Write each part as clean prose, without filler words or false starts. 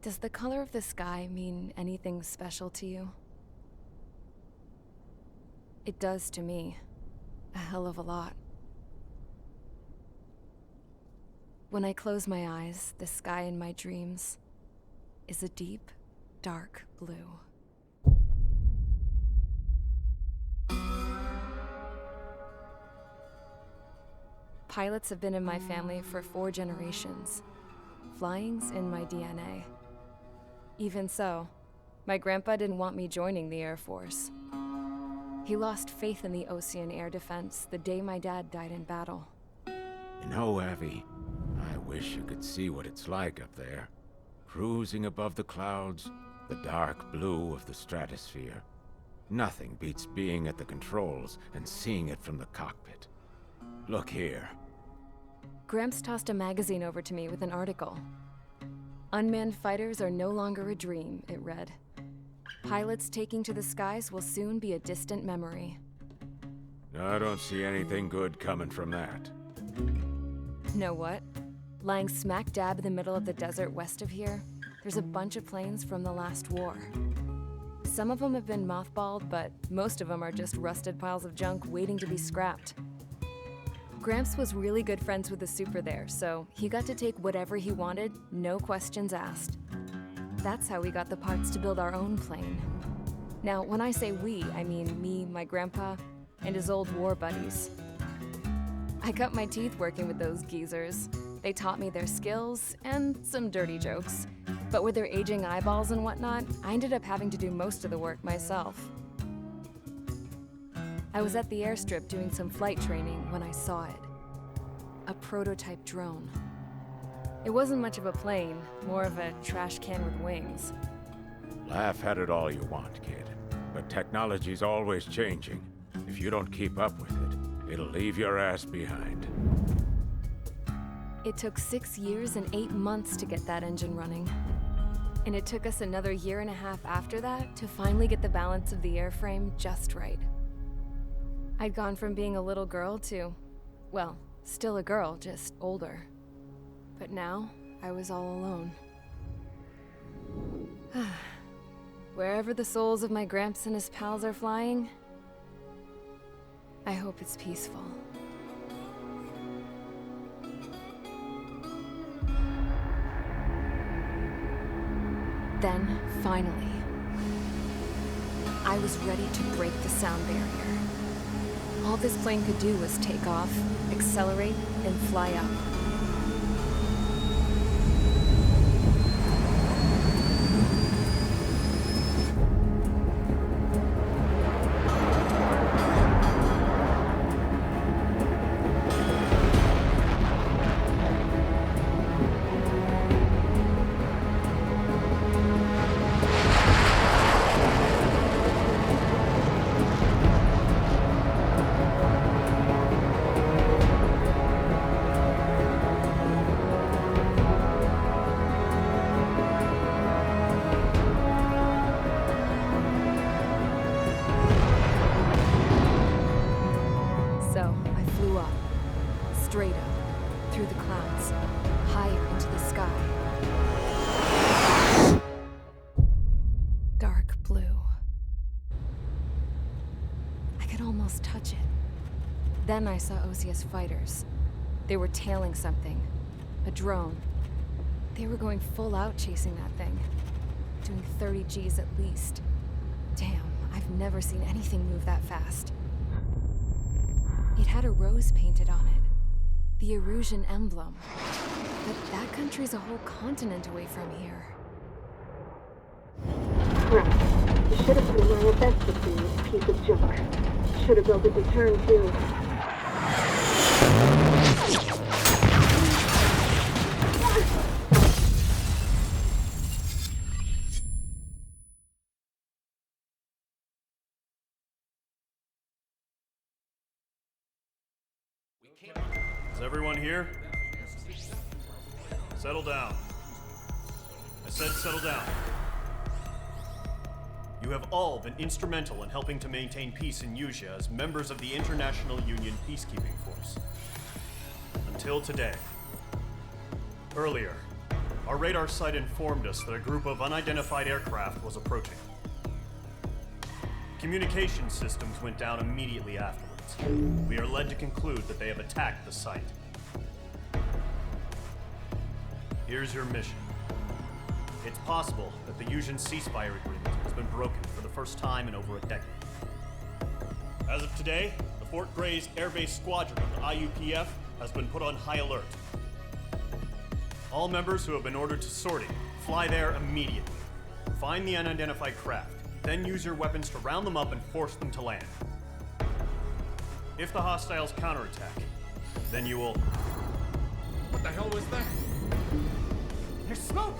Does the color of the sky mean anything special to you? It does to me. A hell of a lot. When I close my eyes, the sky in my dreams is a deep, dark blue. Pilots have been in my family for 4 generations. Flying's in my DNA. Even so, my grandpa didn't want me joining the Air Force. He lost faith in the Osean Air Defense the day my dad died in battle. You know, Abby, I wish you could see what it's like up there. Cruising above the clouds, the dark blue of the stratosphere. Nothing beats being at the controls and seeing it from the cockpit. Look here. Gramps tossed a magazine over to me with an article. Unmanned fighters are no longer a dream, it read. Pilots taking to the skies will soon be a distant memory. I don't see anything good coming from that. Know what? Lying smack dab in the middle of the desert west of here, there's a bunch of planes from the last war. Some of them have been mothballed, but most of them are just rusted piles of junk waiting to be scrapped. Gramps was really good friends with the super there, so he got to take whatever he wanted, no questions asked. That's how we got the parts to build our own plane. Now, when I say we, I mean me, my grandpa, and his old war buddies. I cut my teeth working with those geezers. They taught me their skills, and some dirty jokes. But with their aging eyeballs and whatnot, I ended up having to do most of the work myself. I was at the airstrip doing some flight training when I saw it. A prototype drone. It wasn't much of a plane, more of a trash can with wings. Laugh at it all you want, kid. But technology's always changing. If you don't keep up with it, it'll leave your ass behind. It took 6 years and 8 months to get that engine running. And it took us another 1.5 years after that to finally get the balance of the airframe just right. I'd gone from being a little girl to, well, still a girl, just older. But now, I was all alone. Wherever the souls of my Gramps and his pals are flying, I hope it's peaceful. Then, finally, I was ready to break the sound barrier. All this plane could do was take off, accelerate, and fly up. Straight up, through the clouds, higher into the sky. Dark blue. I could almost touch it. Then I saw Osia's fighters. They were tailing something. A drone. They were going full out chasing that thing. Doing 30 Gs at least. Damn, I've never seen anything move that fast. It had a rose painted on it. The Erusian emblem. But that country's a whole continent away from here. Right. You should have been my best with this piece of junk. Should have built a deterrent too. Is everyone here? Settle down. I said settle down. You have all been instrumental in helping to maintain peace in Usea as members of the International Union Peacekeeping Force. Until today. Earlier, Our radar site informed us that a group of unidentified aircraft was approaching. Communication systems went down immediately afterwards. We are led to conclude that they have attacked the site. Here's your mission. It's possible that the Yuuzhan ceasefire agreement has been broken for the first time in over a decade. As of today, the Fort Grays Air Base Squadron of the IUPF has been put on high alert. All members who have been ordered to sortie, fly there immediately. Find the unidentified craft, then use your weapons to round them up and force them to land. If the hostiles counterattack, then you will... What the hell was that? There's smoke!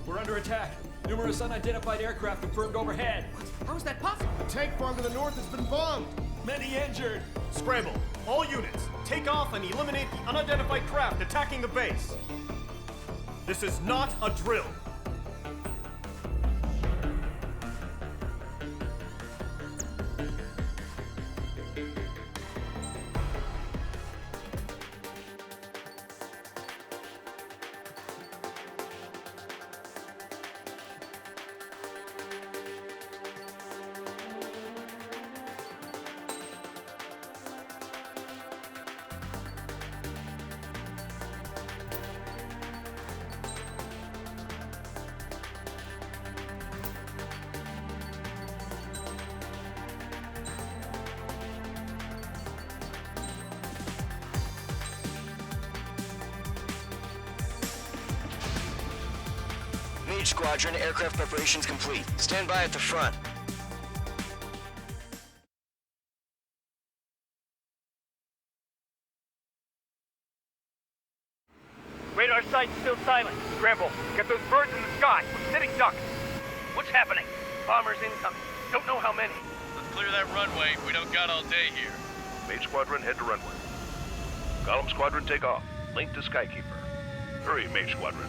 We're under attack. Numerous unidentified aircraft confirmed overhead. How is that possible? The tank farm to the north has been bombed. Many injured. Scramble! All units, take off and eliminate the unidentified craft attacking the base! This is not a drill! Mage Squadron, aircraft preparations complete. Stand by at the front. Radar site's still silent. Scramble. Get those birds in the sky. We're sitting ducks. What's happening? Bombers incoming. Don't know how many. Let's clear that runway. We don't got all day here. Mage Squadron, head to runway. Golem Squadron, take off. Link to Skykeeper. Hurry, Mage Squadron.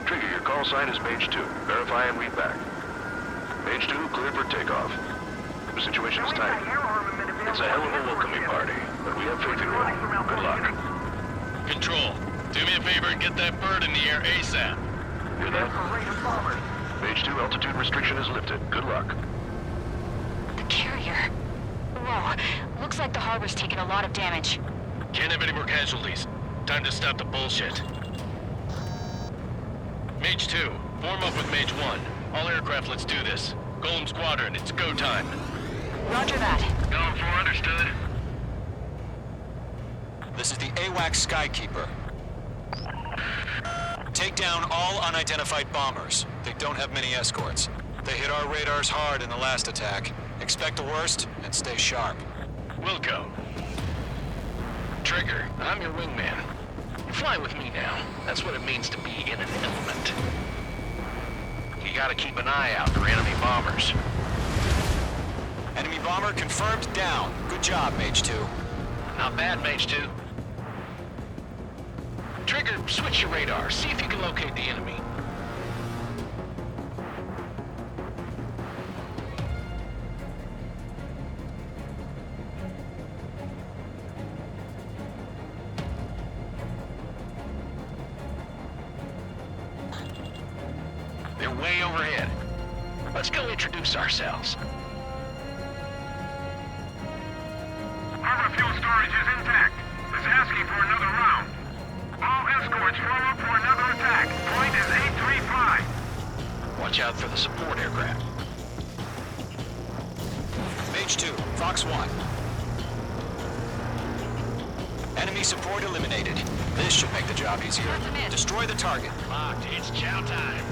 Trigger, your call sign is Mage 2. Verify and read back. Mage 2, cleared for takeoff. The situation is tight. It's a hell of a welcoming party, but we have faith in you. Good luck. Control, do me a favor and get that bird in the air ASAP. Hear that? Mage 2, altitude restriction is lifted. Good luck. The carrier. Whoa. Looks like the harbor's taken a lot of damage. Can't have any more casualties. Time to stop the bullshit. Mage 2, form up with Mage 1. All aircraft, let's do this. Golem Squadron, it's go time. Roger that. Going for understood. This is the AWACS Skykeeper. Take down all unidentified bombers. They don't have many escorts. They hit our radars hard in the last attack. Expect the worst and stay sharp. Wilco. Trigger, I'm your wingman. Fly with me now. That's what it means to be in an element. You gotta keep an eye out for enemy bombers. Enemy bomber confirmed down. Good job, Mage 2. Not bad, Mage 2. Trigger, switch your radar. See if you can locate the enemy. They're way overhead. Let's go introduce ourselves. Harbor fuel storage is intact. It's asking for another round. All escorts form up for another attack. Point is 835. Watch out for the support aircraft. Mage 2, Fox 1. Enemy support eliminated. This should make the job easier. Destroy the target. Locked. It's chow time.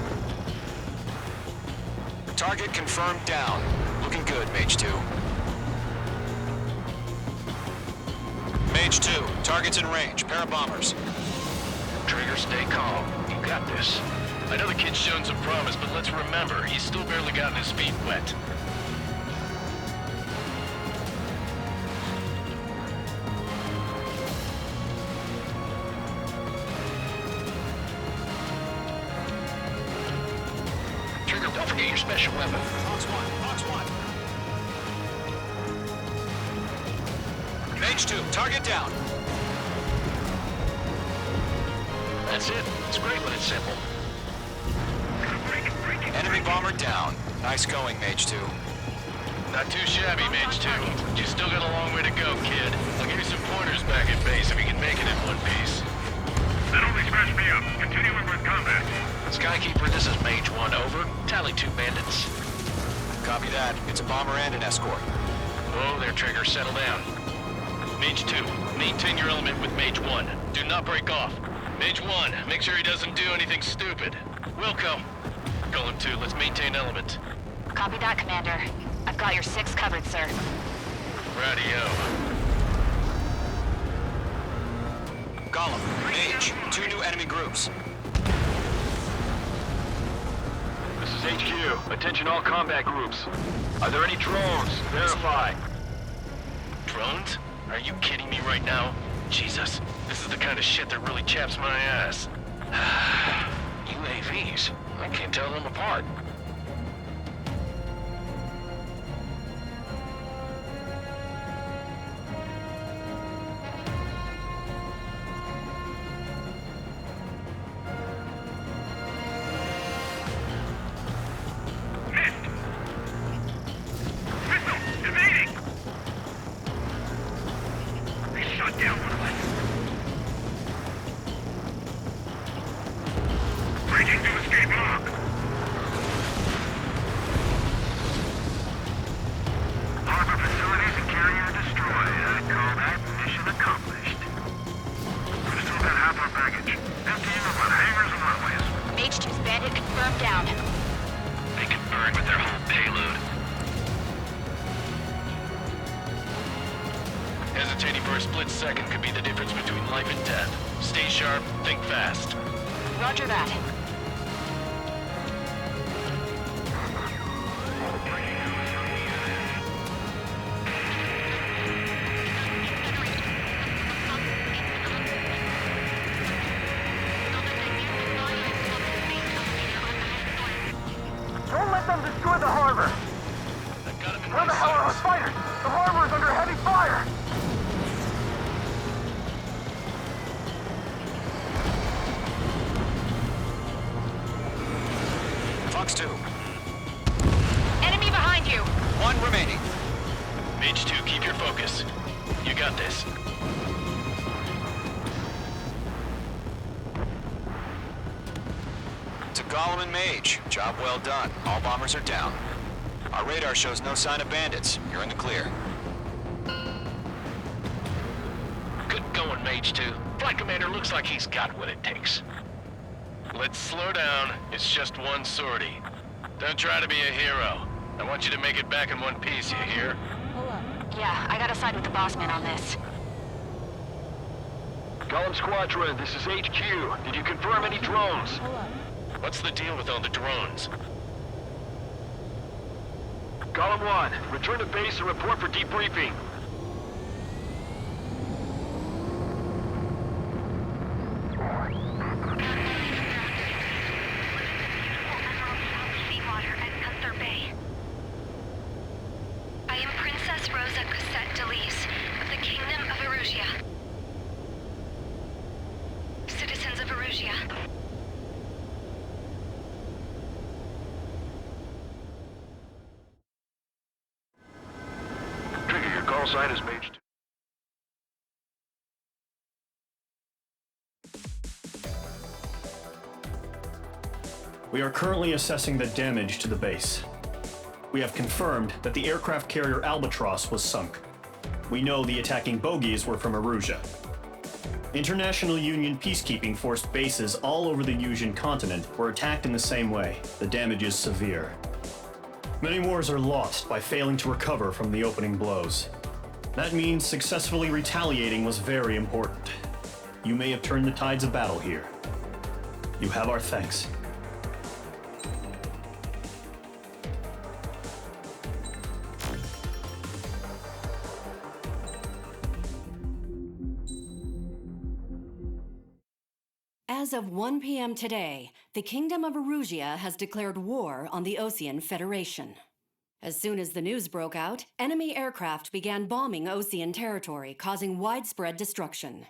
Target confirmed down. Looking good, Mage 2. Mage 2, target's in range. Pair of bombers. Trigger, stay calm. You got this. I know the kid's shown some promise, but let's remember, he's still barely gotten his feet wet. Trigger, don't forget your special weapon. Fox 1, Fox 1. Mage 2, target down. That's it. It's great when it's simple. Enemy bomber down. Nice going, Mage 2. Not too shabby, Mage 2. You still got a long way to go, kid. I'll give you some pointers back at base if you can make it in one piece. That only scratched me up. Continuing with combat. Skykeeper, this is Mage 1, over. Tally 2 bandits. Copy that. It's a bomber and an escort. Oh, there, Trigger. Settle down. Mage 2, maintain your element with Mage 1. Do not break off. Mage 1, make sure he doesn't do anything stupid. Wilco. Golem 2, let's maintain element. Copy that, Commander. I've got your 6 covered, sir. Radio. Golem, Mage, 2 new enemy groups. This is HQ. Attention all combat groups. Are there any drones? Verify. Drones? Are you kidding me right now? Jesus, this is the kind of shit that really chaps my ass. UAVs? I can't tell them apart. Hesitating for a split second could be the difference between life and death. Stay sharp, think fast. Roger that. Don't let them destroy the harbor! Where the hell are our fighters? The harbor is under heavy fire! Fox 2. Enemy behind you! 1 remaining. Mage 2, keep your focus. You got this. To Golem and Mage. Job well done. All bombers are down. Our radar shows no sign of bandits. You're in the clear. Good going, Mage 2. Flight Commander looks like he's got what it takes. Let's slow down. It's just one sortie. Don't try to be a hero. I want you to make it back in one piece, you hear? Yeah, I gotta side with the boss man on this. Golem Squadron, this is HQ. Did you confirm any drones? What's the deal with all the drones? Golem 1, return to base and report for debriefing. Seawater at Gunther Bay. I am Princess Rosa Cosette Delise of the Kingdom of Erusia. Citizens of Erusia. Trigger, your call sign is Mage 2. We are currently assessing the damage to the base. We have confirmed that the aircraft carrier Albatross was sunk. We know the attacking bogies were from Erusia. International Union peacekeeping force bases all over the Yusian continent were attacked in the same way. The damage is severe. Many wars are lost by failing to recover from the opening blows. That means successfully retaliating was very important. You may have turned the tides of battle here. You have our thanks. As of 1 p.m. today, the Kingdom of Erusia has declared war on the Osean Federation. As soon as the news broke out, enemy aircraft began bombing Osean territory, causing widespread destruction.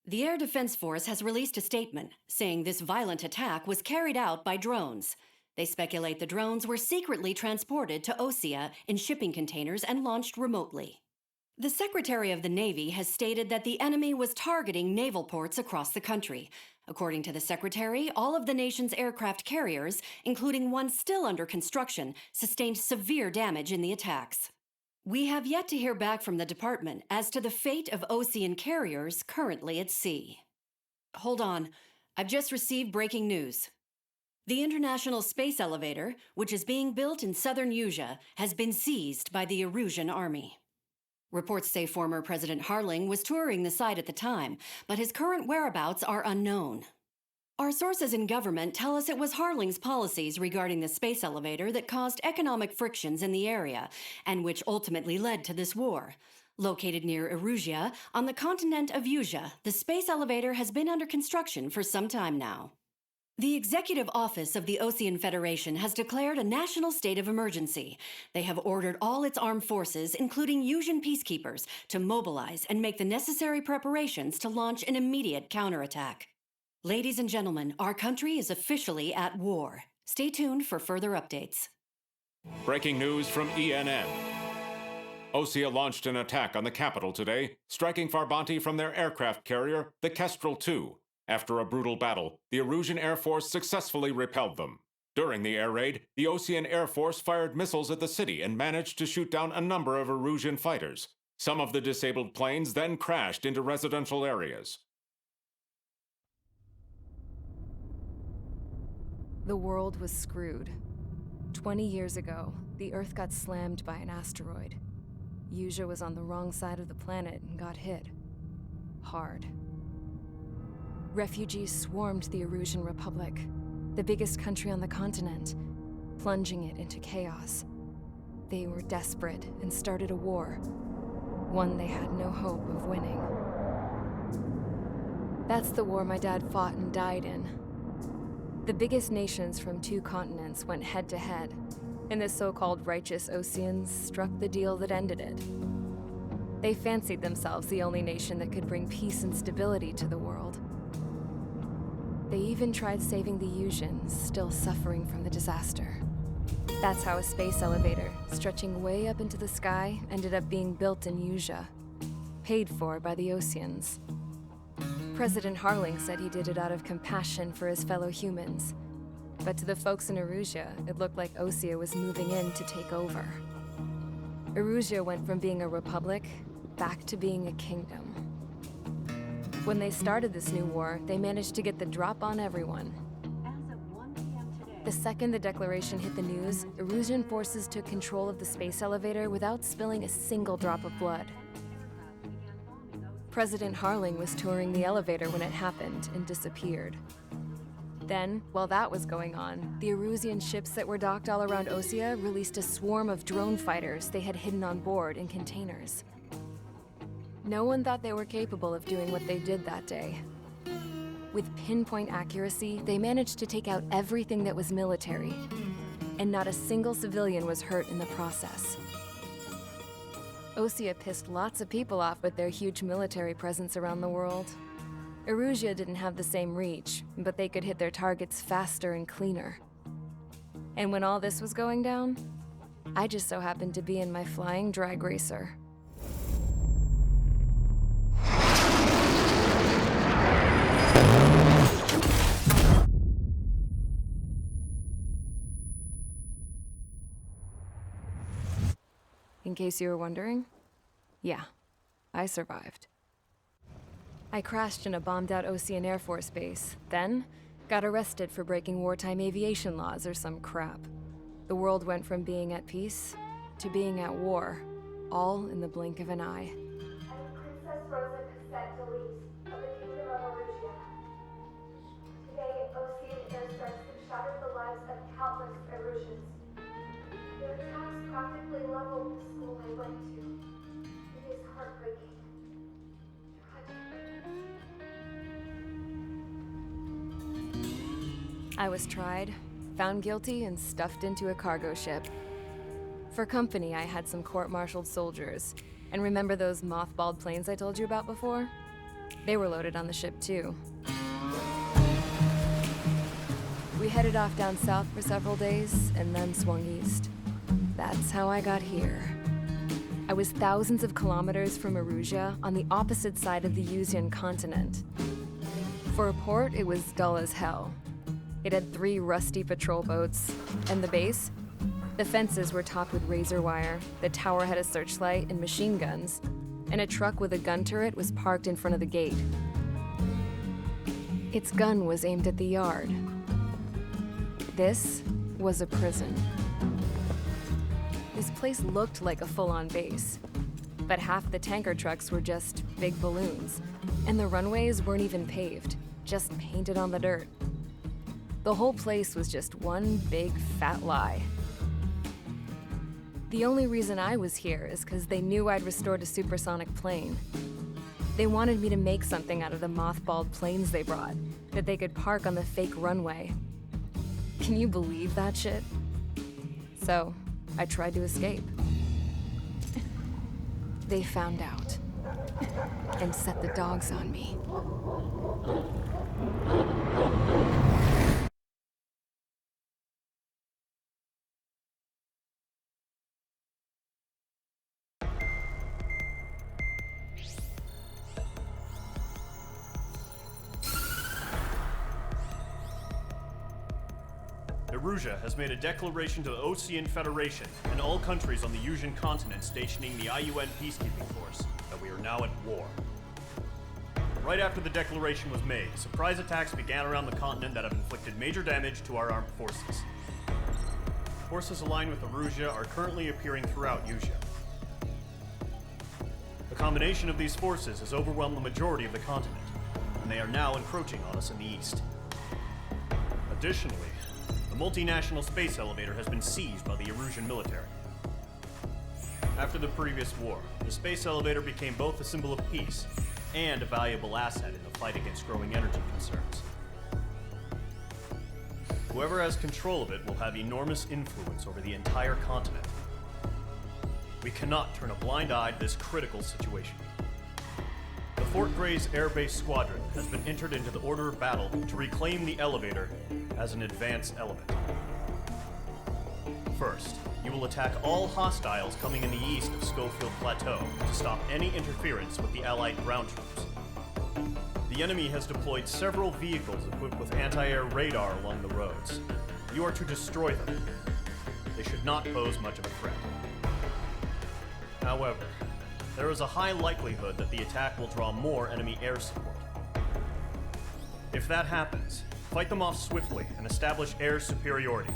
The Air Defense Force has released a statement saying this violent attack was carried out by drones. They speculate the drones were secretly transported to Osea in shipping containers and launched remotely. The Secretary of the Navy has stated that the enemy was targeting naval ports across the country. According to the Secretary, all of the nation's aircraft carriers, including one still under construction, sustained severe damage in the attacks. We have yet to hear back from the department as to the fate of Osean carriers currently at sea. Hold on, I've just received breaking news. The International Space Elevator, which is being built in southern Usea, has been seized by the Erusian Army. Reports say former President Harling was touring the site at the time, but his current whereabouts are unknown. Our sources in government tell us it was Harling's policies regarding the space elevator that caused economic frictions in the area, and which ultimately led to this war. Located near Erusia, on the continent of Usea, the space elevator has been under construction for some time now. The Executive Office of the Osean Federation has declared a national state of emergency. They have ordered all its armed forces, including Usean peacekeepers, to mobilize and make the necessary preparations to launch an immediate counterattack. Ladies and gentlemen, our country is officially at war. Stay tuned for further updates. Breaking news from ENN. Osea launched an attack on the capital today, striking Farbanti from their aircraft carrier, the Kestrel II. After a brutal battle, the Erusian Air Force successfully repelled them. During the air raid, the Osean Air Force fired missiles at the city and managed to shoot down a number of Erusian fighters. Some of the disabled planes then crashed into residential areas. The world was screwed. 20 years ago, the Earth got slammed by an asteroid. Usea was on the wrong side of the planet and got hit. Hard. Refugees swarmed the Erusian Republic, the biggest country on the continent, plunging it into chaos. They were desperate and started a war, one they had no hope of winning. That's the war my dad fought and died in. The biggest nations from 2 continents went head-to-head, and the so-called righteous Oseans struck the deal that ended it. They fancied themselves the only nation that could bring peace and stability to the world. They even tried saving the Useans, still suffering from the disaster. That's how a space elevator, stretching way up into the sky, ended up being built in Usea, paid for by the Oseans. President Harling said he did it out of compassion for his fellow humans. But to the folks in Erusia, it looked like Osea was moving in to take over. Erusia went from being a republic back to being a kingdom. When they started this new war, they managed to get the drop on everyone. The second the declaration hit the news, Erusian forces took control of the space elevator without spilling a single drop of blood. President Harling was touring the elevator when it happened and disappeared. Then, while that was going on, the Erusian ships that were docked all around Osea released a swarm of drone fighters they had hidden on board in containers. No one thought they were capable of doing what they did that day. With pinpoint accuracy, they managed to take out everything that was military, and not a single civilian was hurt in the process. Osea pissed lots of people off with their huge military presence around the world. Erusia didn't have the same reach, but they could hit their targets faster and cleaner. And when all this was going down, I just so happened to be in my flying drag racer. In case you were wondering, yeah, I survived. I crashed in a bombed-out Osean Air Force base, then got arrested for breaking wartime aviation laws or some crap. The world went from being at peace to being at war, all in the blink of an eye. Princess Rosa Cassette Delise of the Kingdom of Erusia. Today, Osean airstrikes have shattered the lives of countless Erusians. Their attacks practically leveled the school I went to. It is heartbreaking. I was tried, found guilty, and stuffed into a cargo ship. For company, I had some court-martialed soldiers. And remember those mothballed planes I told you about before? They were loaded on the ship too. We headed off down south for several days, and then swung east. That's how I got here. I was thousands of kilometers from Erusia, on the opposite side of the Yuzian continent. For a port, it was dull as hell. It had 3 rusty patrol boats, and the base? The fences were topped with razor wire, the tower had a searchlight and machine guns, and a truck with a gun turret was parked in front of the gate. Its gun was aimed at the yard. This was a prison. This place looked like a full-on base, but half the tanker trucks were just big balloons, and the runways weren't even paved, just painted on the dirt. The whole place was just one big fat lie. The only reason I was here is because they knew I'd restored a supersonic plane. They wanted me to make something out of the mothballed planes they brought, that they could park on the fake runway. Can you believe that shit? So, I tried to escape. They found out, and set the dogs on me. Erusia has made a declaration to the Osean Federation and all countries on the Yuzian continent stationing the IUN peacekeeping force that we are now at war. Right after the declaration was made, surprise attacks began around the continent that have inflicted major damage to our armed forces. Forces aligned with Erusia are currently appearing throughout Yusia. The combination of these forces has overwhelmed the majority of the continent, and they are now encroaching on us in the east. Additionally, the multinational space elevator has been seized by the Erusian military. After the previous war, the space elevator became both a symbol of peace and a valuable asset in the fight against growing energy concerns. Whoever has control of it will have enormous influence over the entire continent. We cannot turn a blind eye to this critical situation. The Fort Grays Air Base Squadron has been entered into the order of battle to reclaim the elevator as an advance element. First, you will attack all hostiles coming in the east of Schofield Plateau to stop any interference with the Allied ground troops. The enemy has deployed several vehicles equipped with anti-air radar along the roads. You are to destroy them. They should not pose much of a threat. However, there is a high likelihood that the attack will draw more enemy air support. If that happens, fight them off swiftly and establish air superiority.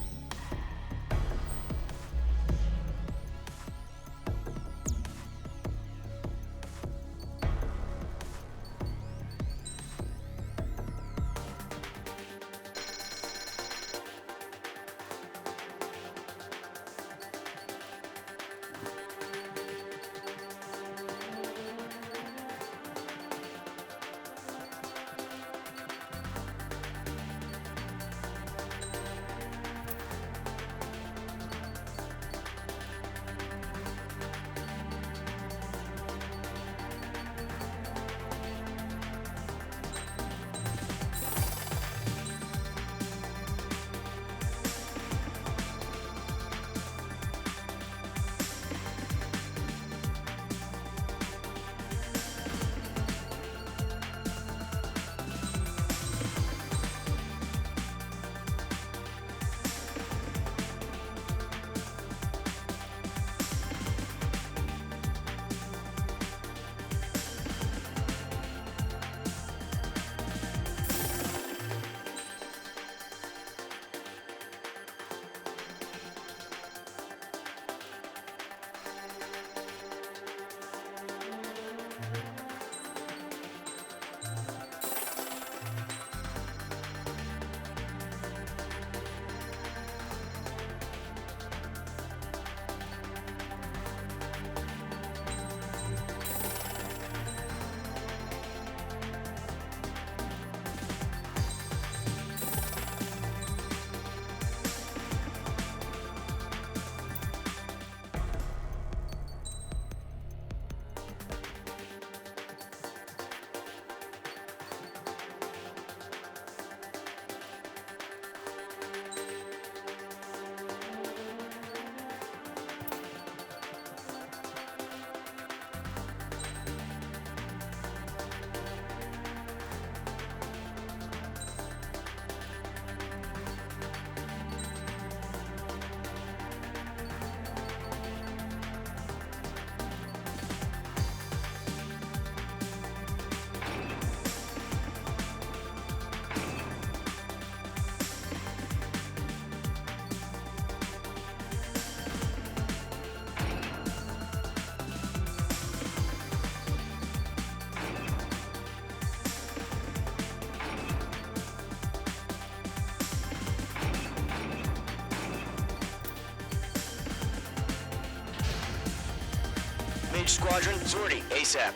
Mage Squadron, sortie, ASAP.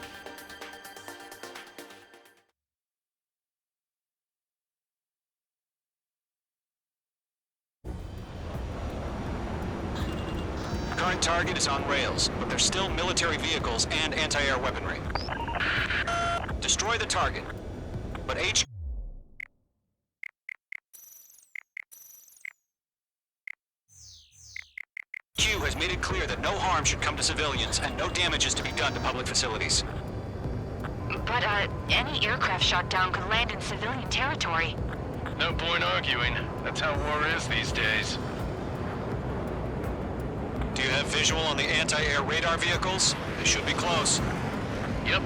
Current target is on rails, but there's still military vehicles and anti-air weaponry. Destroy the target, but HQ has made it clear that no harm should come to civilians and no damage is to be done to public facilities. But, any aircraft shot down could land in civilian territory. No point arguing. That's how war is these days. Do you have visual on the anti-air radar vehicles? They should be close. Yep.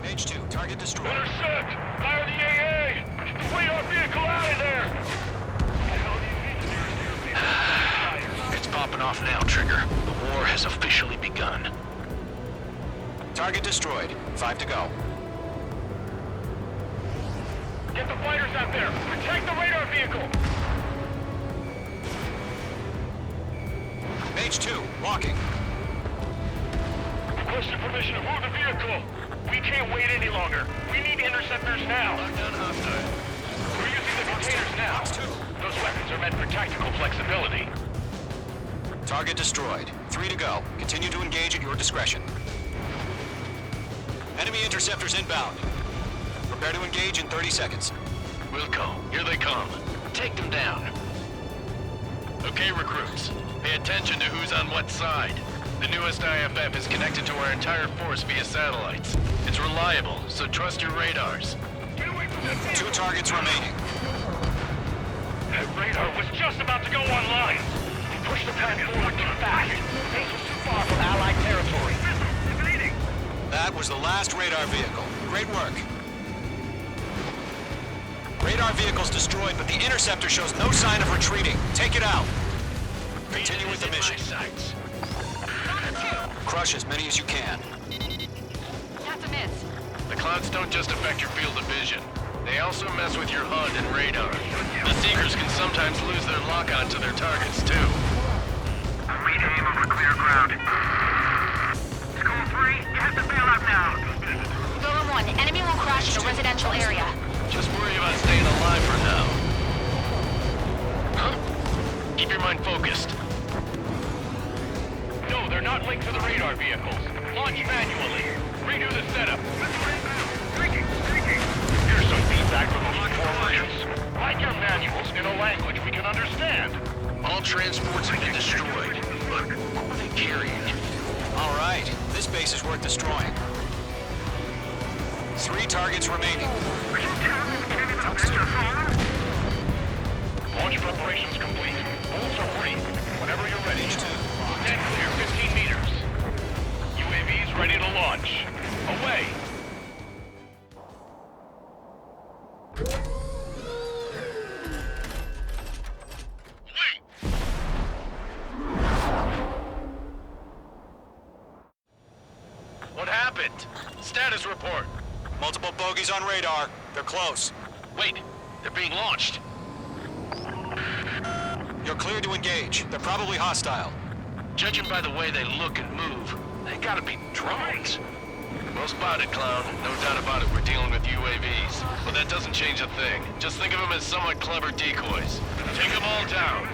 Mage 2, target destroyed. Intercept! Fire the AA! Get the radar vehicle out of there! It's popping off now, Trigger. The war has officially begun. Target destroyed. 5 to go. Get the fighters out there! Protect the radar vehicle! Mage 2, walking. Requesting permission to move the vehicle! We can't wait any longer. We need interceptors now. We're using the containers now. Those weapons are meant for tactical flexibility. Target destroyed. 3 to go. Continue to engage at your discretion. Enemy interceptors inbound. Prepare to engage in 30 seconds. Wilco, here they come. Take them down. Okay, recruits. Pay attention to who's on what side. The newest IFF is connected to our entire force via satellites. It's reliable, so trust your radars. 2 targets remaining. That radar was just about to go online. Push the plan forward too fast. Base was too far from Allied territory. That was the last radar vehicle. Great work. Radar vehicle's destroyed, but the interceptor shows no sign of retreating. Take it out. Continue with the mission. Crush as many as you can. That's a miss. The clouds don't just affect your field of vision. They also mess with your HUD and radar. The Seekers can sometimes lose their lock-on to their targets, too. We aim over clear ground. School 3, you have to bail out now. Golem 1, enemy will crash in a residential area. Just worry about staying alive for now. Huh? Keep your mind focused. No, they're not linked to the radar vehicles. Launch manually. Redo the setup. Here's some feedback from the launch formations. Write your manuals in a language we can understand. All transports have been destroyed, but what were they carrying? All right, this base is worth destroying. 3 targets remaining. Launch preparations complete. Bolts are free. Whenever you're ready. Stand clear 15 meters. UAVs ready to launch. Away. What happened? Status report. Multiple bogies on radar. They're close. Wait, they're being launched. You're cleared to engage. They're probably hostile. Judging by the way they look and move, they gotta be drones. Well spotted, Clown. No doubt about it, we're dealing with UAVs. But that doesn't change a thing. Just think of them as somewhat clever decoys. Take them all down.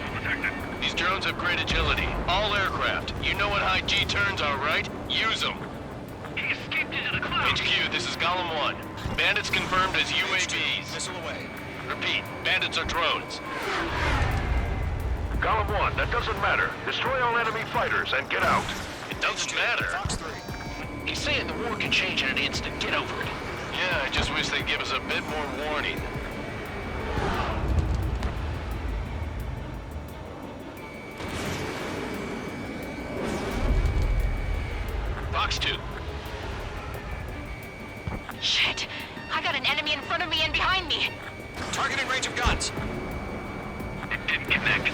These drones have great agility. All aircraft. You know what high G turns are, right? Use them. He escaped into the clouds. HQ, this is Golem 1. Bandits confirmed as UAVs. Missile away. Repeat, bandits are drones. Golem 1, that doesn't matter. Destroy all enemy fighters and get out. It doesn't matter. Fox 3. He's saying the war can change in an instant. Get over it. Yeah, I just wish they'd give us a bit more warning. Fox 2. Shit! I got an enemy in front of me and behind me! Target in range of guns. It didn't connect.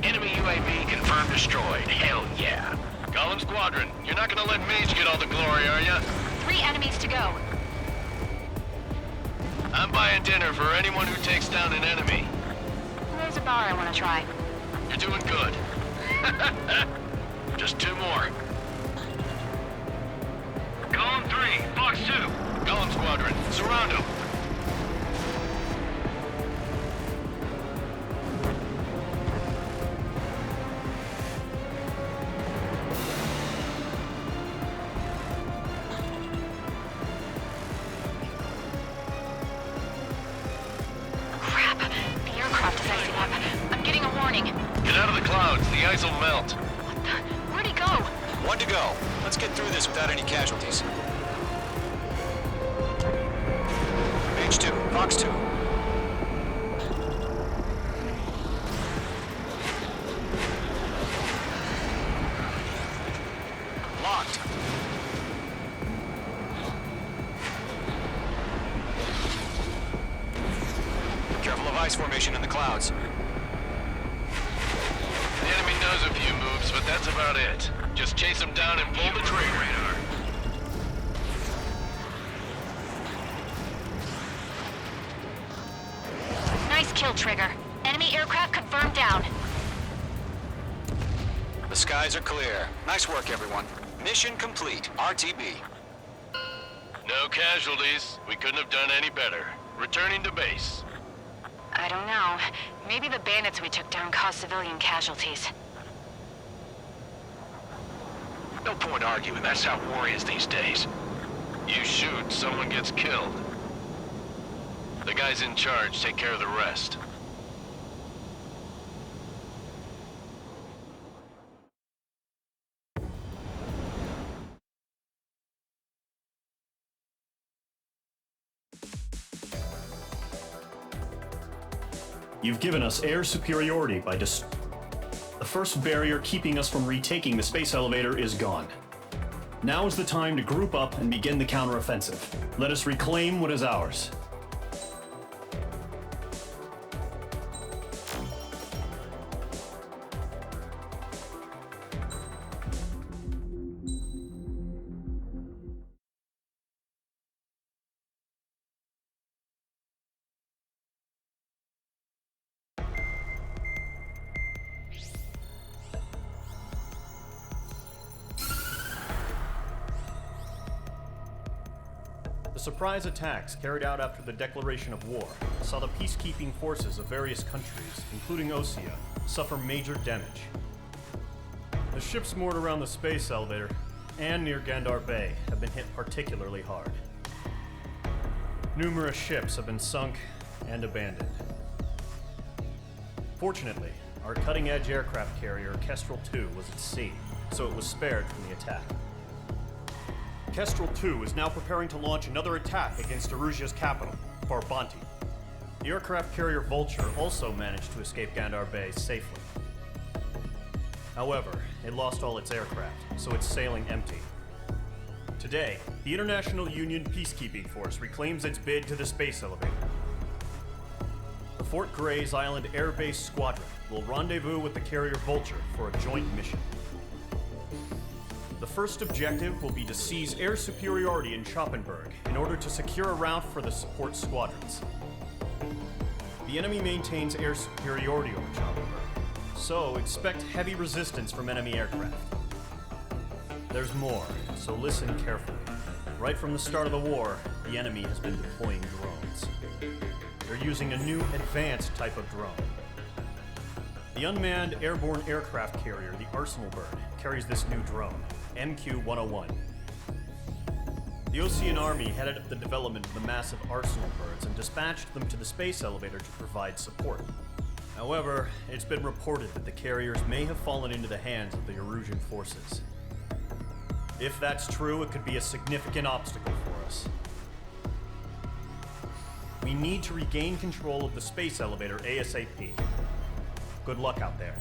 Enemy UAV confirmed destroyed. Hell yeah. Golem Squadron, you're not gonna let Mage get all the glory, are ya? 3 enemies go? I'm buying dinner for anyone who takes down an enemy. There's a bar I want to try. You're doing good. Just 2 more. Column 3, Fox 2. Golem Squadron, surround them. Crap. The aircraft is icing up. I'm getting a warning. Get out of the clouds. The ice will melt. Where'd he go? 1 to go. Let's get through this without any casualties. Page 2, Fox 2. Locked. Careful of ice formation in the clouds. The enemy knows a few moves, but that's about it. Just chase them down and pull the trigger. Radar. Nice kill, Trigger. Enemy aircraft confirmed down. The skies are clear. Nice work, everyone. Mission complete. RTB. No casualties. We couldn't have done any better. Returning to base. I don't know. Maybe the bandits we took down caused civilian casualties. No point arguing. That's how war is these days. You shoot, someone gets killed. The guys in charge take care of the rest. You've given us air superiority by the first barrier keeping us from retaking the space elevator is gone. Now is the time to group up and begin the counteroffensive. Let us reclaim what is ours. The surprise attacks carried out after the declaration of war saw the peacekeeping forces of various countries, including Osea, suffer major damage. The ships moored around the space elevator and near Gandar Bay have been hit particularly hard. Numerous ships have been sunk and abandoned. Fortunately, our cutting-edge aircraft carrier Kestrel II was at sea, so it was spared from the attack. Kestrel II is now preparing to launch another attack against Erusia's capital, Farbanti. The aircraft carrier Vulture also managed to escape Gandar Bay safely. However, it lost all its aircraft, so it's sailing empty. Today, the International Union Peacekeeping Force reclaims its bid to the space elevator. The Fort Grays Island Air Base Squadron will rendezvous with the carrier Vulture for a joint mission. The first objective will be to seize air superiority in Schoppenberg in order to secure a route for the support squadrons. The enemy maintains air superiority over Schoppenberg, so expect heavy resistance from enemy aircraft. There's more, so listen carefully. Right from the start of the war, the enemy has been deploying drones. They're using a new advanced type of drone. The unmanned airborne aircraft carrier, the Arsenal Bird, carries this new drone, MQ-101. The Osean Army headed up the development of the massive Arsenal Birds and dispatched them to the space elevator to provide support. However, it's been reported that the carriers may have fallen into the hands of the Erusian forces. If that's true, it could be a significant obstacle for us. We need to regain control of the space elevator ASAP. Good luck out there.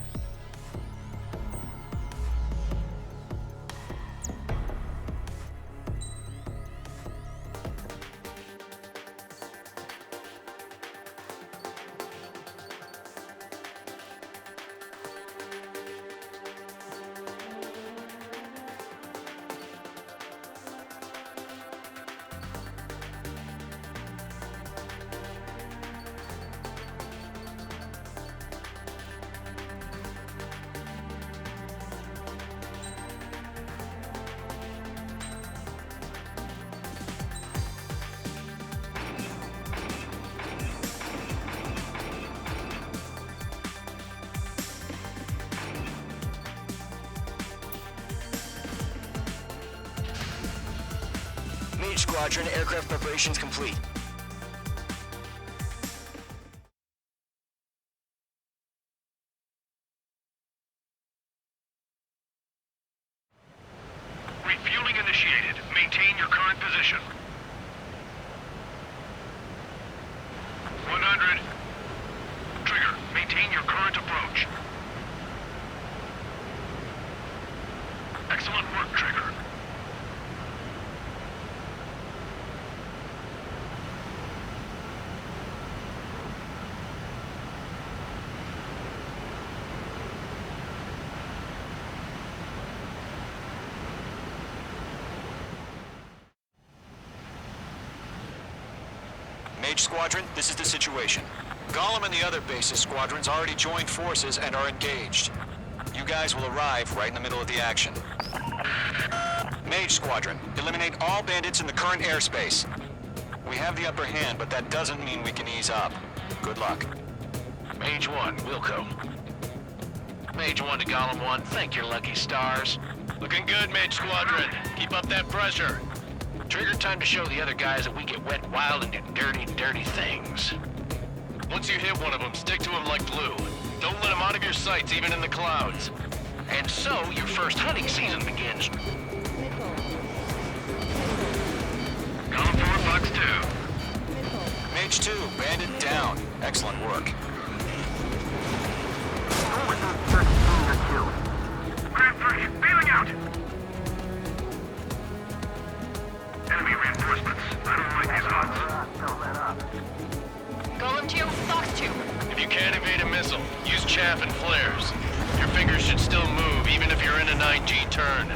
Squadron, aircraft preparations complete. Refueling initiated. Maintain your current position. 100. Trigger, maintain your current approach. Excellent work, Trigger. Mage Squadron, this is the situation. Gollum and the other base's squadrons already joined forces and are engaged. You guys will arrive right in the middle of the action. Mage Squadron, eliminate all bandits in the current airspace. We have the upper hand, but that doesn't mean we can ease up. Good luck. Mage 1, Wilco. Mage 1 to Gollum 1, thank your lucky stars. Looking good, Mage Squadron. Keep up that pressure. Trigger time to show the other guys that we get wet wild and do dirty, dirty things. Once you hit one of them, stick to him like glue. Don't let him out of your sights, even in the clouds. And so, your first hunting season begins. Gollum 4, Fox 2. Mage 2, bandit down. Excellent work. Grand 3, bailing out! Enemy reinforcements. I don't like these odds. Golem 2, Fox 2. If you can't evade a missile, use chaff and flares. Your fingers should still move, even if you're in a 9G turn.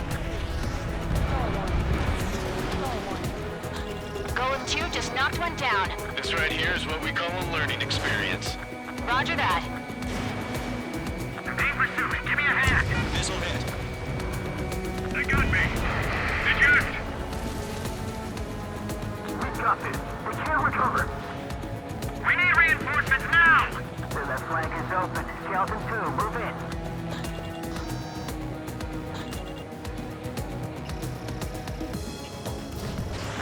Golem 2 just knocked one down. This right here is what we call a learning experience. Roger that. Keep pursuing. Give me a hand. Missile hit. They got me. Eject. We got this. We can't recover. We need reinforcements now. The left flank is open. Skeleton 2, move in.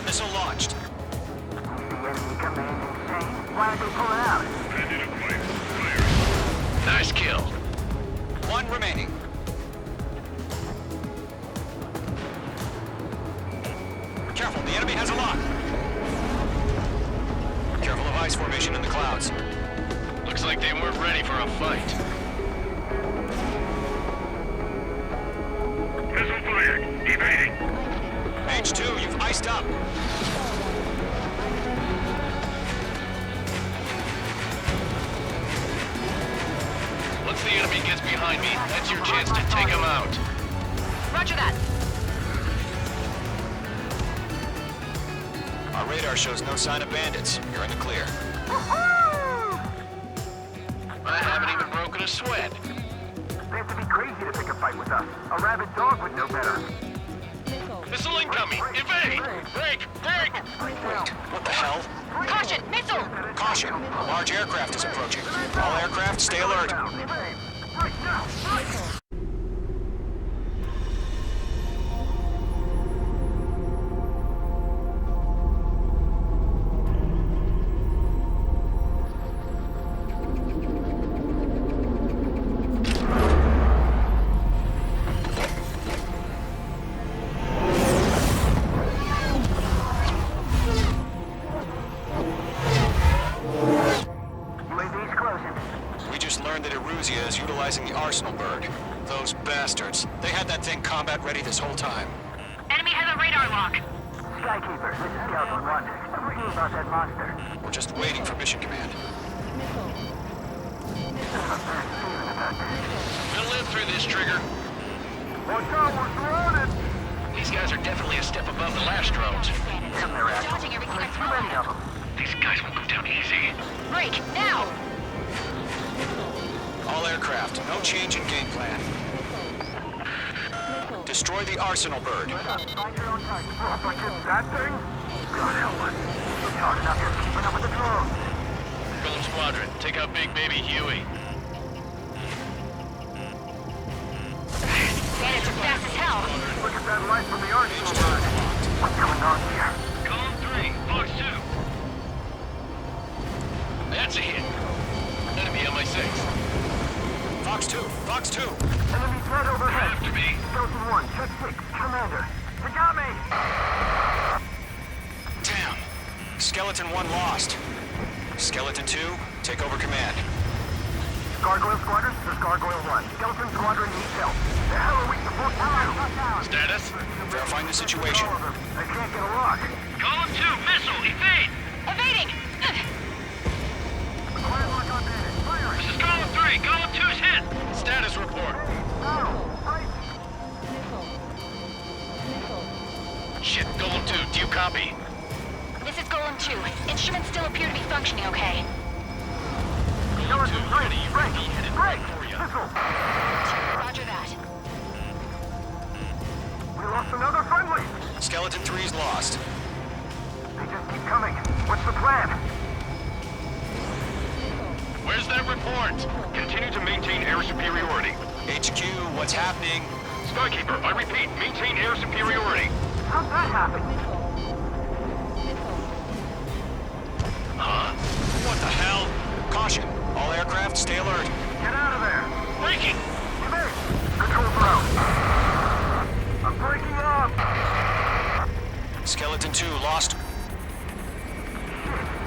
Missile launched. The enemy command insane. Why aren't they pulling out? Bandit acquired. Fire. Nice kill. One remaining. Careful, the enemy has a lock. Careful of ice formation in the clouds. Looks like they weren't ready for a fight. Missile fired. Evading. Mage 2, you've iced up. Once the enemy gets behind me, that's your chance to take him out. Roger that. Our radar shows no sign of bandits. You're in the clear. I haven't even broken a sweat. They have to be crazy to pick a fight with us. A rabid dog would know better. Missile incoming! Evade! Break! Break! Wait, what the hell? Caution, missile! Caution, a large aircraft is approaching. All aircraft, stay alert. Right now! We just learned that Eruzia is utilizing the Arsenal bird. Those bastards. They had that thing combat ready this whole time. Enemy has a radar lock. Skykeeper, this is Skeleton 1. What do you about that monster? We're just waiting for mission command. We'll live through this, Trigger. Watch out, we're surrounded! These guys are definitely a step above the last drones. Come there, Axel. Dodging everything I Too throw many at of them. them. These guys won't go down easy. Break, now! All aircraft, no change in game plan. Destroy the Arsenal bird. Find your own target. But just that thing? God help us. You're hard enough here keeping up with the drones. Golem Squadron, take out Big Baby Huey. Bandits are fast as hell. Look at that light from the Arsenal bird. What's going on here? Golem Fox 2. Enemy threat overhead. Have to be. Skeleton 1, check 6. Commander. They got me! Damn. Skeleton 1 lost. Skeleton 2, take over command. Gargoyle Squadron, this is Gargoyle 1. Skeleton Squadron needs help. The hell are we supposed to do? Status? Verifying the situation. I can't get a lock. Column 2, missile, evade! Evading! This is Column 3, Column 2's hit! Status report. Shit, Golem 2, do you copy? This is Golem 2. Instruments still appear to be functioning okay. Golem 2, ready, headed right for you. Roger that. We lost another friendly. Skeleton 3's lost. They just keep coming. What's the plan? Where's that report? Continue to maintain air superiority. HQ, what's happening? Skykeeper, I repeat, maintain air superiority. How'd that happen? Huh? What the hell? Caution. All aircraft, stay alert. Get out of there. Breaking! Commit. Control ground. I'm breaking up. Skeleton 2 lost.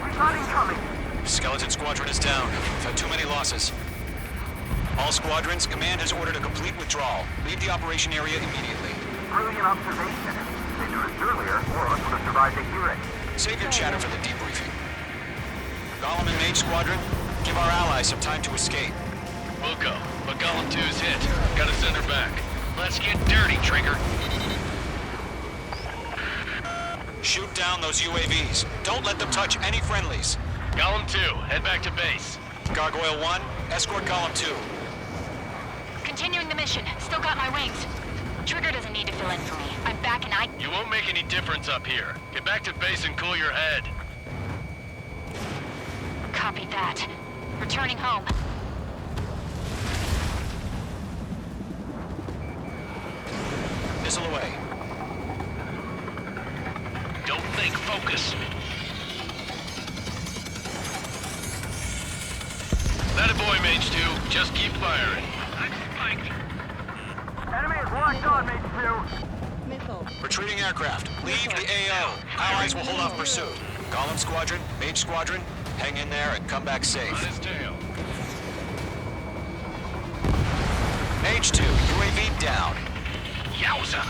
We got incoming. Skeleton Squadron is down. We've had too many losses. All squadrons, command has ordered a complete withdrawal. Leave the operation area immediately. Brilliant observation. They knew this earlier, more of us would have survived to hear it. Save your chatter for the debriefing. Golem and Mage Squadron, give our allies some time to escape. We'll go, but Golem 2's hit. Gotta send her back. Let's get dirty, Trigger. Shoot down those UAVs. Don't let them touch any friendlies. Golem 2, head back to base. Gargoyle 1, escort Golem 2. Continuing the mission. Still got my wings. Trigger doesn't need to fill in for me. I'm back and I... You won't make any difference up here. Get back to base and cool your head. Copy that. Returning home. Missile away. Don't think, focus. That a boy, Mage 2. Just keep firing. I'm spiked. Enemy is locked on, Mage 2. Retreating aircraft. Leave the AO. Allies will hold off pursuit. Golem Squadron, Mage Squadron, hang in there and come back safe. On his tail. Mage 2, UAV down. Yowza!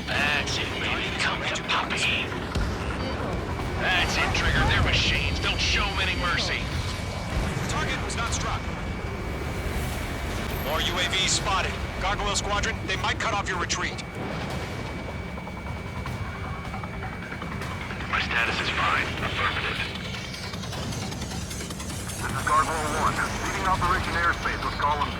That's it, baby. Come to Poppy. That's it, Trigger. They're machines. Don't show them any mercy. Target was not struck. More UAVs spotted. Gargoyle Squadron, they might cut off your retreat. My status is fine. Affirmative. This is Gargoyle 1. Leading Operation Airspace with Golem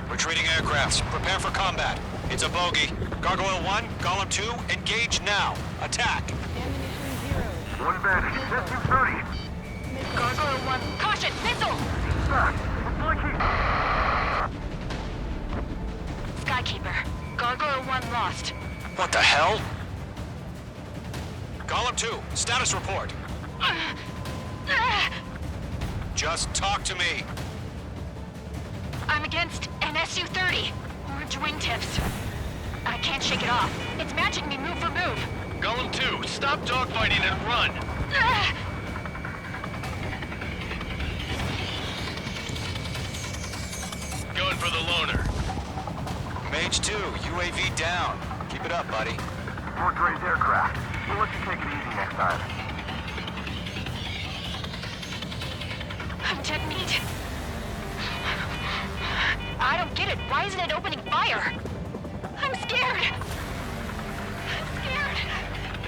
2. Retreating aircrafts, prepare for combat. It's a bogey. Gargoyle 1, Golem 2, engage now. Attack. One bandage. SU-30. Gargoyle 1. Caution! Missile! Back. It's like Skykeeper. Gargoyle 1 lost. What the hell? Golem 2, status report. Just talk to me. I'm against an Su-30. Orange wingtips. I can't shake it off. It's matching me move for move. Golem 2, stop dogfighting and run. Going for the loner. Mage 2, UAV down. Keep it up, buddy. More Dre's aircraft. We'll let you take it easy next time. I'm dead meat. I don't get it. Why isn't it opening fire? I'm scared. I'm scared.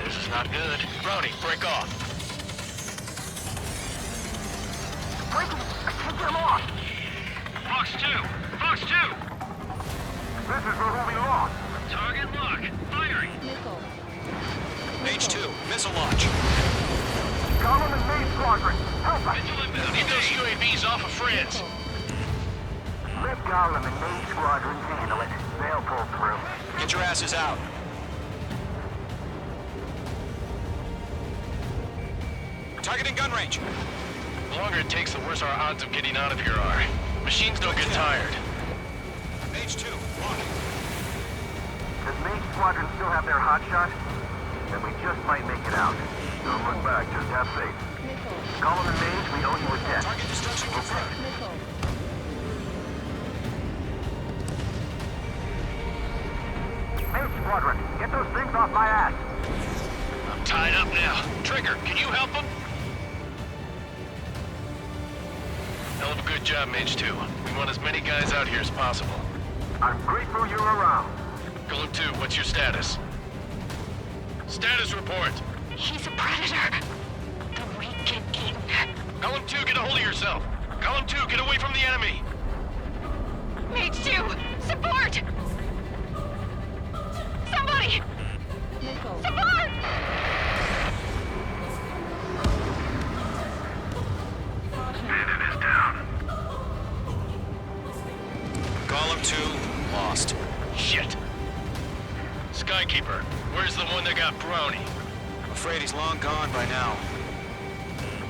This is not good. Brody, break off. Breaking! I can't get him off! Fox 2! Fox 2! This is where we'll be lost. Target lock. Firing. Mage 2, missile launch. Golem and Mage Squadron, help us! Need those UAVs off of Friends. Let Golem and Mage Squadron handle it. They'll pull through. Get your asses out. Targeting gun range. The longer it takes, the worse our odds of getting out of here are. Machines don't get tired. Mage 2, walking. Does Mage Squadron still have their hotshot? Then we just might make it out. Don't look back, just have faith. Gollum and Mage, we owe you a debt. Target destruction confirmed. Mage Squadron, get those things off my ass. I'm tied up now. Trigger, can you help them? Hell of a good job, Mage 2. We want as many guys out here as possible. I'm grateful you're around. Golem 2, what's your status? Status report. He's a predator. The weak get eaten. Golem 2, get a hold of yourself. Golem 2, get away from the enemy. Mage 2, support! Somebody! Support! Bandit is down. Gollum 2, lost. Shit. Skykeeper, where's the one that got Brownie? I'm afraid he's long gone by now.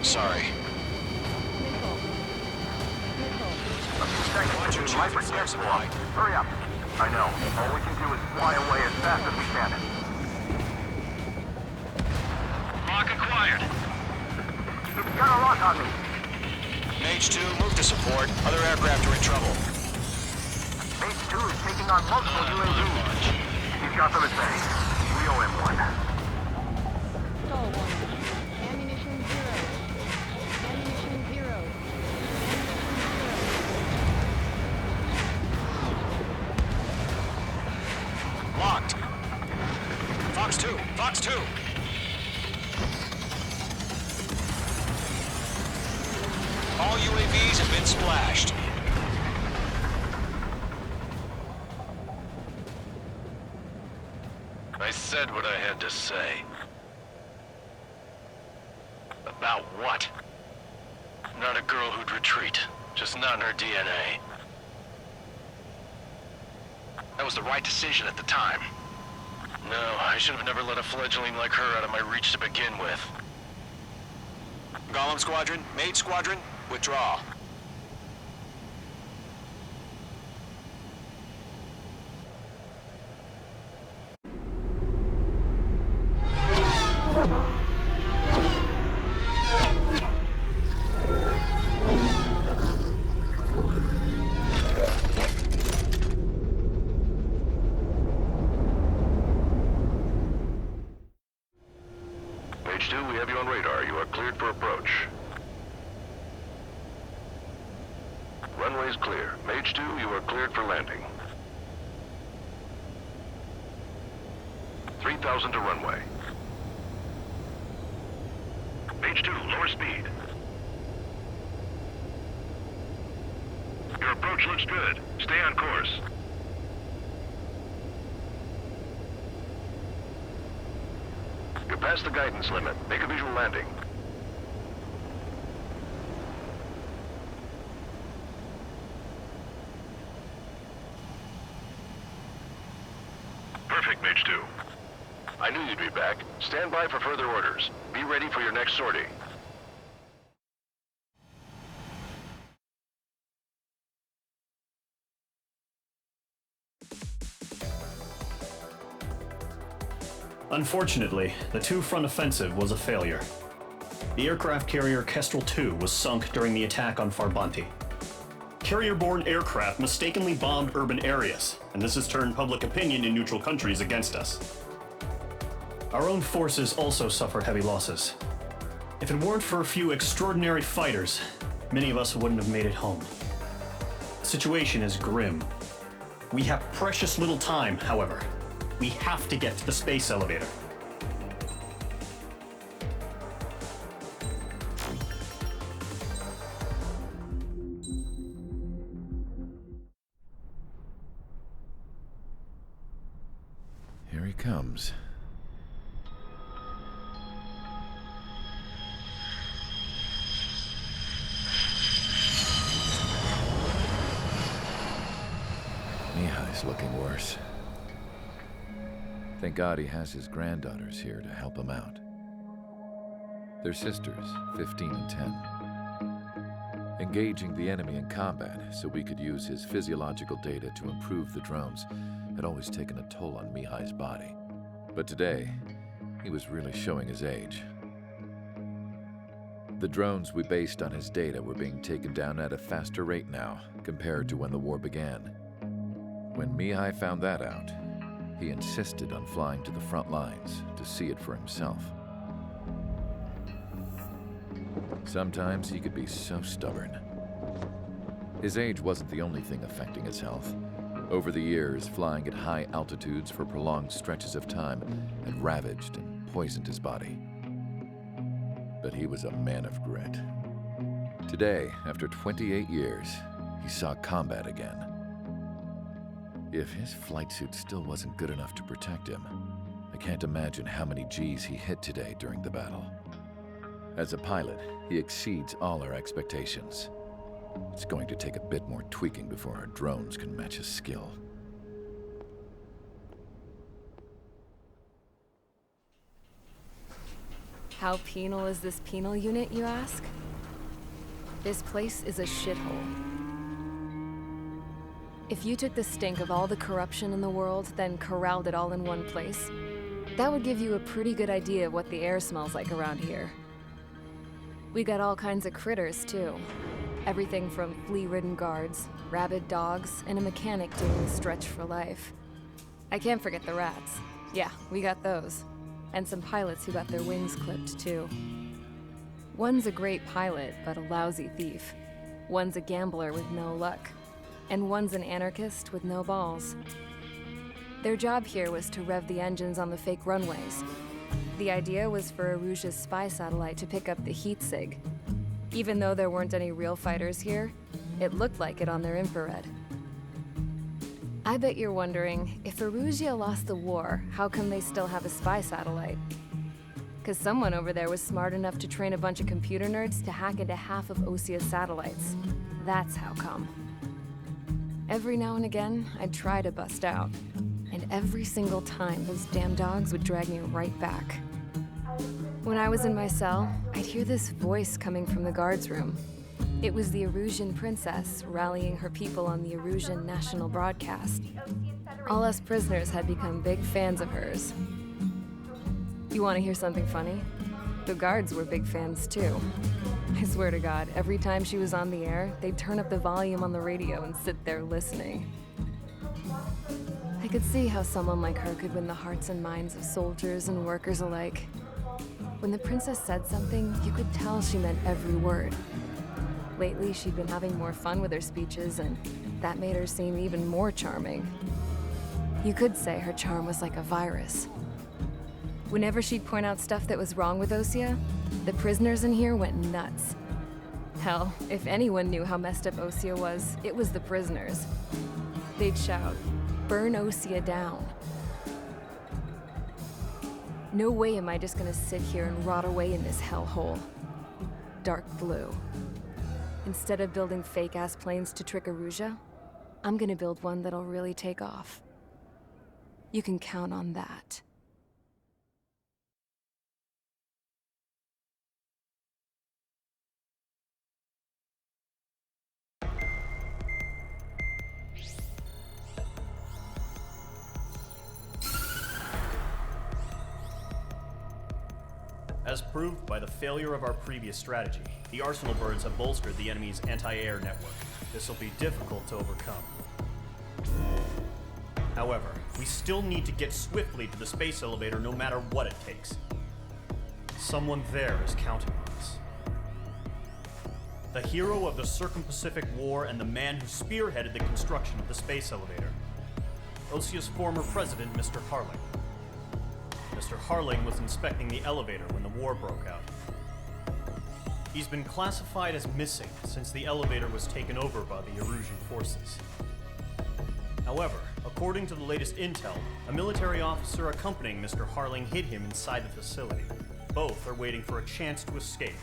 Sorry. Watch your life and death fly. Hurry up. I know. All we can do is fly away as fast as we can. Lock acquired. It's got a lock on me. Mage 2, move to support. Other aircraft are in trouble. Mage 2 is taking on multiple UAVs. He's got them at bay. We owe him one. Stall 1. Ammunition 0. Ammunition 0. Locked. Fox 2, Fox 2. All UAVs have been splashed. I said what I had to say. About what? Not a girl who'd retreat. Just not in her DNA. That was the right decision at the time. No, I should have never let a fledgling like her out of my reach to begin with. Gollum Squadron, Mage Squadron, withdraw. Mage 2, we have you on radar. You are cleared for approach. Runway's clear. Mage 2, you are cleared for landing. 3,000 to runway. Mage 2, lower speed. Your approach looks good. Stay on course. You're past the guidance limit. Make a visual landing. Perfect, Mage 2. I knew you'd be back. Stand by for further orders. Be ready for your next sortie. Unfortunately, the two-front offensive was a failure. The aircraft carrier Kestrel II was sunk during the attack on Farbanti. Carrier-borne aircraft mistakenly bombed urban areas, and this has turned public opinion in neutral countries against us. Our own forces also suffered heavy losses. If it weren't for a few extraordinary fighters, many of us wouldn't have made it home. The situation is grim. We have precious little time, however. We have to get to the space elevator. Here he comes. Mihai's looking worse. Thank God he has his granddaughters here to help him out. They're sisters, 15 and 10. Engaging the enemy in combat so we could use his physiological data to improve the drones had always taken a toll on Mihai's body. But today, he was really showing his age. The drones we based on his data were being taken down at a faster rate now compared to when the war began. When Mihai found that out, he insisted on flying to the front lines to see it for himself. Sometimes he could be so stubborn. His age wasn't the only thing affecting his health. Over the years, flying at high altitudes for prolonged stretches of time had ravaged and poisoned his body. But he was a man of grit. Today, after 28 years, he saw combat again. If his flight suit still wasn't good enough to protect him, I can't imagine how many G's he hit today during the battle. As a pilot, he exceeds all our expectations. It's going to take a bit more tweaking before our drones can match his skill. How penal is this penal unit, you ask? This place is a shithole. If you took the stink of all the corruption in the world, then corralled it all in one place, that would give you a pretty good idea of what the air smells like around here. We got all kinds of critters, too. Everything from flea-ridden guards, rabid dogs, and a mechanic doing the stretch for life. I can't forget the rats. Yeah, we got those. And some pilots who got their wings clipped, too. One's a great pilot, but a lousy thief. One's a gambler with no luck. And one's an anarchist with no balls. Their job here was to rev the engines on the fake runways. The idea was for Erusia's spy satellite to pick up the heat sig. Even though there weren't any real fighters here, it looked like it on their infrared. I bet you're wondering, if Erusia lost the war, how come they still have a spy satellite? 'Cause someone over there was smart enough to train a bunch of computer nerds to hack into half of Osia's satellites. That's how come. Every now and again, I'd try to bust out. And every single time, those damn dogs would drag me right back. When I was in my cell, I'd hear this voice coming from the guards room. It was the Erusian princess rallying her people on the Erusian national broadcast. All us prisoners had become big fans of hers. You want to hear something funny? The guards were big fans too. I swear to God, every time she was on the air, they'd turn up the volume on the radio and sit there listening. I could see how someone like her could win the hearts and minds of soldiers and workers alike. When the princess said something, you could tell she meant every word. Lately, she'd been having more fun with her speeches, and that made her seem even more charming. You could say her charm was like a virus. Whenever she'd point out stuff that was wrong with Osia, the prisoners in here went nuts. Hell, if anyone knew how messed up Osia was, it was the prisoners. They'd shout, "Burn Osia down." No way am I just gonna sit here and rot away in this hellhole. Dark blue. Instead of building fake-ass planes to trick Erusia, I'm gonna build one that'll really take off. You can count on that. As proved by the failure of our previous strategy, the Arsenal birds have bolstered the enemy's anti-air network. This will be difficult to overcome. However, we still need to get swiftly to the space elevator no matter what it takes. Someone there is counting on us. The hero of the Circum-Pacific War and the man who spearheaded the construction of the space elevator. Osia's former president, Mr. Harling. Mr. Harling was inspecting the elevator when the war broke out. He's been classified as missing since the elevator was taken over by the Erusian forces. However, according to the latest intel, a military officer accompanying Mr. Harling hid him inside the facility. Both are waiting for a chance to escape.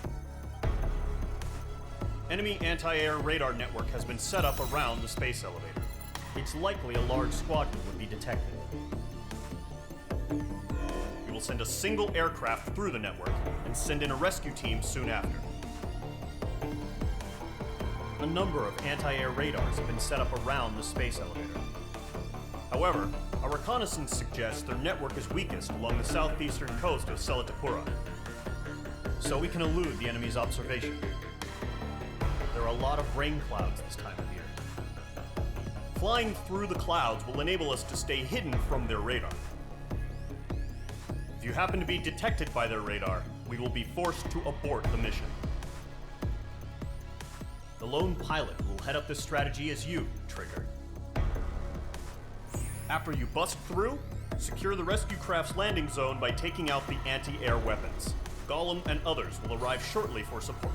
Enemy anti-air radar network has been set up around the space elevator. It's likely a large squadron would be detected. We will will send a single aircraft through the network and send in a rescue team soon after. A number of anti-air radars have been set up around the space elevator. However, our reconnaissance suggests their network is weakest along the southeastern coast of Selatapura, so we can elude the enemy's observation. There are a lot of rain clouds this time of year. Flying through the clouds will enable us to stay hidden from their radar. If you happen to be detected by their radar, we will be forced to abort the mission. The lone pilot will head up this strategy as you, Trigger. After you bust through, secure the rescue craft's landing zone by taking out the anti-air weapons. Gollum and others will arrive shortly for support.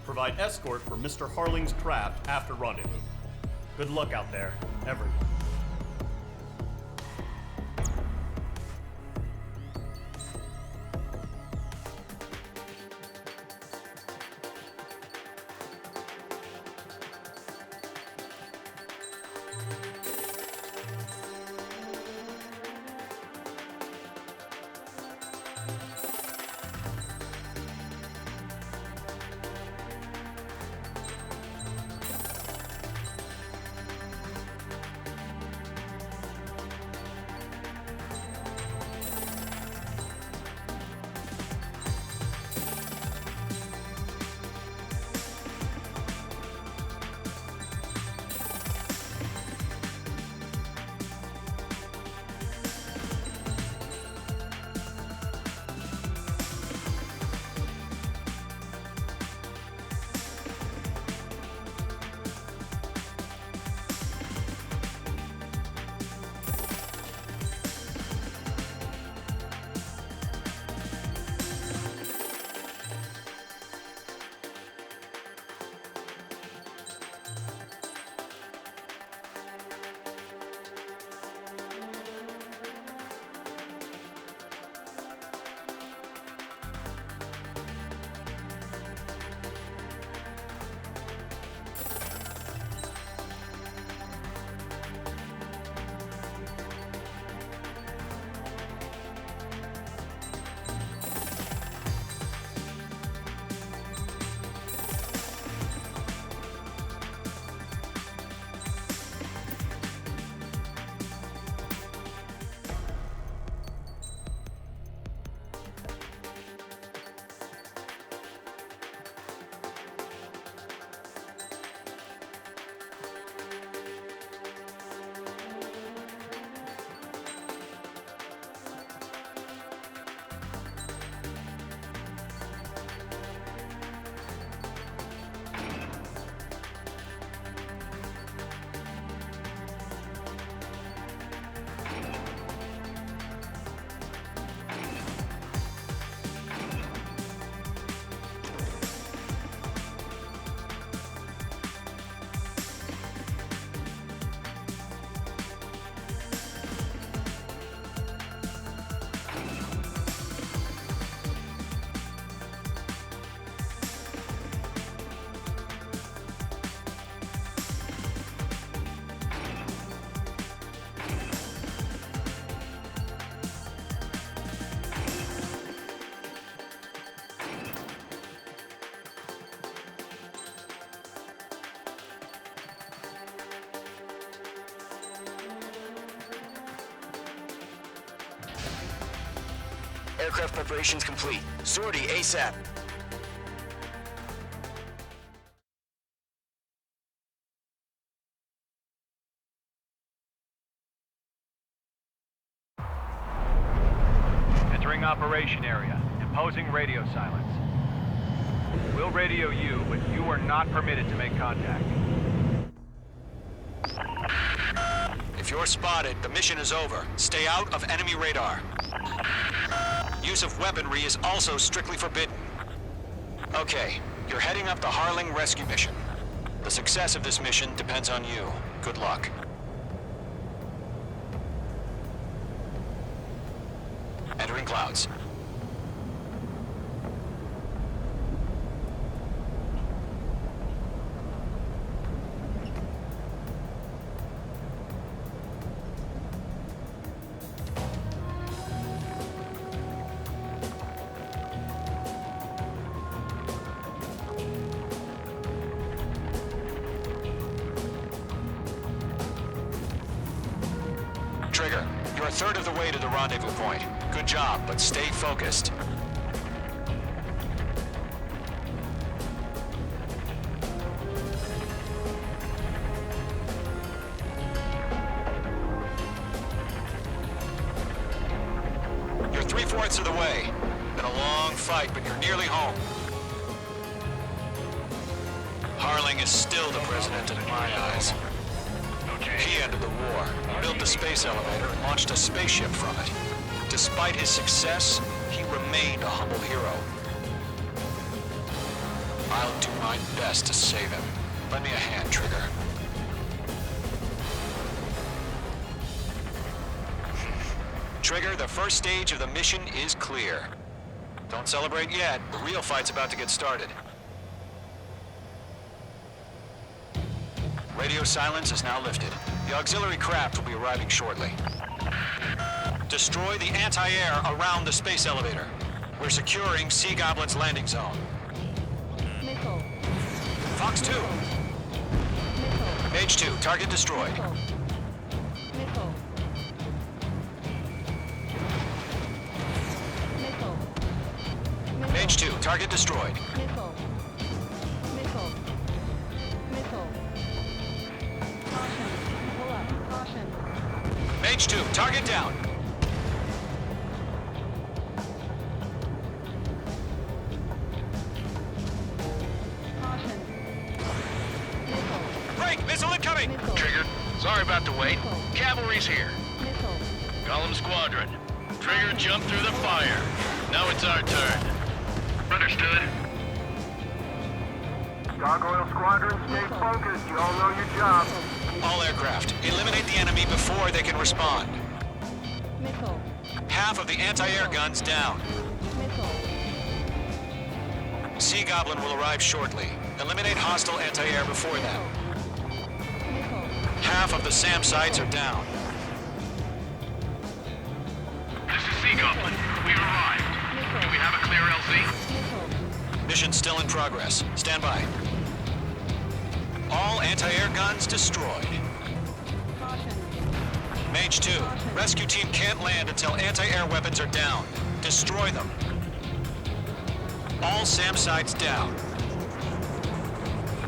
Provide escort for Mr. Harling's craft after rendezvous. Good luck out there, everyone. Aircraft preparations complete. Sortie ASAP. Entering operation area. Imposing radio silence. We'll radio you, but you are not permitted to make contact. If you're spotted, the mission is over. Stay out of enemy radar. Use of weaponry is also strictly forbidden. Okay, you're heading up the Harling rescue mission. The success of this mission depends on you. Good luck. Entering clouds. Trigger, you're a third of the way to the rendezvous point. Good job, but stay focused. You're 3/4 of the way. Been a long fight, but you're nearly home. Harling is still the president in my eyes. He ended the war, built the space elevator, and launched a spaceship from it. Despite his success, he remained a humble hero. I'll do my best to save him. Lend me a hand, Trigger. Trigger, the first stage of the mission is clear. Don't celebrate yet. The real fight's about to get started. Radio silence is now lifted. The auxiliary craft will be arriving shortly. Destroy the anti-air around the space elevator. We're securing Sea Goblin's landing zone. Missile. Fox 2. Missile. Mage 2, target destroyed. Missile. Missile. Mage 2, target destroyed. Missile. Missile. Missile. Caution. Pull up. Caution. Mage 2, target down. Caution. Missile. Break! Missile incoming! Missile. Trigger, sorry about the wait. Missile. Cavalry's here. Missile. Golem Squadron. Trigger jumped through the fire. Now it's our turn. Understood. Gargoyle Squadron, stay focused. You all know your job. All aircraft, eliminate the enemy before they can respond. Missile. Half of the anti-air guns down. Missile. Sea Goblin will arrive shortly. Eliminate hostile anti-air before that. Missile. Half of the SAM sites are down. This is Sea Goblin. We arrived. Do we have a clear LZ? Missile. Mission still in progress. Stand by. All anti-air guns destroyed. Caution. Mage 2, rescue team can't land until anti-air weapons are down. Destroy them. All SAM sites down.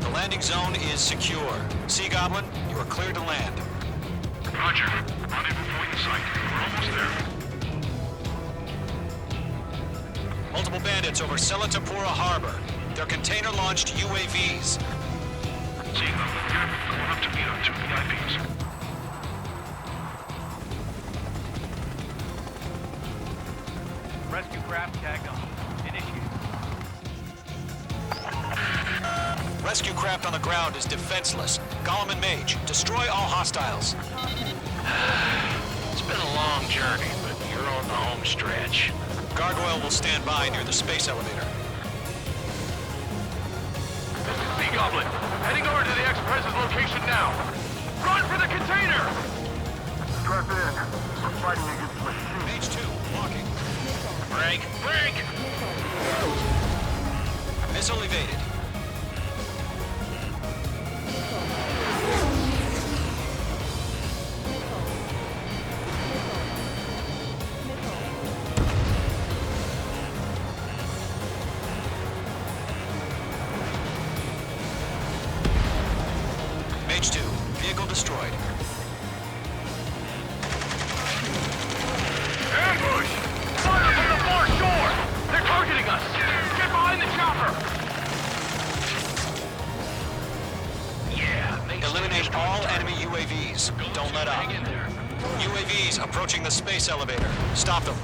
The landing zone is secure. Sea Goblin, you are cleared to land. Roger. Rendezvous point in sight. We're almost there. Multiple bandits over Selatapura Harbor. They're container-launched UAVs. Sea Goblin here. Going up to meet our 2 VIPs. Rescue craft tagged on. Initiate. Rescue craft on the ground is defenseless. Golem and Mage, destroy all hostiles. It's been a long journey, but you're on the home stretch. Gargoyle will stand by near the space elevator. This is Sea Goblin. Heading over to the Express's location now. Run for the container! Strap in. We're fighting against machines. Mage 2, walking. Break! Break! Missile evaded. Mage 2, vehicle destroyed. Ambush! Fire from the far shore! They're targeting us! Get behind the chopper! Yeah, Eliminate all enemy UAVs. Don't let up. Hang in there. UAVs approaching the space elevator. Stop them.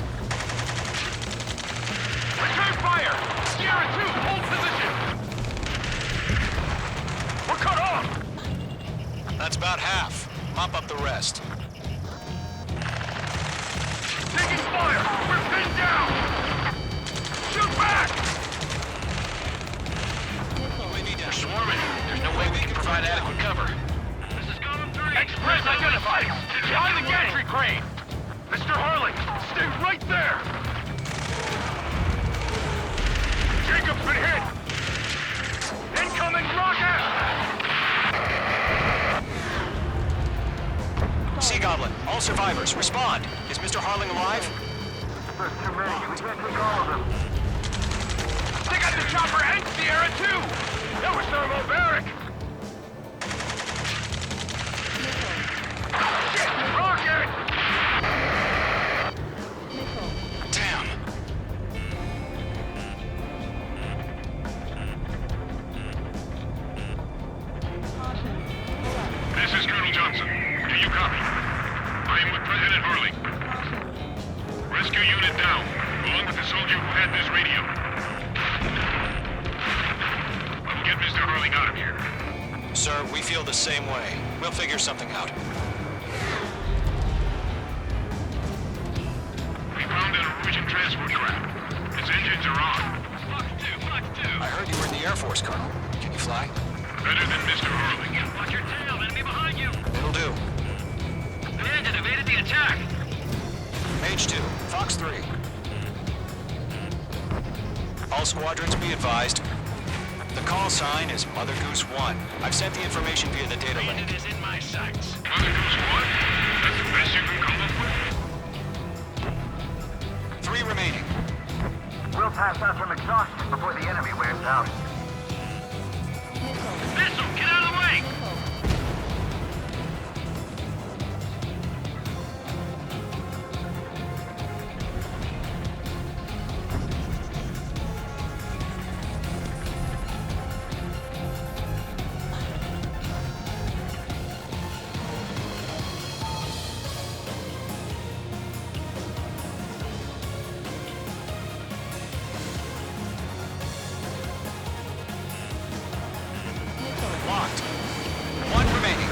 Return fire! Sierra 2, hold position! We're cut off! That's about half. Mop up the rest. Taking fire! We're pinned down! Shoot back! UAV down. Swarming. There's no way we can provide adequate cover. This is Golem 3! Express identified! Behind the gantry crane! Mr. Harling, stay right there! Jacob's been hit! Incoming rocket! Sea Goblin, all survivors, respond. Is Mr. Harling alive? There's too many. We can't take all of them. They got the chopper and Sierra too! That was thermobaric! Shit! Rocket! Damn! This is Colonel Johnson. Do you copy? I am with President Harling. Rescue unit down, along with the soldier who had this radio. I will get Mr. Harling out of here. Sir, we feel the same way. We'll figure something out. We found an Norwegian transport craft. Its engines are on. Fox 2! I heard you were in the Air Force, Colonel. Can you fly? Better than Mr. Harling. Watch your tail, enemy behind you! It'll do. The engine evaded the attack! Mage 2, Fox 3. All squadrons be advised. The call sign is Mother Goose 1. I've sent the information via the data link. It is in my sights. Mother Goose 1? That's the best you can come up with? 3 remaining. We'll pass out some exhaustion before the enemy wears out. Missile, get out of the way! Locked. 1 remaining.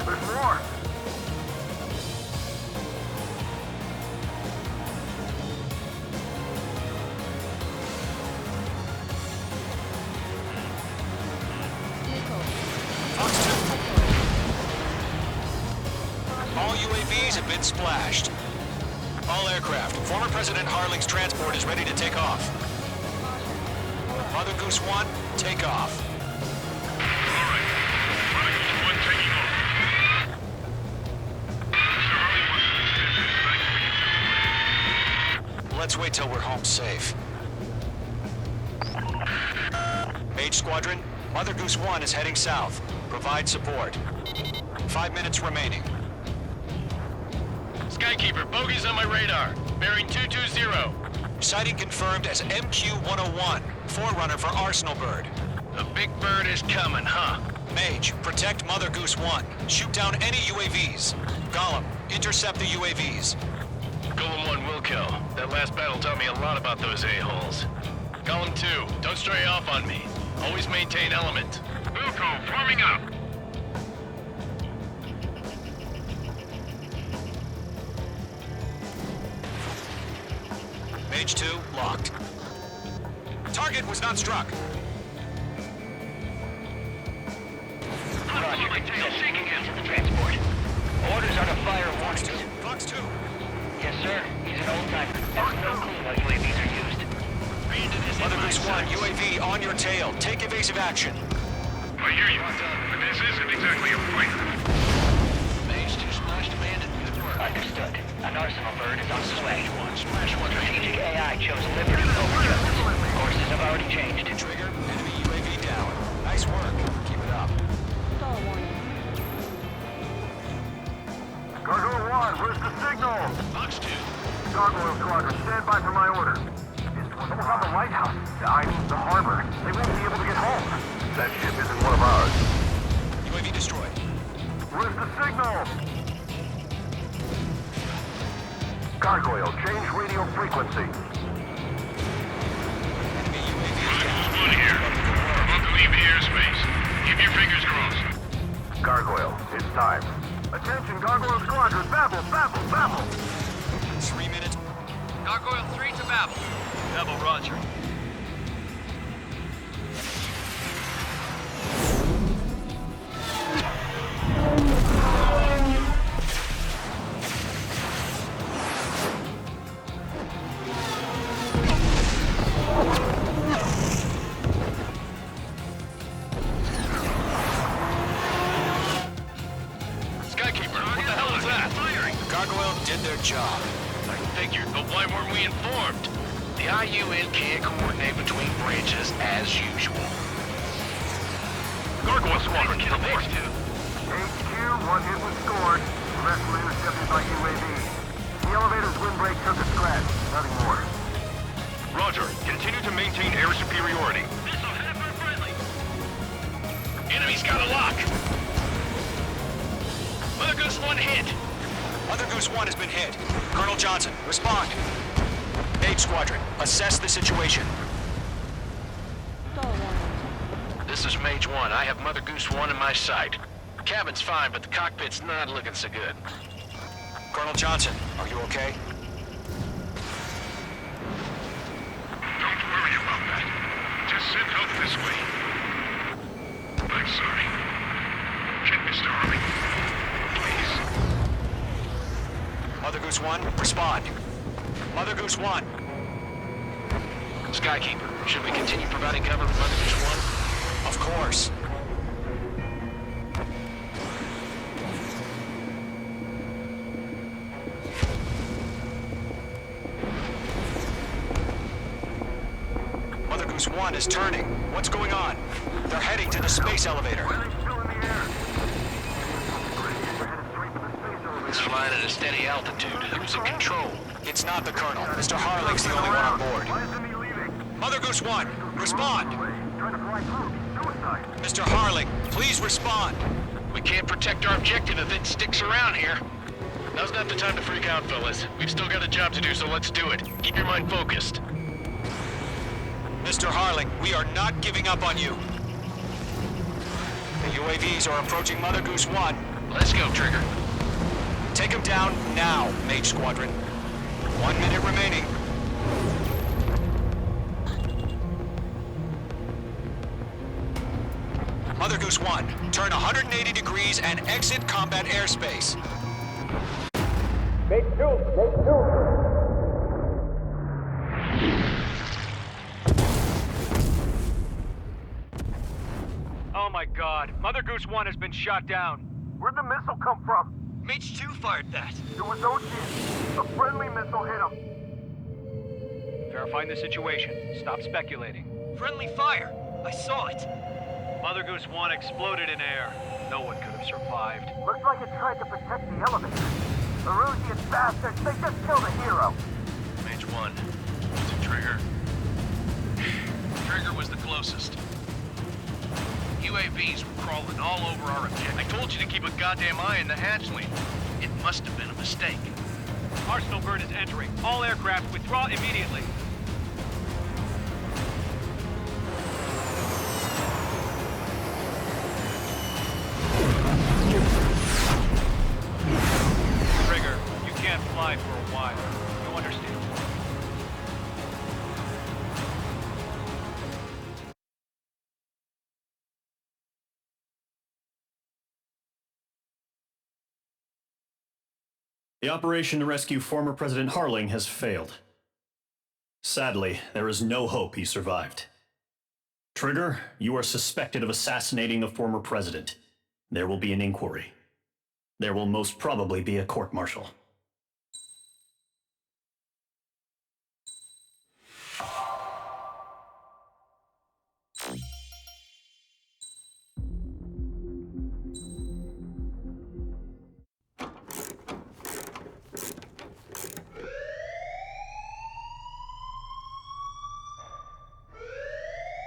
There's more. Fox 2. All UAVs have been splashed. All aircraft. Former President Harling's transport is ready to take off. Mother Goose 1, take off. All right. Mother Goose 1 taking off. Mr. Harling wants to extend his thanks. Let's wait till we're home safe. Mage Squadron, Mother Goose 1 is heading south. Provide support. 5 minutes remaining. Skykeeper, bogeys on my radar. Bearing 220. Sighting confirmed as MQ-101, forerunner for Arsenal Bird. The big bird is coming, huh? Mage, protect Mother Goose 1. Shoot down any UAVs. Gollum, intercept the UAVs. Golem 1 will kill. That last battle taught me a lot about those a-holes. Golem 2, don't stray off on me. Always maintain element. Wilco, forming up. Mage 2, locked. Target was not struck. Roger, still seeking him to the transport. Orders are to fire Fox warnings. 2, Fox 2. Yes, sir. He's an old-timer. Has no clue how UAVs are used. Mother Goose 1, UAV on your tail. Take evasive action. I hear you. But this isn't exactly a fight. Mage 2 splashed bandit. Good work. Understood. An Arsenal Bird is on its way. Strategic AI chose Liberty over Justice. Courses have already changed. Trigger, enemy UAV down. Nice work. Keep it up. Gargoyle 1, where's the signal? Fox 2. Gargoyle Squadron, stand by for my order. Someone's on the lighthouse. I mean, the harbor. They won't be able to get home. That ship isn't one of ours. UAV destroyed. Where's the signal? Gargoyle, change radio frequency. Enemy UAV down. One here. We're about to leave the airspace. Keep your fingers crossed. Gargoyle, it's time. Attention, Gargoyle Squadron, babble, babble, babble. 3 minutes. Gargoyle 3 to Babel. Double Roger. informed. The IUN can't coordinate between branches as usual. Gargoyle Squadron to report. HQ, one hit was scored. The rest were intercepted by UAV. The elevator's windbreak took a scratch. Nothing more. Roger. Continue to maintain air superiority. Missile hit for friendly. Enemy's got a lock. Mother Goose 1 hit. Mother Goose 1 has been hit. Colonel Johnson, respond. Mage Squadron, assess the situation. This is Mage 1. I have Mother Goose 1 in my sight. Cabin's fine, but the cockpit's not looking so good. Colonel Johnson, are you okay? Don't worry about that. Just send help this way. I'm sorry. Get Mr. Harley. Please. Mother Goose 1, respond. Mother Goose 1. Skykeeper, should we continue providing cover for Mother Goose 1? Of course. Mother Goose 1 is turning. What's going on? They're heading to the space elevator. It's flying at a steady altitude. Who's in control? It's not the Colonel. Mr. Harling's the only one on board. Mother Goose 1, respond! Mr. Harling, please respond! We can't protect our objective if it sticks around here. Now's not the time to freak out, fellas. We've still got a job to do, so let's do it. Keep your mind focused. Mr. Harling, we are not giving up on you. The UAVs are approaching Mother Goose 1. Let's go, Trigger. Take them down now, Mage Squadron. 1 minute remaining. Mother Goose 1, turn 180 degrees and exit combat airspace. Make two. Oh my god, Mother Goose 1 has been shot down. Where'd the missile come from? Mage 2 fired that. It was Ocean. A friendly missile hit him. Verifying the situation. Stop speculating. Friendly fire. I saw it. Mother Goose 1 exploded in air. No one could have survived. Looks like it tried to protect the elevator. The Rusian bastards, they just killed a hero. Mage 1. It's a Trigger. Trigger was the closest. UAVs were crawling all over our objective. I told you to keep a goddamn eye in the hatchling. It must have been a mistake. Arsenal bird is entering. All aircraft withdraw immediately. Trigger, you can't fly for a while. You understand? The operation to rescue former President Harling has failed. Sadly, there is no hope he survived. Trigger, you are suspected of assassinating the former president. There will be an inquiry. There will most probably be a court-martial.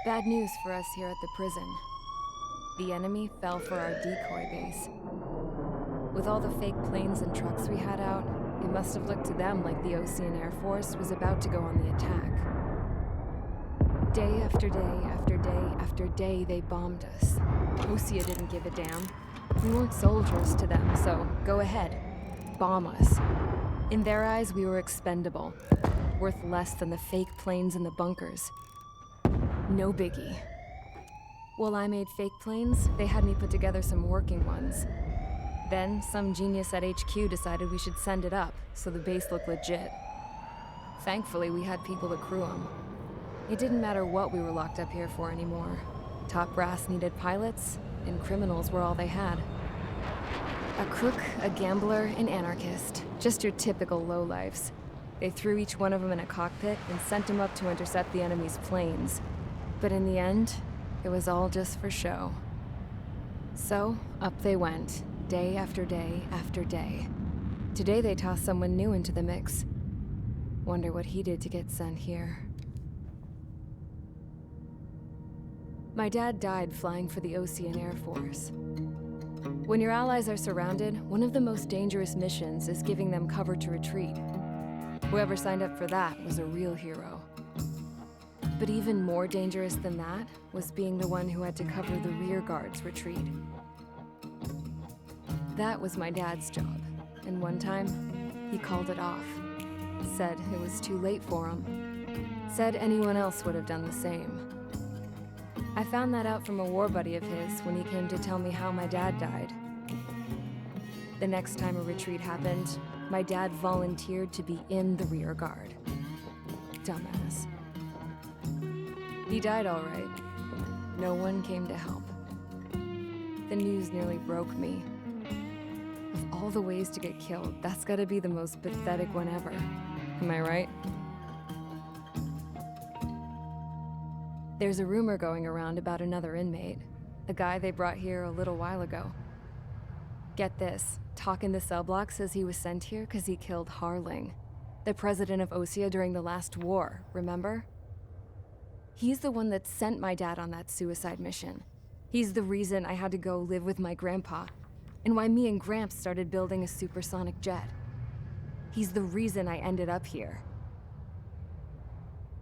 Bad news for us here at the prison. The enemy fell for our decoy base. With all the fake planes and trucks we had out, it must have looked to them like the Osean Air Force was about to go on the attack. Day after day after day after day, they bombed us. Osea didn't give a damn. We weren't soldiers to them, so go ahead. Bomb us. In their eyes, we were expendable. Worth less than the fake planes in the bunkers. No biggie. While I made fake planes, they had me put together some working ones. Then, some genius at HQ decided we should send it up, so the base looked legit. Thankfully, we had people to crew them. It didn't matter what we were locked up here for anymore. Top brass needed pilots, and criminals were all they had. A crook, a gambler, an anarchist. Just your typical lowlifes. They threw each one of them in a cockpit and sent them up to intercept the enemy's planes. But in the end, it was all just for show. So, up they went, day after day after day. Today they tossed someone new into the mix. Wonder what he did to get sent here. My dad died flying for the Osean Air Force. When your allies are surrounded, one of the most dangerous missions is giving them cover to retreat. Whoever signed up for that was a real hero. But even more dangerous than that was being the one who had to cover the rear guard's retreat. That was my dad's job, and one time, he called it off. Said it was too late for him. Said anyone else would have done the same. I found that out from a war buddy of his when he came to tell me how my dad died. The next time a retreat happened, my dad volunteered to be in the rear guard. Dumbass. He died all right. No one came to help. The news nearly broke me. Of all the ways to get killed, that's gotta be the most pathetic one ever. Am I right? There's a rumor going around about another inmate, a guy they brought here a little while ago. Get this, talk in the cell block says he was sent here because he killed Harling, the president of Osea during the last war, remember? He's the one that sent my dad on that suicide mission. He's the reason I had to go live with my grandpa, and why me and Gramps started building a supersonic jet. He's the reason I ended up here.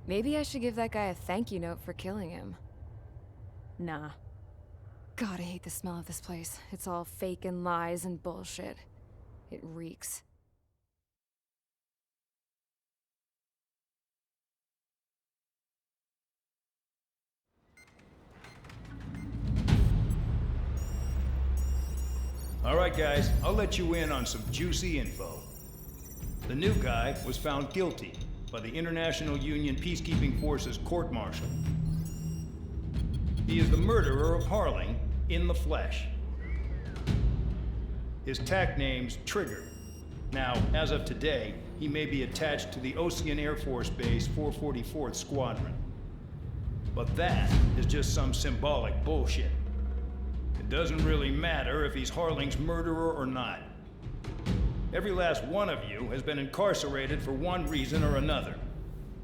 Maybe I should give that guy a thank you note for killing him. Nah. God, I hate the smell of this place. It's all fake and lies and bullshit. It reeks. All right, guys, I'll let you in on some juicy info. The new guy was found guilty by the International Union Peacekeeping Forces court-martial. He is the murderer of Harling in the flesh. His TAC name's Trigger. Now, as of today, he may be attached to the Osean Air Force Base 444th Squadron. But that is just some symbolic bullshit. It doesn't really matter if he's Harling's murderer or not. Every last one of you has been incarcerated for one reason or another.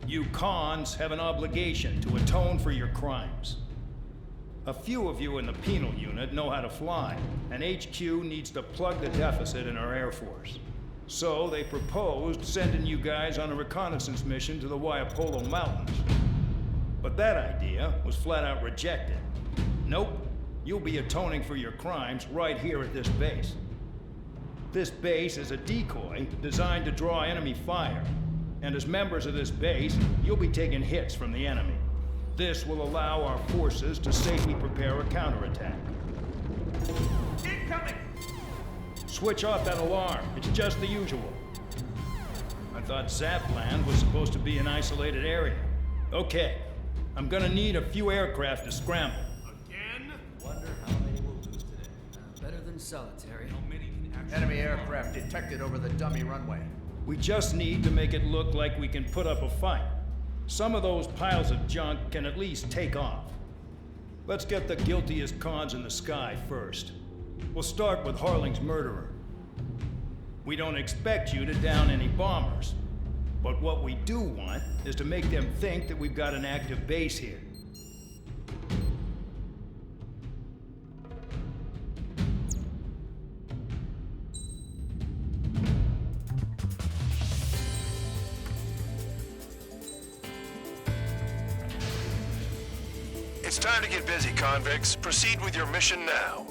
You cons have an obligation to atone for your crimes. A few of you in the penal unit know how to fly, and HQ needs to plug the deficit in our Air Force. So they proposed sending you guys on a reconnaissance mission to the Waiapolo Mountains. But that idea was flat out rejected. Nope, you'll be atoning for your crimes right here at this base. This base is a decoy designed to draw enemy fire, and as members of this base, you'll be taking hits from the enemy. This will allow our forces to safely prepare a counterattack. Incoming! Switch off that alarm. It's just the usual. I thought Zapland was supposed to be an isolated area. Okay, I'm gonna need a few aircraft to scramble. Again? Wonder how they will lose today. Better than solitary. Enemy aircraft detected over the dummy runway. We just need to make it look like we can put up a fight. Some of those piles of junk can at least take off. Let's get the guiltiest cons in the sky first. We'll start with Harling's murderer. We don't expect you to down any bombers, but what we do want is to make them think that we've got an active base here. It's time to get busy, convicts. Proceed with your mission now.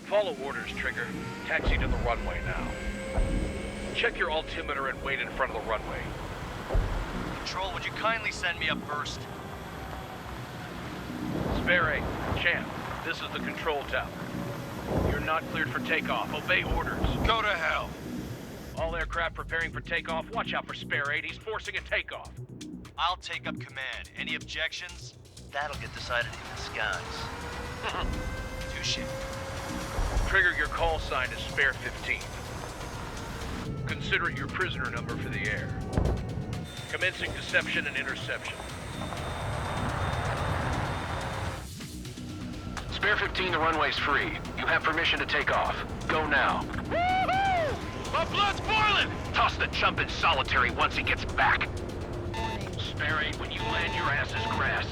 Follow orders, Trigger. Taxi to the runway now. Check your altimeter and wait in front of the runway. Control, would you kindly send me up first? Spare 8, Champ, this is the control tower. You're not cleared for takeoff. Obey orders. Go to hell. All aircraft preparing for takeoff. Watch out for Spare 8. He's forcing a takeoff. I'll take up command. Any objections? That'll get decided in the skies. Touche. Trigger, your call sign is Spare 15. Consider it your prisoner number for the air. Commencing deception and interception. Spare 15, the runway's free. You have permission to take off. Go now. Woohoo! My blood's boiling! Toss the chump in solitary once he gets back. Spare 8, when you land, your ass is grass.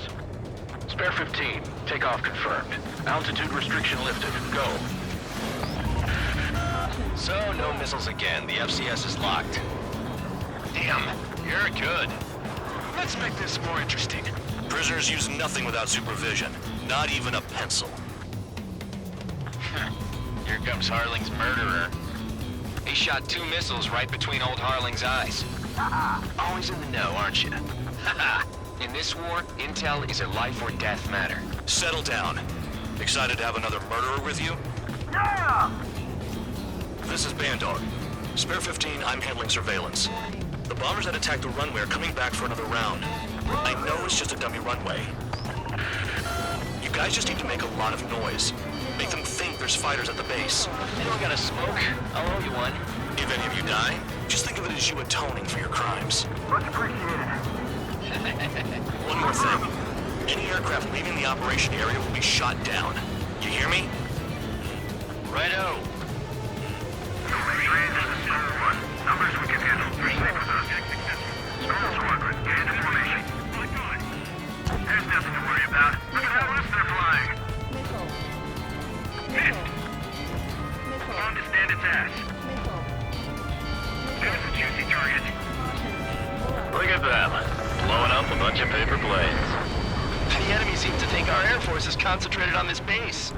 Spare 15, takeoff confirmed. Altitude restriction lifted. Go. So, no missiles again. The FCS is locked. Damn, you're good. Let's make this more interesting. Prisoners use nothing without supervision. Not even a pencil. Here comes Harling's murderer. He shot 2 missiles right between old Harling's eyes. Always in the know, aren't you? In this war, intel is a life or death matter. Settle down. Excited to have another murderer with you? Yeah! This is Bandog. Spare 15, I'm handling surveillance. The bombers that attacked the runway are coming back for another round. I know it's just a dummy runway. You guys just need to make a lot of noise. Make them think there's fighters at the base. You don't gotta smoke. I'll owe you one. If any of you die, just think of it as you atoning for your crimes. Much appreciated. One more thing. Any aircraft leaving the operation area will be shot down. You hear me? Righto. Numbers we can handle. Proceed with us. Storm Squadron, get into formation. There's nothing to worry about. Look at how loose they're flying. Missed. On to stand its ass. There's a juicy target. Look at them. Blowing up a bunch of paper planes. The enemy seems to think our Air Force is concentrated on this base.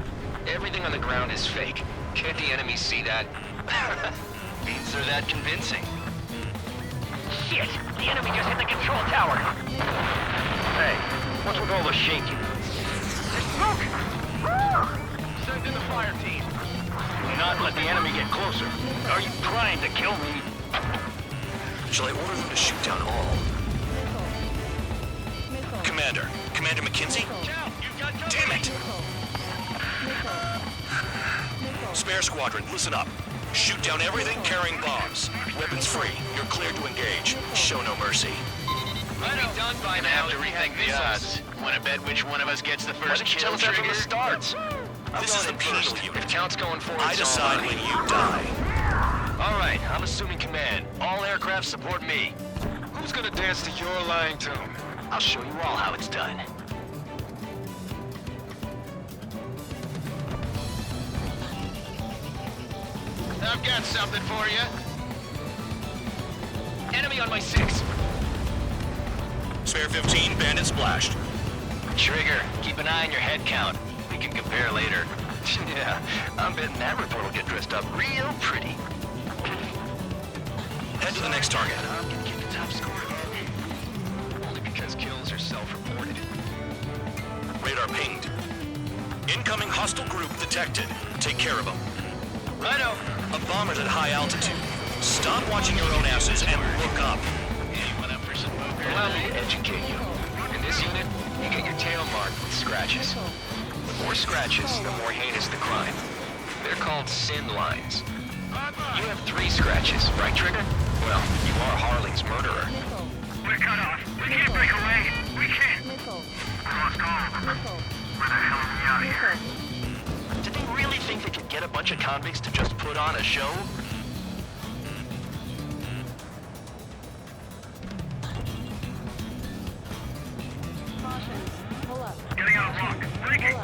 Everything on the ground is fake. Can't the enemy see that? Means they're that convincing. Shit! The enemy just hit the control tower! Hey, what's with all the shaking? There's smoke! Send in the fire team. Do not let the enemy get closer. Are you trying to kill me? Shall I order them to shoot down all? Commander McKenzie? Damn it! Spare Squadron, listen up. Shoot down everything carrying bombs. Weapons free. You're cleared to engage. Show no mercy. Might be done by now. Have to rethink the odds. Want to bet which one of us gets the first kill, Trigger? From the start. This is the penal unit. If count's going forward, I decide when you die. All right, I'm assuming command. All aircraft support me. Who's gonna dance to your lying tune? I'll show you all how it's done. I've got something for you. Enemy on my 6. Spare 15, bandit splashed. Trigger, keep an eye on your head count. We can compare later. Yeah, I'm betting that report will get dressed up real pretty. Head to the next target. I'm gonna keep the top score. Only because kills are self-reported. Radar pinged. Incoming hostile group detected. Take care of them. Righto. A bomber's at high altitude. Stop watching your own asses and look up. Anyone up for some poker? Allow me to educate you. In this unit, you get your tail marked with scratches. The more scratches, the more heinous the crime. They're called sin lines. You have 3 scratches, right, Trigger? Well, you are Harling's murderer. We're cut off. We can't break away. We can't. We lost all of them. Where the hell are we out here? Did they really think they could get a bunch of convicts to just put on a show? Getting out of rock. Breaking.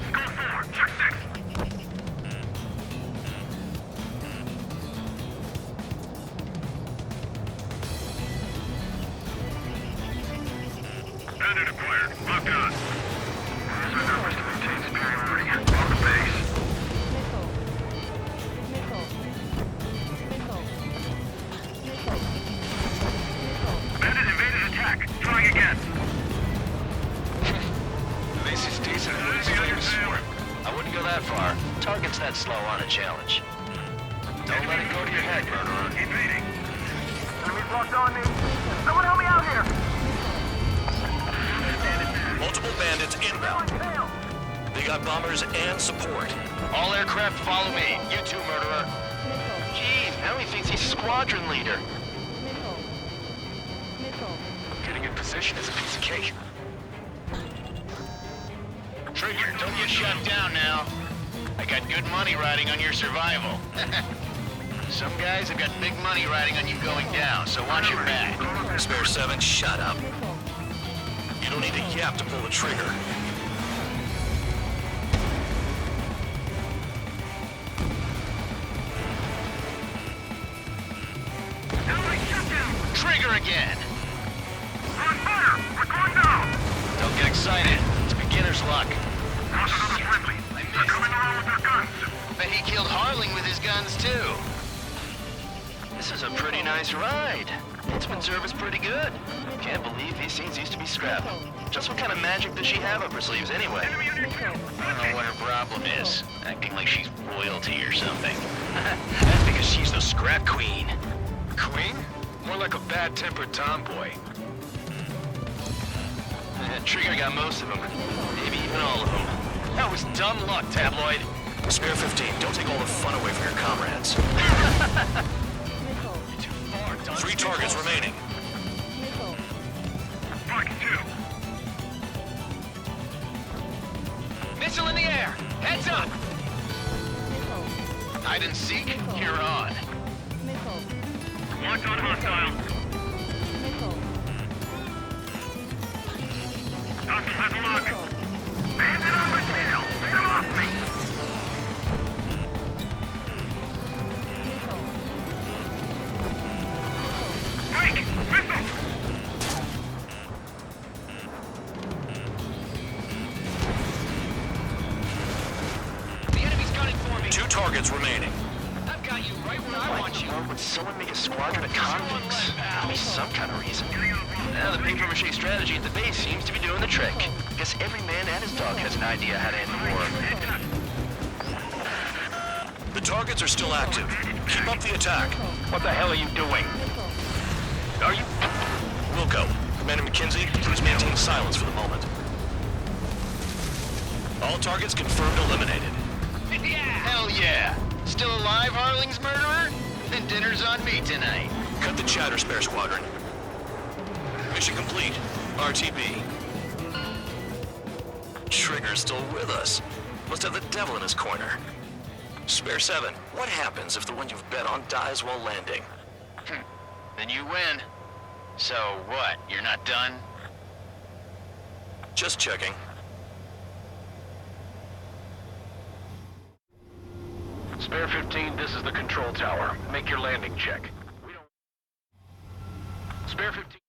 Skull 4. Check 6. Bandit acquired. Locked on. Send numbers to maintain superiority. On the base. Bandit invaded attack. Trying again. This is decent. I wouldn't go that far. Target's that slow on a challenge. Don't let it go to your head, murderer. Invading. Enemies locked on me. Someone help me out here. Multiple bandits inbound. They got bombers and support. All aircraft follow me. You too, murderer. Jeez, now he thinks he's squadron leader. Getting in position is a piece of cake. Trigger, don't get shut down now. I got good money riding on your survival. Some guys have got big money riding on you going down, so watch your back. Spare 7, shut up. You don't need a yap to pull the trigger. Trigger again! On fire! We're going down! Don't get excited. It's beginner's luck. Not another friendly. They're coming around with their guns. Bet he killed Harling with his guns, too. This is a pretty nice ride. Instant service pretty good. Can't believe these scenes used to be scrapped. Just what kind of magic does she have up her sleeves anyway? I don't know what her problem is. Acting like she's royalty or something. That's because she's the scrap queen. Queen? More like a bad-tempered tomboy. Trigger got most of them. Maybe even all of them. That was dumb luck, Tabloid. Spare 15, don't take all the fun away from your comrades. 3 targets remaining. Mark 2. Missile in the air! Heads up! Hide and seek, you're on. Watch on hostile. Dawson has a lock. Bandit on my tail. Get him off me. Mike! Missile! The enemy's gunning for me. 2 targets remaining. I've got you right where I want you. Why would someone make a squadron of convicts? There'll be some kind of reason. Now the papier-mâché strategy at the base seems to be doing the trick. Guess every man and his dog has an idea how to end the war. The targets are still active. Keep up the attack. What the hell are you doing? Are you... Wilco, Commander McKenzie, please maintain silence for the moment. All targets confirmed eliminated. Hell yeah! Still alive, Harling's murderer? Then dinner's on me tonight. Cut the chatter, Spare Squadron. Mission complete. RTB. Trigger's still with us. Must have the devil in his corner. Spare 7, what happens if the one you've bet on dies while landing? Then you win. So what, you're not done? Just checking. Spare 15, this is the control tower. Make your landing check. Spare 15...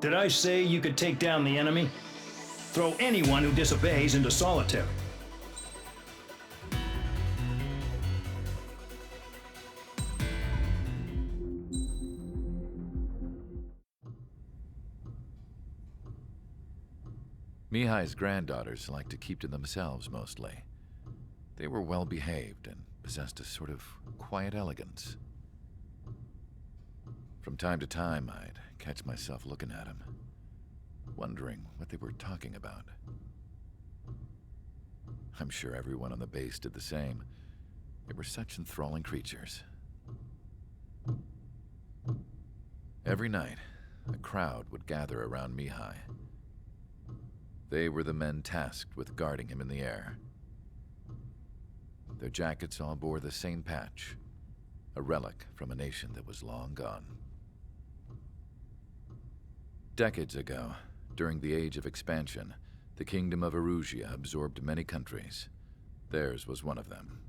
Did I say you could take down the enemy? Throw anyone who disobeys into solitary. Mihai's granddaughters liked to keep to themselves mostly. They were well behaved and possessed a sort of quiet elegance. From time to time, I'd catch myself looking at them, wondering what they were talking about. I'm sure everyone on the base did the same. They were such enthralling creatures. Every night, a crowd would gather around Mihai. They were the men tasked with guarding him in the air. Their jackets all bore the same patch, a relic from a nation that was long gone. Decades ago, during the Age of Expansion, the Kingdom of Erusia absorbed many countries. Theirs was one of them.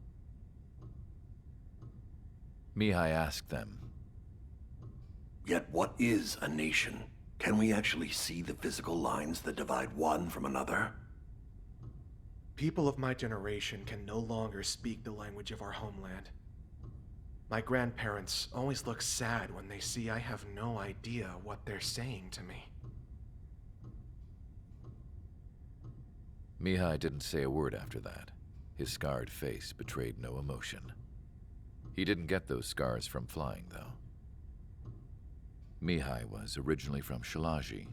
Mihai asked them, "Yet what is a nation? Can we actually see the physical lines that divide one from another?" People of my generation can no longer speak the language of our homeland. My grandparents always look sad when they see I have no idea what they're saying to me. Mihai didn't say a word after that. His scarred face betrayed no emotion. He didn't get those scars from flying, though. Mihai was originally from Shalaji.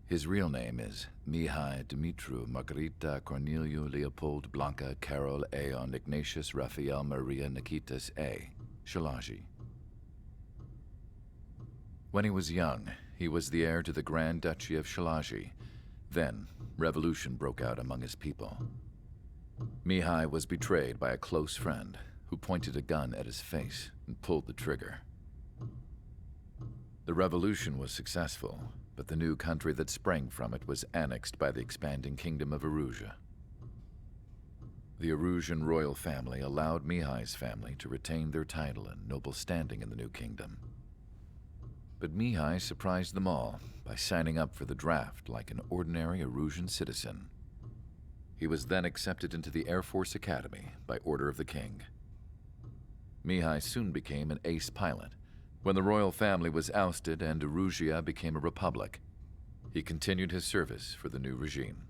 His real name is Mihai Dumitru Margarita Corneliu Leopold Blanca Carol Aeon Ignatius Raphael Maria Nikitas A. Shalaji. When he was young, he was the heir to the Grand Duchy of Shalaji. Then, revolution broke out among his people. Mihai was betrayed by a close friend who pointed a gun at his face and pulled the trigger. The revolution was successful, but the new country that sprang from it was annexed by the expanding kingdom of Erusea. The Erusian royal family allowed Mihai's family to retain their title and noble standing in the new kingdom. But Mihai surprised them all by signing up for the draft like an ordinary Erusian citizen. He was then accepted into the Air Force Academy by order of the king. Mihai soon became an ace pilot. When the royal family was ousted and Erusea became a republic, he continued his service for the new regime.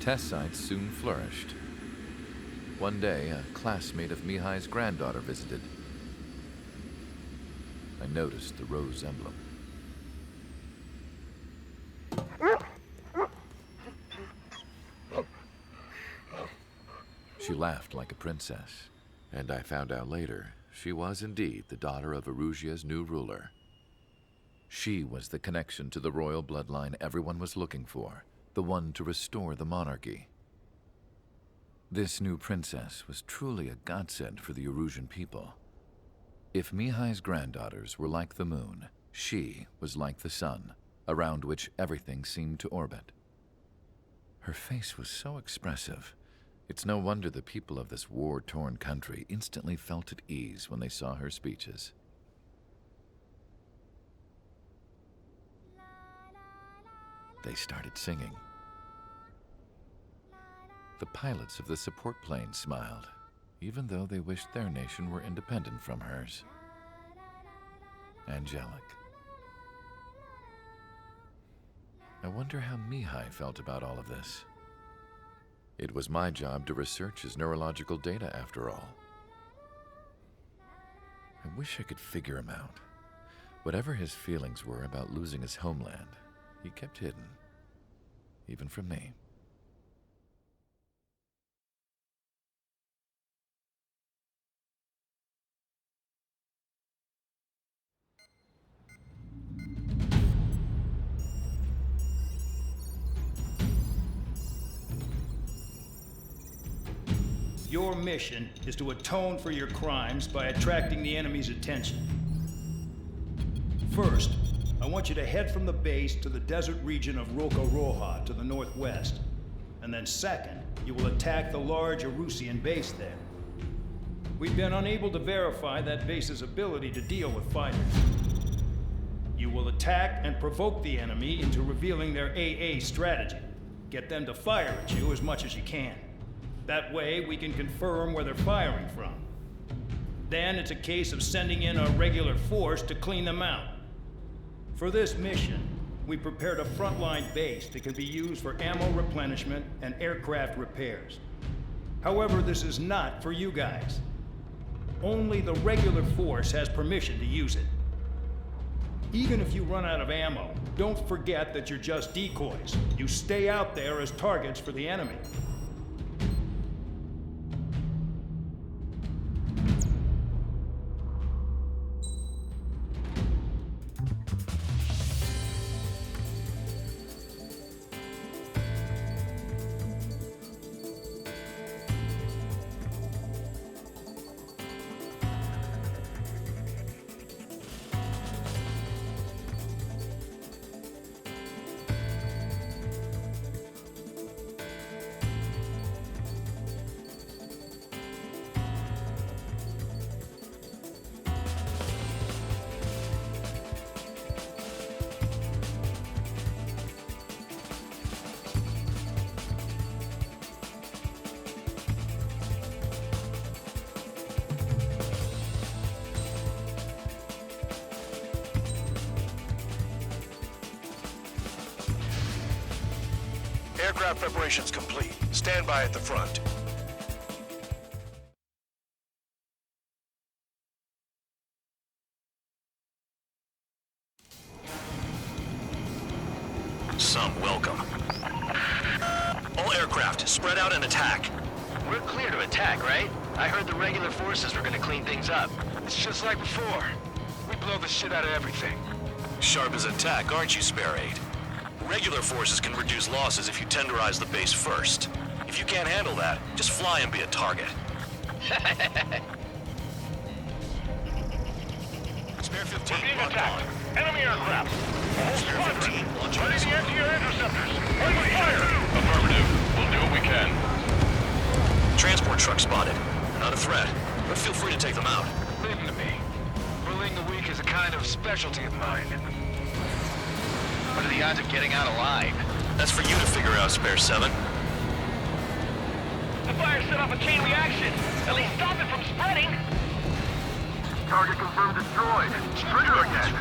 Test sites soon flourished. One day, a classmate of Mihai's granddaughter visited. I noticed the rose emblem. She laughed like a princess, and I found out later she was indeed the daughter of Erusea's new ruler. She was the connection to the royal bloodline everyone was looking for, the one to restore the monarchy. This new princess was truly a godsend for the Erusian people. If Mihai's granddaughters were like the moon, she was like the sun, around which everything seemed to orbit. Her face was so expressive. It's no wonder the people of this war-torn country instantly felt at ease when they saw her speeches. They started singing. The pilots of the support plane smiled, even though they wished their nation were independent from hers. Angelic. I wonder how Mihai felt about all of this. It was my job to research his neurological data, after all. I wish I could figure him out. Whatever his feelings were about losing his homeland, he kept hidden, even from me. Your mission is to atone for your crimes by attracting the enemy's attention. First, I want you to head from the base to the desert region of Roca-Roja to the northwest. And then second, you will attack the large Erusian base there. We've been unable to verify that base's ability to deal with fighters. You will attack and provoke the enemy into revealing their AA strategy. Get them to fire at you as much as you can. That way, we can confirm where they're firing from. Then it's a case of sending in a regular force to clean them out. For this mission, we prepared a frontline base that can be used for ammo replenishment and aircraft repairs. However, this is not for you guys. Only the regular force has permission to use it. Even if you run out of ammo, don't forget that you're just decoys. You stay out there as targets for the enemy. Aircraft preparations complete. Stand by at the front. Some welcome. All aircraft, spread out and attack. We're clear to attack, right? I heard the regular forces were gonna clean things up. It's just like before. We blow the shit out of everything. Sharp as attack, aren't you, Spare 8? Regular forces can reduce losses if you tenderize the base first. If you can't handle that, just fly and be a target. Spare 15, We're being locked attacked. on. Enemy aircraft. Spare 15, launch Ready to missile. enter your interceptors. Open fire! Affirmative. We'll do what we can. Transport truck spotted. Not a threat, but feel free to take them out. Leave them to me. Bullying the weak is a kind of specialty of mine. What are the odds of getting out alive? That's for you to figure out, Spare 7. The fire set off a chain reaction. At least stop it from spreading. Target confirmed destroyed. Trigger again.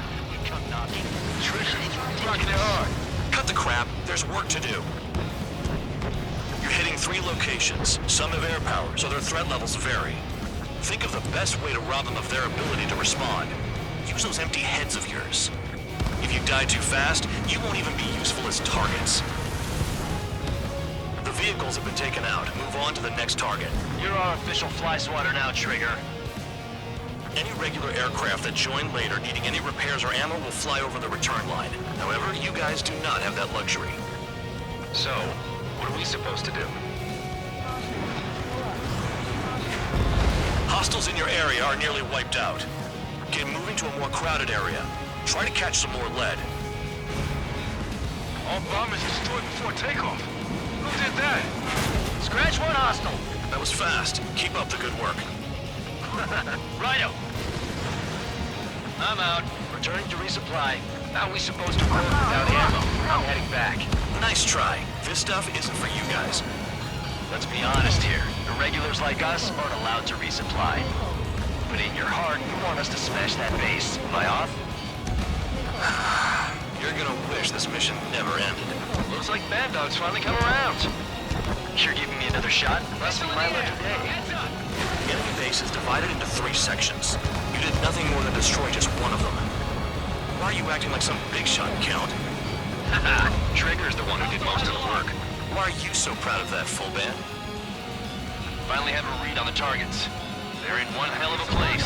Rocking it hard. Cut the crap. There's work to do. You're hitting 3 locations. Some have air power, so their threat levels vary. Think of the best way to rob them of their ability to respond. Use those empty heads of yours. If you die too fast, you won't even be useful as targets. The vehicles have been taken out. Move on to the next target. You're our official fly swatter now, Trigger. Any regular aircraft that join later needing any repairs or ammo will fly over the return line. However, you guys do not have that luxury. So, what are we supposed to do? Hostiles in your area are nearly wiped out. Get moving to a more crowded area. Try to catch some more lead. All bombers destroyed before takeoff. Who did that? Scratch one hostile. That was fast. Keep up the good work. Righto. I'm out. Returning to resupply. How are we supposed to work without ammo? I'm heading back. Nice try. This stuff isn't for you guys. Let's be honest here. Irregulars like us aren't allowed to resupply. But in your heart, you want us to smash that base. Am I off? You're gonna wish this mission never ended. Looks like Bad Dog's finally come around. You're giving me another shot? Must be my lucky day. The enemy base is divided into 3 sections. You did nothing more than destroy just one of them. Why are you acting like some big shot, Count? Haha, Trigger's the one who did most of the work. Why are you so proud of that, full band? Finally have a read on the targets. They're in one hell of a place.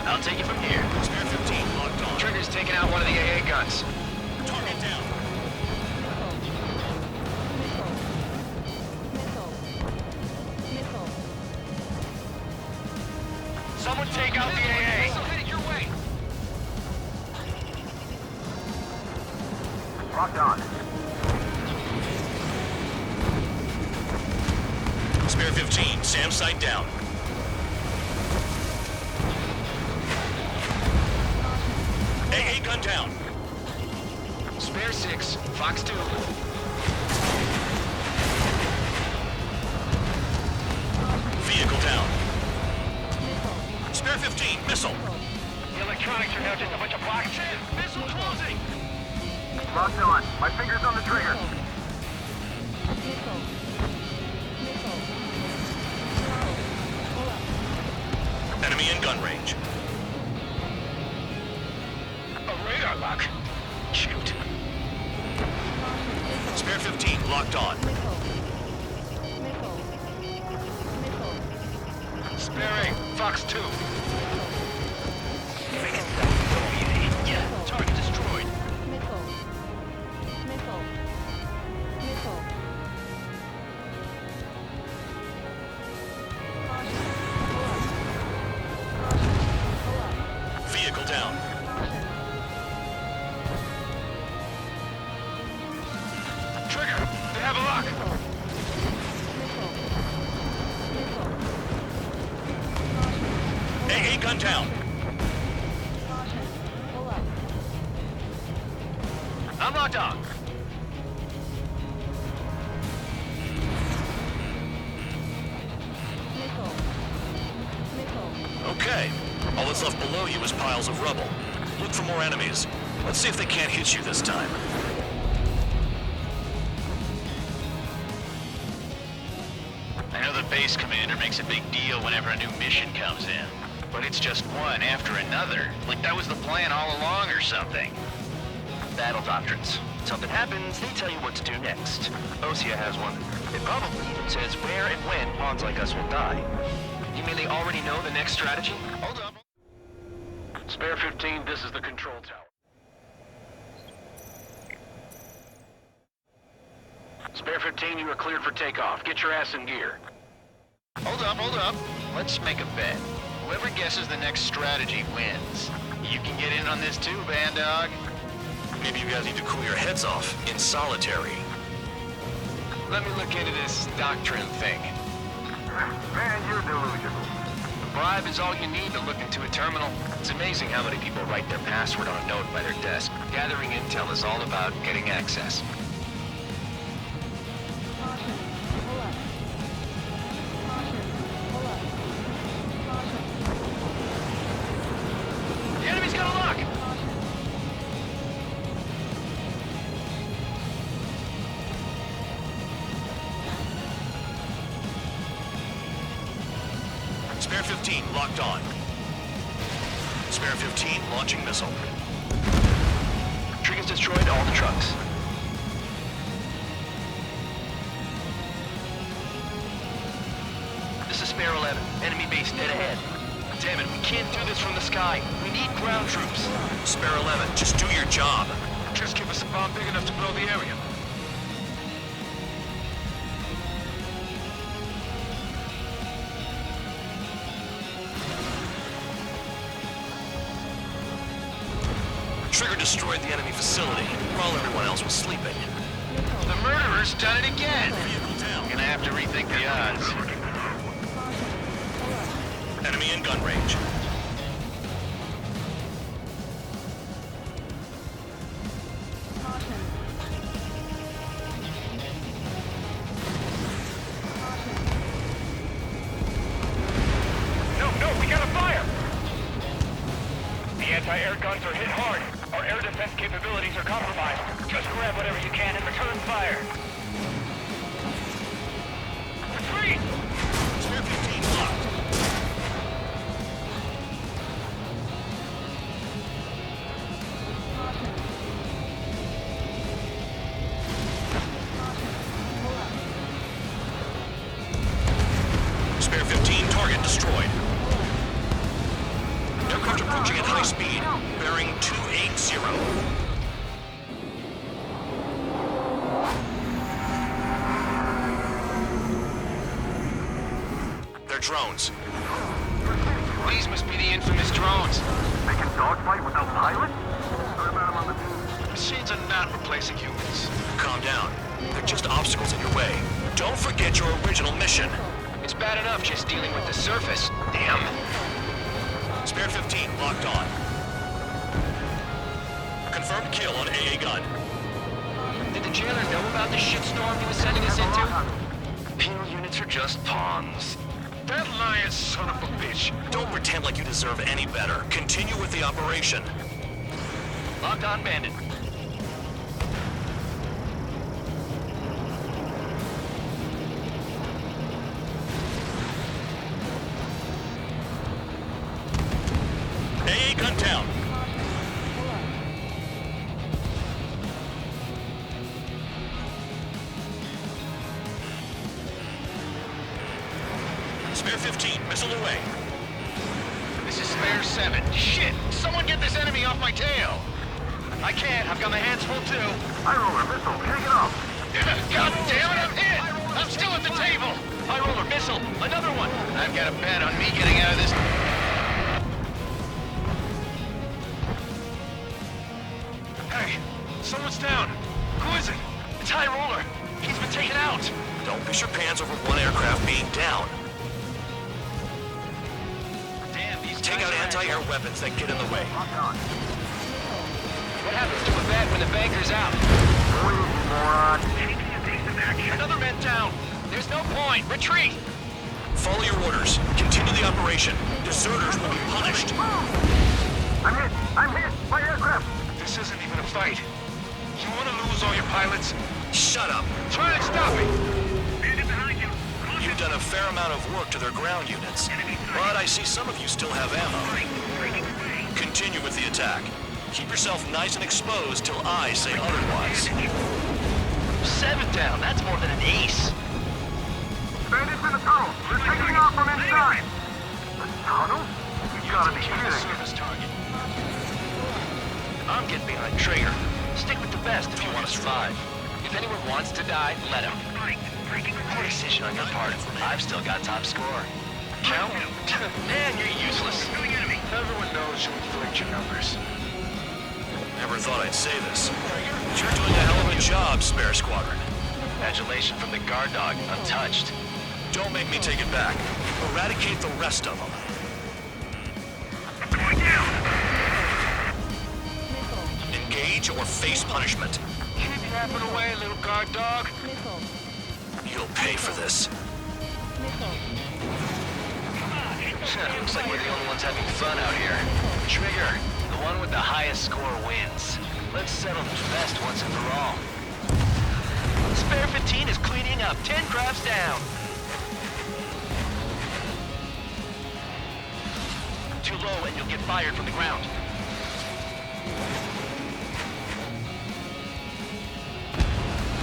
I'll take it from here. Spare 15, locked on. Trigger's taking out one of the AA guns. Target down. Someone take out the AA. Missile headed your way. Locked on. Spare 15, SAM sight down. AA gun down. Spare 6, Fox 2. Vehicle down. Spare 15, missile. The electronics are now just a bunch of boxes. Missile closing. Locked on. My finger's on the trigger. Enemy in gun range. A radar lock. Shoot. Spare 15, locked on. Spare 8, Fox 2. Yeah, target destroyed. Vehicle down. Trigger, they have a lock. AA gun down. I'm locked on. Okay. All that's left below you is piles of rubble. Look for more enemies. Let's see if they can't hit you this time. I know the base commander makes a big deal whenever a new mission comes in. But it's just one after another. Like that was the plan all along or something. Battle doctrines. Something happens, they tell you what to do next. Osea has one. It probably even says where and when pawns like us will die. You mean they already know the next strategy? Hold up. Spare 15, this is the control tower. Spare 15, you are cleared for takeoff. Get your ass in gear. Hold up. Let's make a bet. Whoever guesses the next strategy wins. You can get in on this too, Band Dog. Maybe you guys need to cool your heads off in solitary. Let me look into this doctrine thing. Man, you're delusional. A bribe is all you need to look into a terminal. It's amazing how many people write their password on a note by their desk. Gathering intel is all about getting access. Caution. Pull up. Caution. Pull up. Caution. The enemy's got a lock! Spare 15 locked on. Spare 15 launching missile. Trigger's destroyed all the trucks. This is Spare 11. Enemy base dead ahead. Damn it, we can't do this from the sky. We need ground troops. Spare 11, just do your job. Just give us a bomb big enough to blow the area. Trigger destroyed the enemy facility while everyone else was sleeping. The murderer's done it again! Gonna have to rethink the odds. Enemy in gun range. No, we gotta fire! The anti-air guns are hit hard. Our air defense capabilities are compromised. Just grab whatever you can and return fire. Retreat! Spare 15 locked. Spare 15 target destroyed. Aircraft approaching at high speed, bearing 280. They're drones. These must be the infamous drones. They can dogfight without pilots? What about them on the team? Machines are not replacing humans. Calm down. They're just obstacles in your way. Don't forget your original mission. It's bad enough just dealing with the surface. Damn. Spare 15 locked on. Confirmed kill on AA gun. Did the jailer know about the shitstorm he was sending us into? Penal units are just pawns. That lying son of a bitch. Don't pretend like you deserve any better. Continue with the operation. Locked on, Bandit. AA gun down. Spare 15, missile away. This is Spare 7. Shit! Someone get this enemy off my tail! I can't. I've got my hands full too. High roller missile, take it off. God damn it, I'm hit! I'm still at the table! High roller missile, another one! I've got a bet on me getting out of this. Hey, someone's down. Who is it? It's High roller. He's been taken out. Don't piss your pants over one aircraft being down. Damn, these Take out anti-air weapons that get in the way. What happens to a vet when the banker's out? Moron. Anything to take some action. Another man down. There's no point. Retreat. Follow your orders. Continue the operation. Deserters will be punished. I'm hit. I'm hit. My aircraft. This isn't even a fight. You want to lose all your pilots? Shut up. Try and stop me. Bandit behind you. You've done a fair amount of work to their ground units, but I see some of you still have ammo. Continue with the attack. Keep yourself nice and exposed till I say otherwise. 7 down, that's more than an ace. Bandits in the tunnel. They're taking off from inside. The tunnel? You gotta be kidding. I'm getting behind Traeger. Stick with the best if you want to survive. If anyone wants to die, let him. Poor decision on your part. I've still got top score. Count? Man, you're useless. Everyone knows you inflate your numbers. Never thought I'd say this, but you're doing a hell of a job, Spare Squadron. Adulation from the guard dog, untouched. Don't make me take it back. Eradicate the rest of them. Going down. Engage or face punishment. Keep yapping away, little guard dog. You'll pay for this. Looks like we're the only ones having fun out here. Trigger, the one with the highest score wins. Let's settle this best once and for all. Spare 15 is cleaning up. 10 crafts down. Too low and you'll get fired from the ground.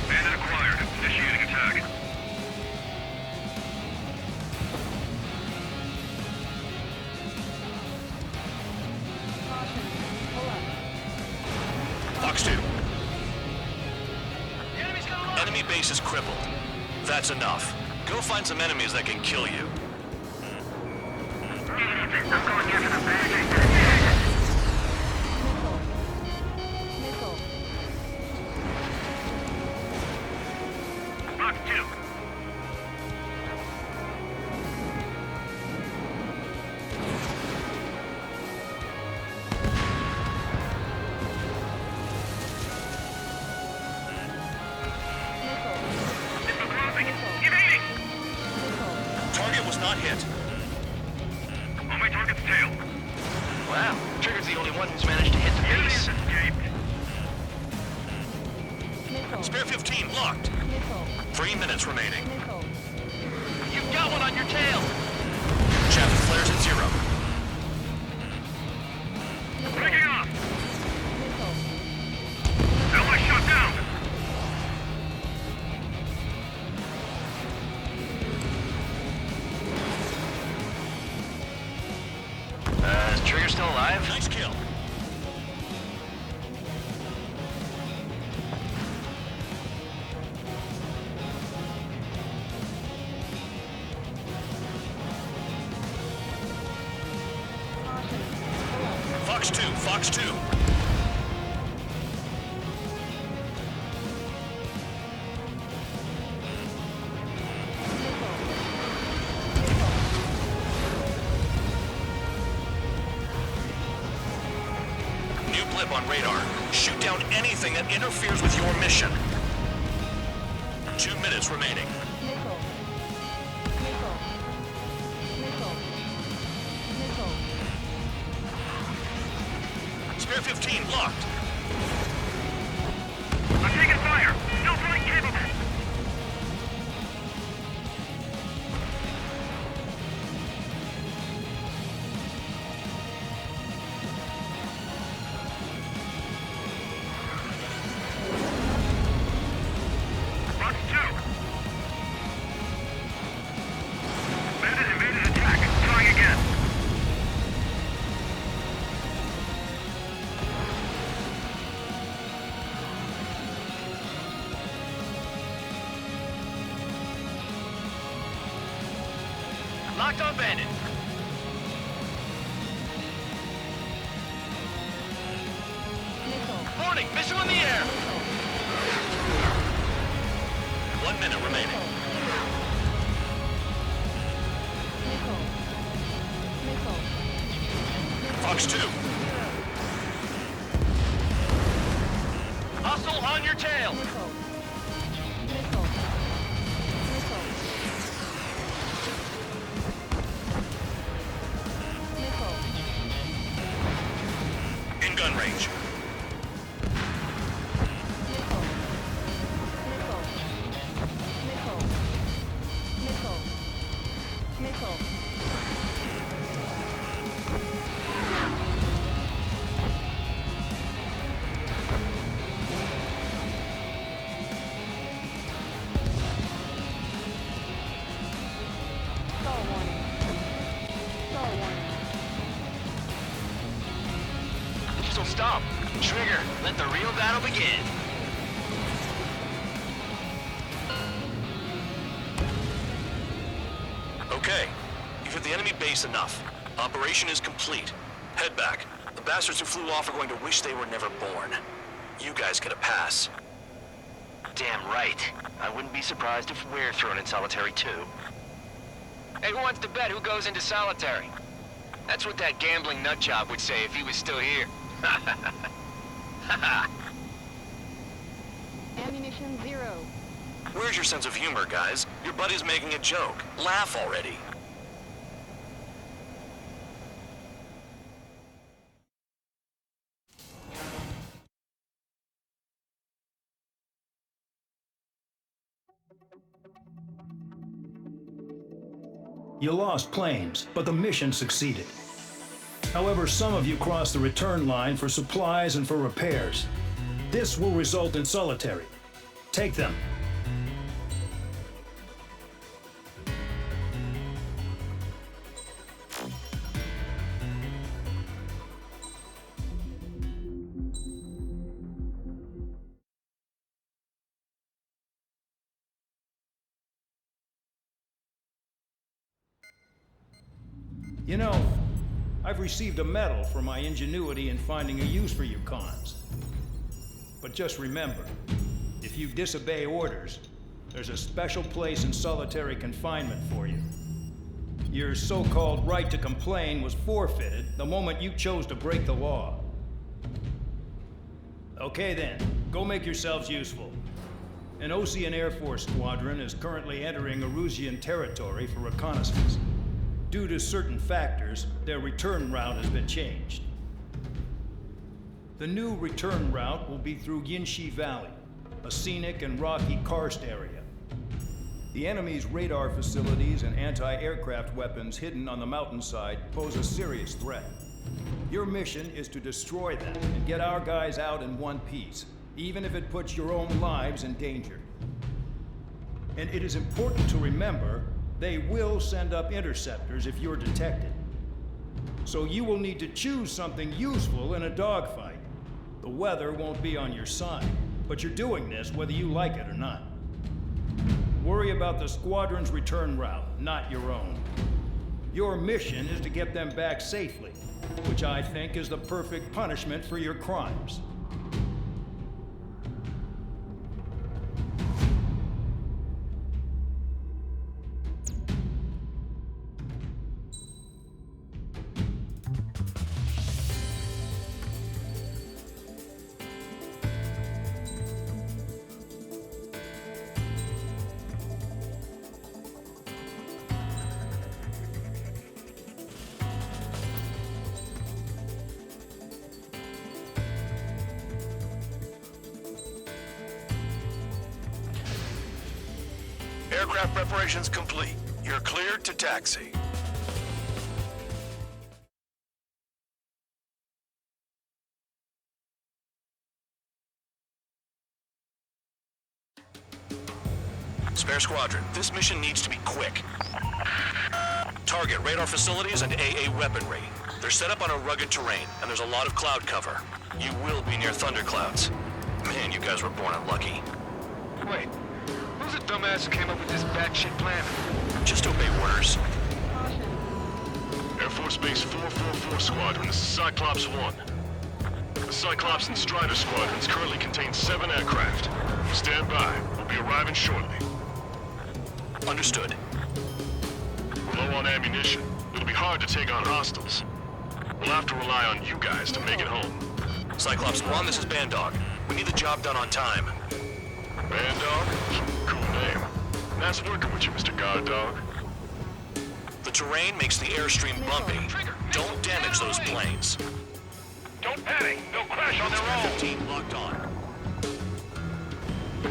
Bandit acquired. Initiating attack. Fox 2. Enemy base is crippled. That's enough. Go find some enemies that can kill you. I'm going after the bandit. Fox 2. Target was not hit. On my target's tail. Wow, Trigger's the only one who's managed to hit the base. Spare 15 locked. 3 minutes remaining. You've got one on your tail. Chaff flares at 0. Breaking off. Ally shot down. Is Trigger still alive? Nice kill. Fox 2, Fox 2. New blip on radar. Shoot down anything that interferes with your mission. 2 minutes remaining. Spare 15 locked. I'm taking fire. Still flight capable. Fox 2. Bandit invaded attack. Trying again. Locked on Bandit. Warning, missile in the air. 1 minute remaining. Fox 2. Hostile on your tail. In gun range. this'll stop. Trigger, let the real battle begin. Okay, you've hit the enemy base enough. Operation is complete. Head back. The bastards who flew off are going to wish they were never born. You guys get a pass. Damn right. I wouldn't be surprised if we're thrown in solitary too. Hey, who wants to bet who goes into solitary? That's what that gambling nutjob would say if he was still here. Ammunition 0. Where's your sense of humor, guys? Your buddy's making a joke. Laugh already. You lost planes, but the mission succeeded. However, some of you crossed the return line for supplies and for repairs. This will result in solitary. Take them. You know, I've received a medal for my ingenuity in finding a use for you cons. But just remember, if you disobey orders, there's a special place in solitary confinement for you. Your so-called right to complain was forfeited the moment you chose to break the law. Okay then, go make yourselves useful. An Osean Air Force squadron is currently entering Erusian territory for reconnaissance. Due to certain factors, their return route has been changed. The new return route will be through Yinshi Valley, a scenic and rocky karst area. The enemy's radar facilities and anti-aircraft weapons hidden on the mountainside pose a serious threat. Your mission is to destroy them and get our guys out in one piece, even if it puts your own lives in danger. And it is important to remember they will send up interceptors if you're detected. So you will need to choose something useful in a dogfight. The weather won't be on your side, but you're doing this whether you like it or not. Worry about the squadron's return route, not your own. Your mission is to get them back safely, which I think is the perfect punishment for your crimes. Aircraft preparations complete. You're cleared to taxi. Spare squadron, this mission needs to be quick. Target radar facilities and AA weaponry. They're set up on a rugged terrain, and there's a lot of cloud cover. You will be near thunderclouds. Man, you guys were born unlucky. Wait, who's the dumbass who came up with this batshit plan? Just obey orders. Air Force Base 444 Squadron, this is Cyclops 1. The Cyclops and Strider squadrons currently contain 7 aircraft. Stand by. We'll be arriving shortly. Understood. We're low on ammunition. It'll be hard to take on hostiles. We'll have to rely on you guys to make it home. Cyclops 1, this is Bandog. We need the job done on time. Bandog? Cool name. Nice working with you, Mr. Guard Dog. The terrain makes the airstream bumpy. Don't damage those planes. Don't panic. They'll crash on their own. 15 locked on.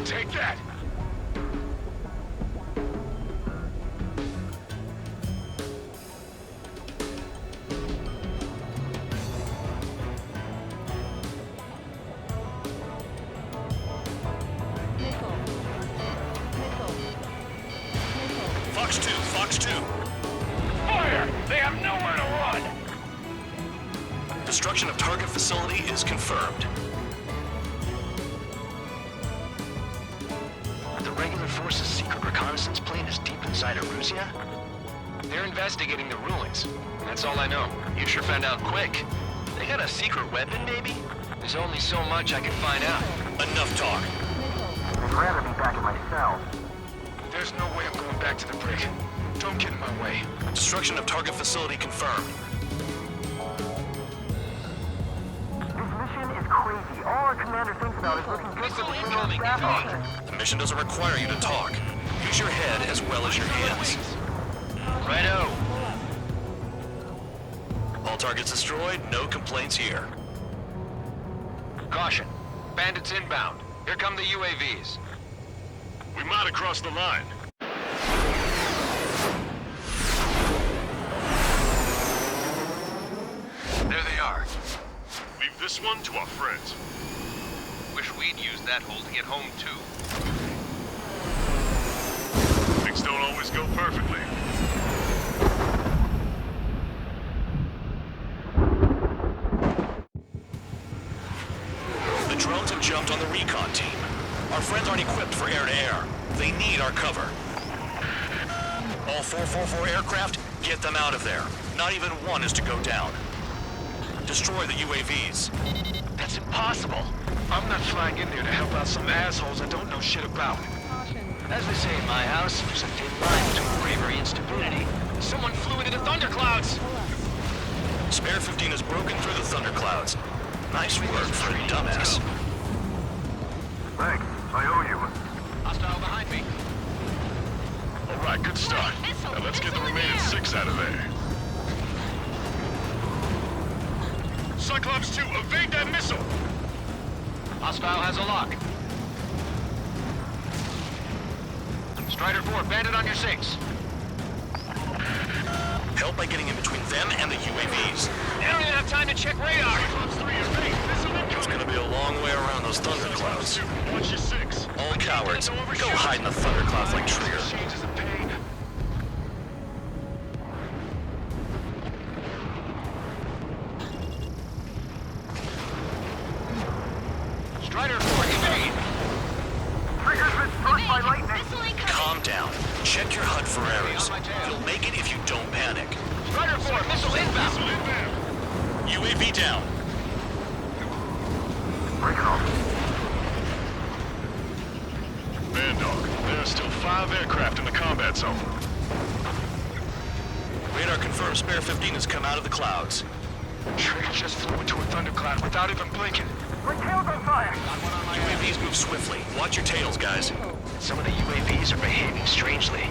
Take that. Fox 2, Fox 2. Fire! They have nowhere to run! Destruction of target facility is confirmed. The regular force's secret reconnaissance plane is deep inside Erusea? They're investigating the ruins. That's all I know. You sure found out quick. They got a secret weapon, maybe? There's only so much I can find out. Enough talk. I'd rather be back in my cell. There's no way I'm going back to the brig. Don't get in my way. Destruction of target facility confirmed. This mission is crazy. All our commander thinks about is looking good for the General Staff Office. The mission doesn't require you to talk. Use your head as well as your hands. Righto. All targets destroyed, no complaints here. Caution. Bandits inbound. Here come the UAVs. We might have crossed the line. There they are. Leave this one to our friends. Wish we'd used that hole to get home, too. Things don't always go perfectly. The drones have jumped on the recon team. Our friends aren't equipped for air-to-air. They need our cover. All 444 aircraft, get them out of there. Not even one is to go down. Destroy the UAVs. That's impossible. I'm not flying in there to help out some assholes I don't know shit about. As they say in my house, there's a thin line between bravery and stupidity. Someone flew into the thunderclouds! Spare 15 has broken through the thunderclouds. Nice work for a dumbass. Thanks. I owe you. Hostile behind me. All right, good start. Now let's get the remaining 6 out of there. Cyclops 2, evade that missile! Hostile has a lock. Strider 4, bandit on your 6. Help by getting in between them and the UAVs. They don't even have time to check radar. Cyclops 3, evade. Missile incoming. It's gonna be a long way around those thunderclouds. Cyclops 2, watch your 6. All cowards, go hide in the thunderclouds like Trigger. Changes of pain. Strider 4, evade. Trigger's been struck by lightning. Calm down. Check your HUD for errors. You'll make it if you don't panic. Strider 4, missile inbound. Missile inbound. UAV down. Break it off. Bandog, there are still 5 aircraft in the combat zone. Radar confirms Spare 15 has come out of the clouds. Trigger just flew into a thundercloud without even blinking. My tail's on fire. UAVs move swiftly. Watch your tails, guys. Some of the UAVs are behaving strangely.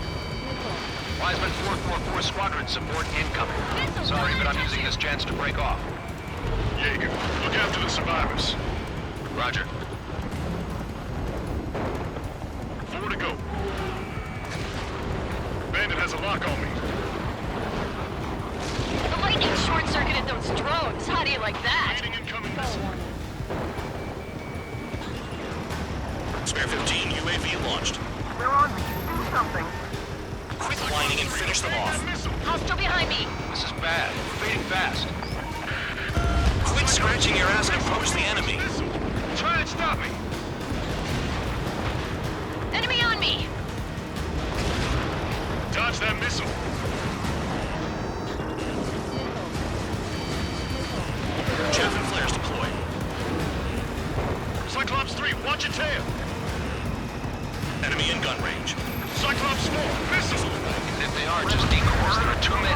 Wiseman 444 squadron support incoming. Sorry, but I'm using this chance to break off. Jaeger, look after the survivors. Roger. 4 to go. Bandit has a lock on me. The lightning short-circuited those drones. How do you like that? Leading incoming missile. Spare 15 UAV launched. They're on me. Do something. Quit whining and finish them off. Hostile behind me. This is bad. We're fading fast. Quit scratching your ass and approach the enemy. Try and stop me. Enemy on me. Dodge that missile. Chaff and flares deployed. Cyclops 3, watch your tail. Enemy in gun range. Cyclops 4, missile. If they are just decoys, there are too many.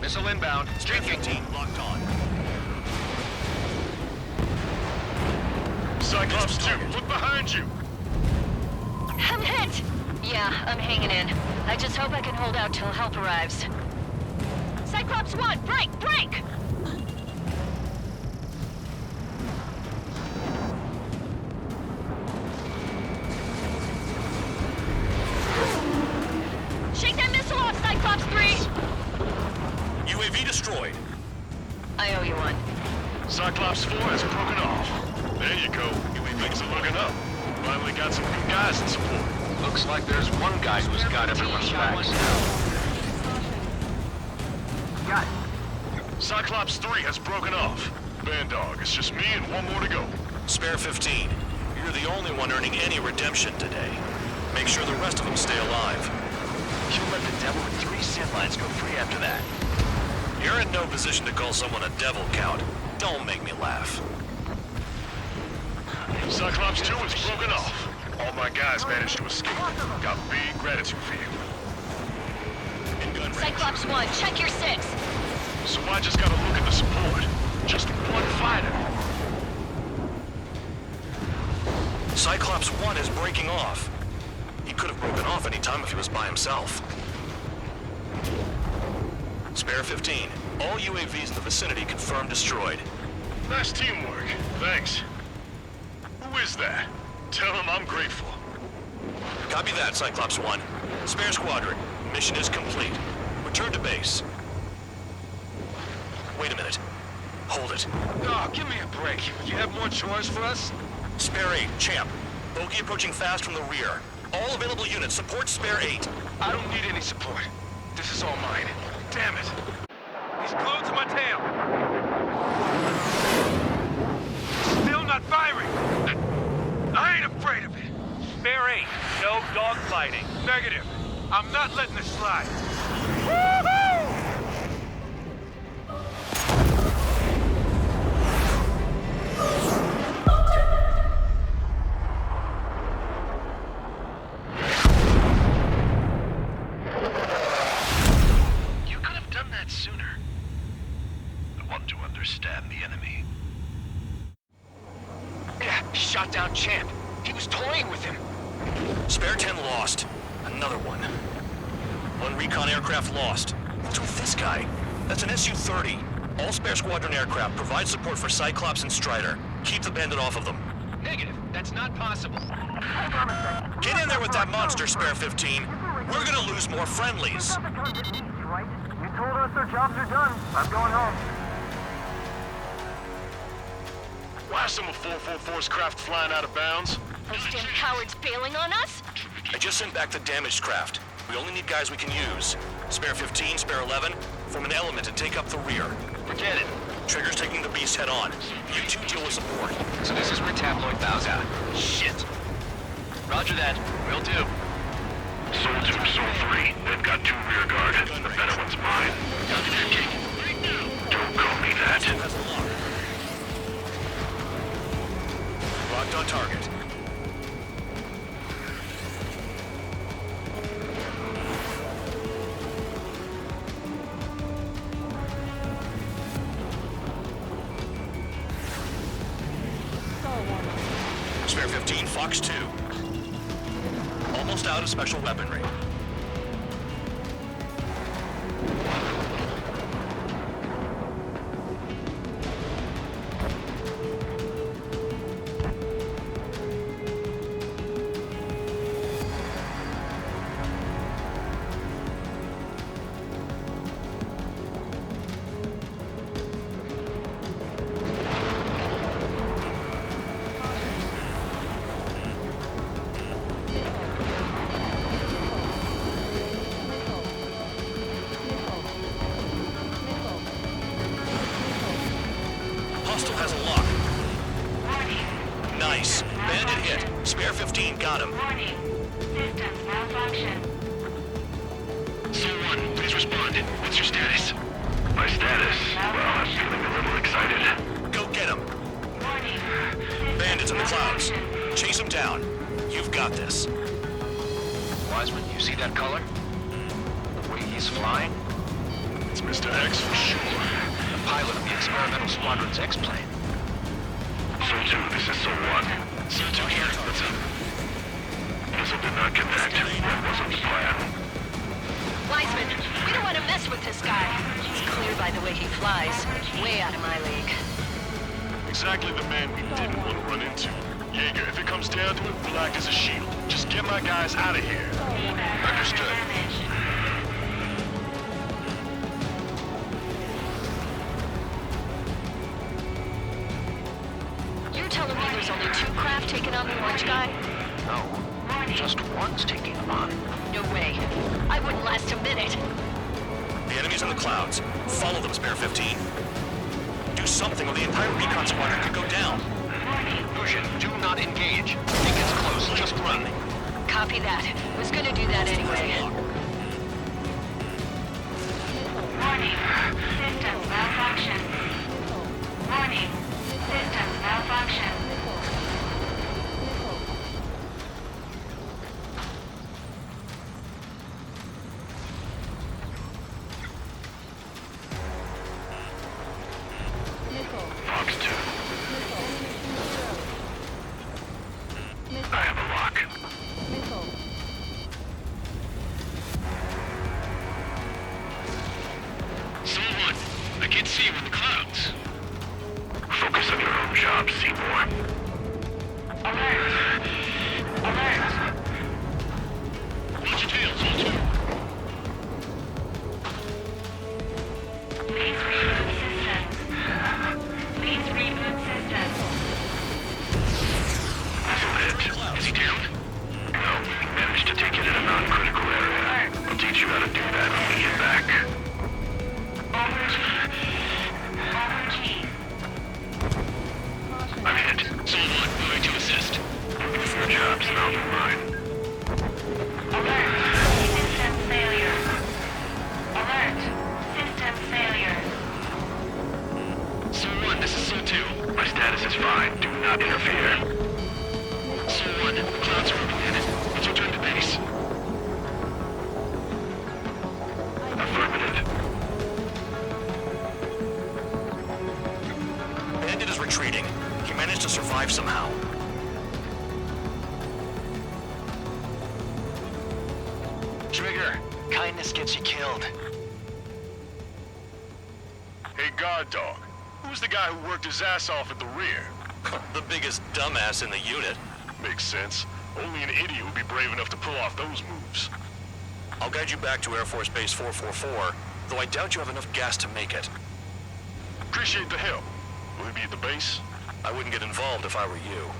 Missile inbound. Spare 15 locked on. Cyclops 2, look behind you. I'm hit. Yeah, I'm hanging in. I just hope I can hold out till help arrives. Cyclops 1, break! Break! Shake that missile off, Cyclops 3! UAV destroyed. I owe you one. Cyclops 4 has broken off. There you go. Things are looking up. Finally got some new guys in support. Looks like there's one guy who's got everyone's backs. Got it. Cyclops 3 has broken off. Bandog, it's just me and one more to go. Spare 15. You're the only one earning any redemption today. Make sure the rest of them stay alive. You'll let the devil with 3 sin lines go free after that. You're in no position to call someone a devil, Count. Don't make me laugh. Cyclops 2 is broken off. All my guys managed to escape. Got big gratitude for you. Cyclops 1, check your 6. So I just gotta look at the support. Just one fighter. Cyclops 1 is breaking off. He could have broken off any time if he was by himself. Spare 15. All UAVs in the vicinity confirmed destroyed. Nice teamwork. Thanks. Who is that? Tell him I'm grateful. Copy that, Cyclops 1. Spare Squadron. Mission is complete. Return to base. Wait a minute. Hold it. Oh, give me a break. You have more chores for us? Spare 8, Champ. Bogey approaching fast from the rear. All available units support Spare 8. I don't need any support. This is all mine. Damn it. He's glued to my tail. Still not firing. I ain't afraid of it. Spare 8. No dogfighting. Negative. I'm not letting this slide. Woohoo! You could have done that sooner. I want to understand the enemy. Yeah, shot down Champ. He was toying with him. Spare 10 lost. Another one. One recon aircraft lost. What's with this guy? That's an Su-30. All Spare Squadron aircraft provide support for Cyclops and Strider. Keep the bandit off of them. Negative. That's not possible. Get in there with that monster, Spare 15. We're gonna lose more friendlies. You told us our jobs are done. I'm going home. Why are some of 444's craft flying out of bounds? Those damn cowards bailing on us? I just sent back the damaged craft. We only need guys we can use. Spare 15, Spare 11, form an element and take up the rear. Forget it. Trigger's taking the beast head on. You two deal with support. So this is where Tabloid bows out. Shit. Roger that. Will do. Soul 2, Soul 3. They've got 2 rear guard. The better one's mine. Copy that, King. Right now. Don't call me that. Locked on target. Spare 15, Fox 2. Almost out of special weaponry. Hostile has a lock. Nice. Bandit hit. Spare 15 got him. Warning. Systems malfunction. Soul 1, please respond. What's your status? My status? Well, I'm feeling a little excited. Go get him. Bandits in the clouds. Chase him down. You've got this. Wiseman, you see that color? The way he's flying? It's Mr. X for sure. The pilot of the experimental squadron's X-plane. Soul 2, this is Soul 1. Soul 2 here. What's up? Missile did not connect. That wasn't the plan. Wiseman, we don't want to mess with this guy. He's clear by the way he flies. Way out of my league. Exactly the man we didn't want to run into. Jaeger, if it comes down to it, we'll act as a shield. Just get my guys out of here. Understood. You're telling me there's only 2 craft taking on the orange guy? No. Just one's taking them on. No way. I wouldn't last a minute. The enemy's in the clouds. Follow them, Spare 15. Do something or the entire recon squadron could go down. Lucian, do not engage. If it gets close, just run. Copy that. Was gonna do that anyway. Warning. Systems malfunction. Warning. Systems malfunction. Fox 2. I have a lock. Someone, I can't see you in the clouds. Focus on your own job, Seymour. Alert. Alert. Watch your tails, all two. Please reboot systems. Please reboot systems. Is he down? No, we managed to take it in a non-critical area. I'll teach you how to do that when we get back. Over G. I'm hit. Someone, moving to assist. Your job's not mine. Alert. System failure. Alert. System failure. Someone, this is Soul 2. My status is fine. Do not interfere. Soul 1, clouds are moving in it. Let's return to base. Affirmative. Bandit is retreating. He managed to survive somehow. Trigger, kindness gets you killed. Hey, Guard Dog. Who's the guy who worked his ass off at the rear? The biggest dumbass in the unit. Makes sense. Only an idiot would be brave enough to pull off those moves. I'll guide you back to Air Force Base 444, though I doubt you have enough gas to make it. Appreciate the help. Will he be at the base? I wouldn't get involved if I were you.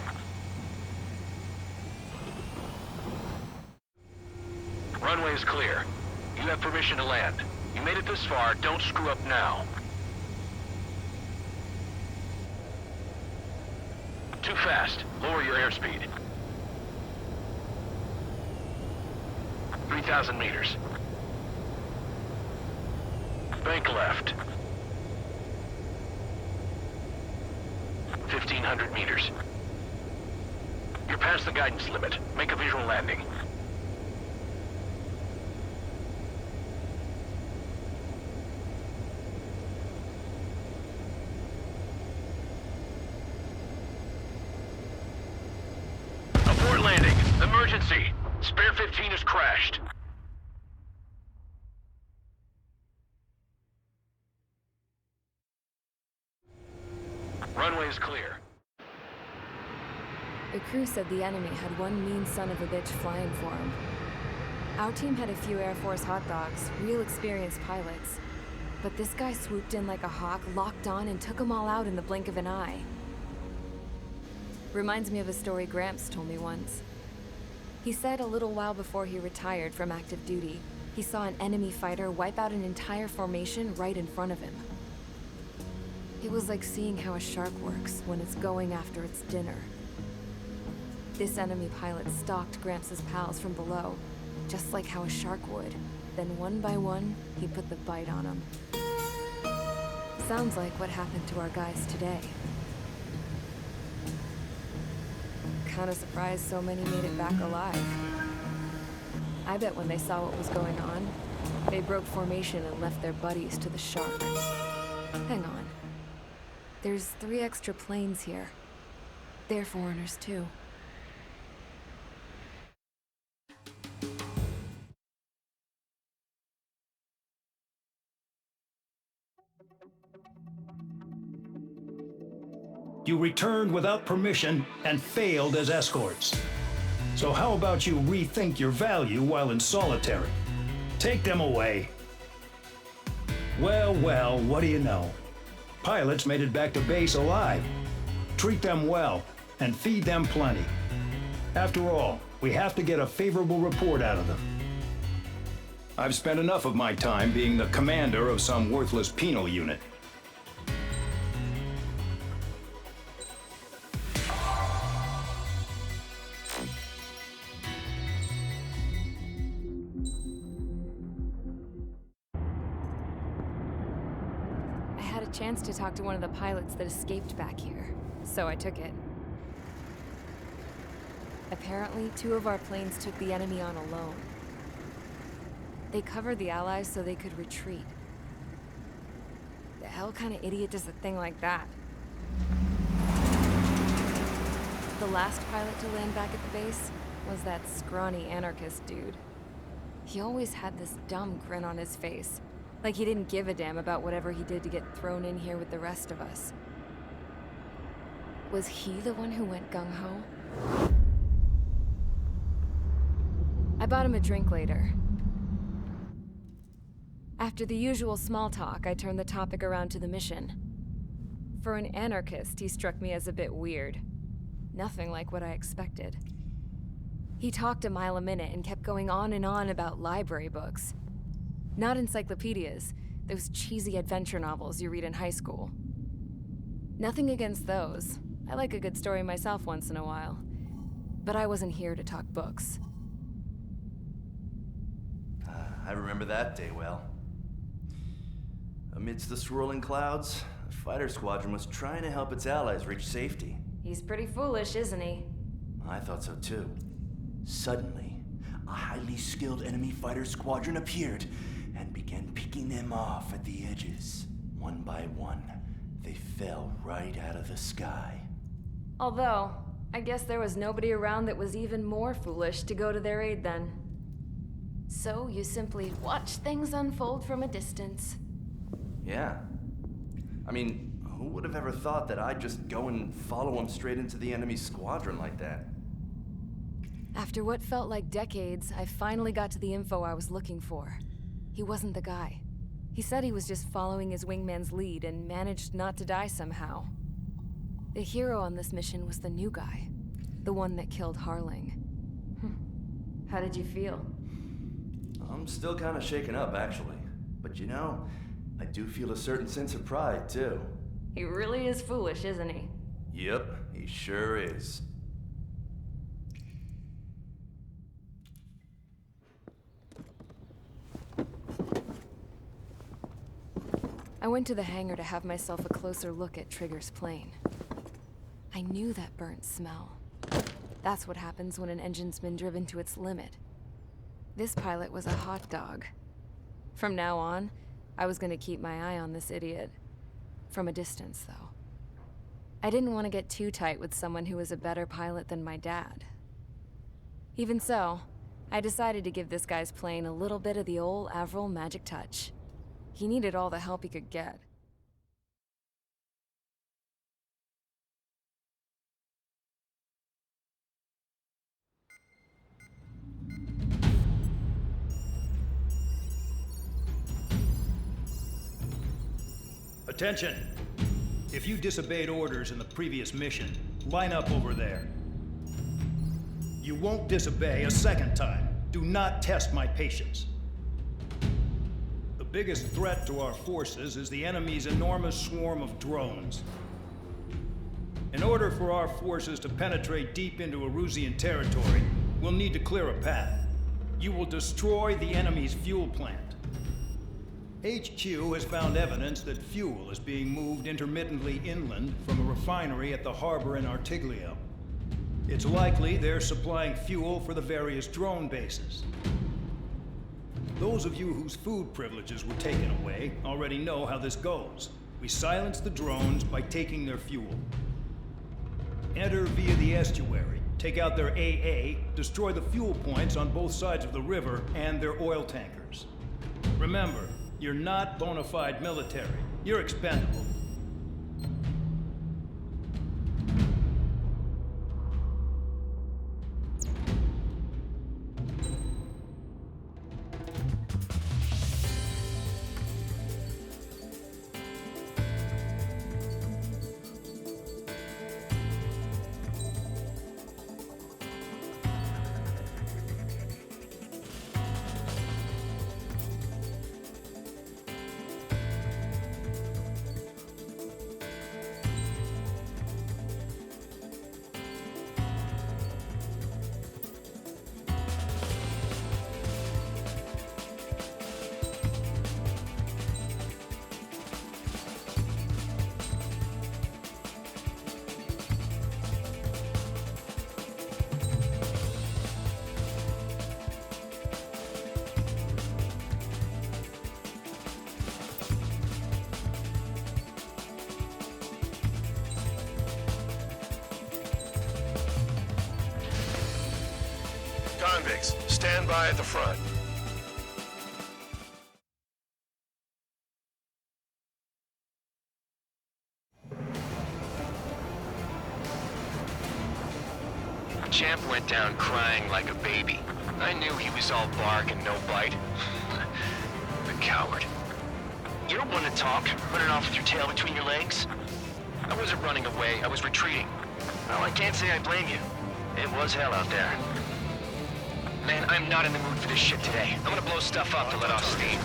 Runway is clear. You have permission to land. You made it this far, don't screw up now. Too fast. Lower your airspeed. 3,000 meters. Bank left. 1,500 meters. You're past the guidance limit. Make a visual landing. Abort landing. Emergency. Spare 15 has crashed. Runway is clear. The crew said the enemy had one mean son of a bitch flying for him. Our team had a few Air Force hot dogs, real experienced pilots. But this guy swooped in like a hawk, locked on, and took them all out in the blink of an eye. Reminds me of a story Gramps told me once. He said a little while before he retired from active duty, he saw an enemy fighter wipe out an entire formation right in front of him. It was like seeing how a shark works when it's going after its dinner. This enemy pilot stalked Gramps' pals from below, just like how a shark would. Then one by one, he put the bite on them. Sounds like what happened to our guys today. Kinda surprised so many made it back alive. I bet when they saw what was going on, they broke formation and left their buddies to the shark. Hang on. There's 3 extra planes here. They're foreigners too. You returned without permission and failed as escorts. So how about you rethink your value while in solitary? Take them away. Well, well, what do you know? Pilots made it back to base alive. Treat them well and feed them plenty. After all, We have to get a favorable report out of them. I've spent enough of my time being the commander of some worthless penal unit. I had a chance to talk to one of the pilots that escaped back here, so I took it. Apparently, 2 of our planes took the enemy on alone. They covered the Allies so they could retreat. The hell kind of idiot does a thing like that? The last pilot to land back at the base was that scrawny anarchist dude. He always had this dumb grin on his face, like he didn't give a damn about whatever he did to get thrown in here with the rest of us. Was he the one who went gung-ho? I bought him a drink later. After the usual small talk, I turned the topic around to the mission. For an anarchist, he struck me as a bit weird. Nothing like what I expected. He talked a mile a minute and kept going on and on about library books. Not encyclopedias, those cheesy adventure novels you read in high school. Nothing against those. I like a good story myself once in a while. But I wasn't here to talk books. I remember that day well. Amidst the swirling clouds, the fighter squadron was trying to help its allies reach safety. He's pretty foolish, isn't he? I thought so too. Suddenly, a highly skilled enemy fighter squadron appeared and began picking them off at the edges. One by one, they fell right out of the sky. Although, I guess there was nobody around that was even more foolish to go to their aid then. So you simply watch things unfold from a distance. Yeah. I mean, who would have ever thought that I'd just go and follow him straight into the enemy squadron like that? After what felt like decades, I finally got to the info I was looking for. He wasn't the guy. He said he was just following his wingman's lead and managed not to die somehow. The hero on this mission was the new guy. The one that killed Harling. How did you feel? I'm still kind of shaken up, actually. But you know, I do feel a certain sense of pride, too. He really is foolish, isn't he? Yep, he sure is. I went to the hangar to have myself a closer look at Trigger's plane. I knew that burnt smell. That's what happens when an engine's been driven to its limit. This pilot was a hot dog. From now on, I was gonna keep my eye on this idiot. From a distance, though. I didn't want to get too tight with someone who was a better pilot than my dad. Even so, I decided to give this guy's plane a little bit of the old Avril magic touch. He needed all the help he could get. Attention! If you disobeyed orders in the previous mission, line up over there. You won't disobey a second time. Do not test my patience. The biggest threat to our forces is the enemy's enormous swarm of drones. In order for our forces to penetrate deep into Erusian territory, we'll need to clear a path. You will destroy the enemy's fuel plant. HQ has found evidence that fuel is being moved intermittently inland from a refinery at the harbor in Artiglio. It's likely they're supplying fuel for the various drone bases. Those of you whose food privileges were taken away already know how this goes. We silence the drones by taking their fuel. Enter via the estuary, take out their AA, destroy the fuel points on both sides of the river and their oil tankers. Remember, you're not bona fide military. You're expendable. Convicts, stand by at the front. Champ went down crying like a baby. I knew he was all bark and no bite. The coward. You don't want to talk, running off with your tail between your legs? I wasn't running away, I was retreating. Well, I can't say I blame you. It was hell out there. Man, I'm not in the mood for this shit today. I'm gonna blow stuff up to let off steam.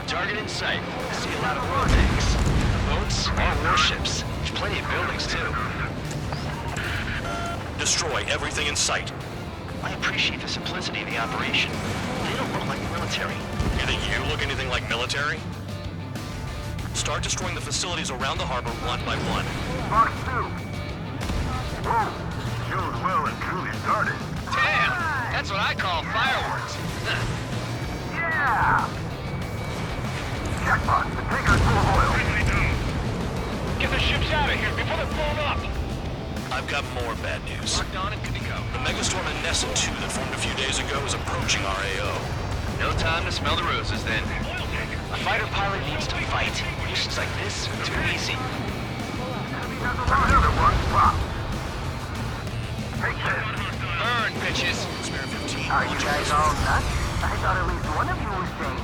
Target in sight. I see a lot of war tanks. Boats, all warships. There's plenty of buildings, too. Destroy everything in sight. I appreciate the simplicity of the operation. They don't look like military. You think you look anything like military? Start destroying the facilities around the harbor one by one. Fox 2. Whoa. Shows well and truly started. Damn! That's what I call fireworks. Yeah! Jackpot, the tanker's full of oil. Get the ships out of here before they're blown up! I've got more bad news. Locked on and good to go. The megastorm in Nessa 2 that formed a few days ago is approaching our AO. No time to smell the roses, then. A fighter pilot needs to fight. Missions like this, too easy. Another one, pop. Take this. Burn, bitches. Spare 15. Are you guys all nuts? I thought at least one of you was sane.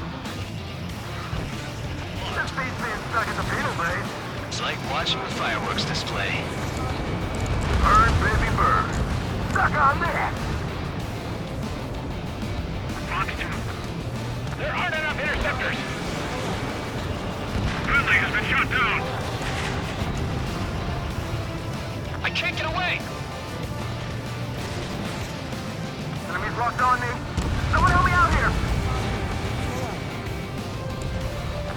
That spaceman's stuck in the penal bay. It's like watching a fireworks display. Burn, baby, burn. Stuck on that. Fox 2. There aren't enough interceptors. Friendly has been shot down. I can't get away. Enemies locked on me. Someone help me out here.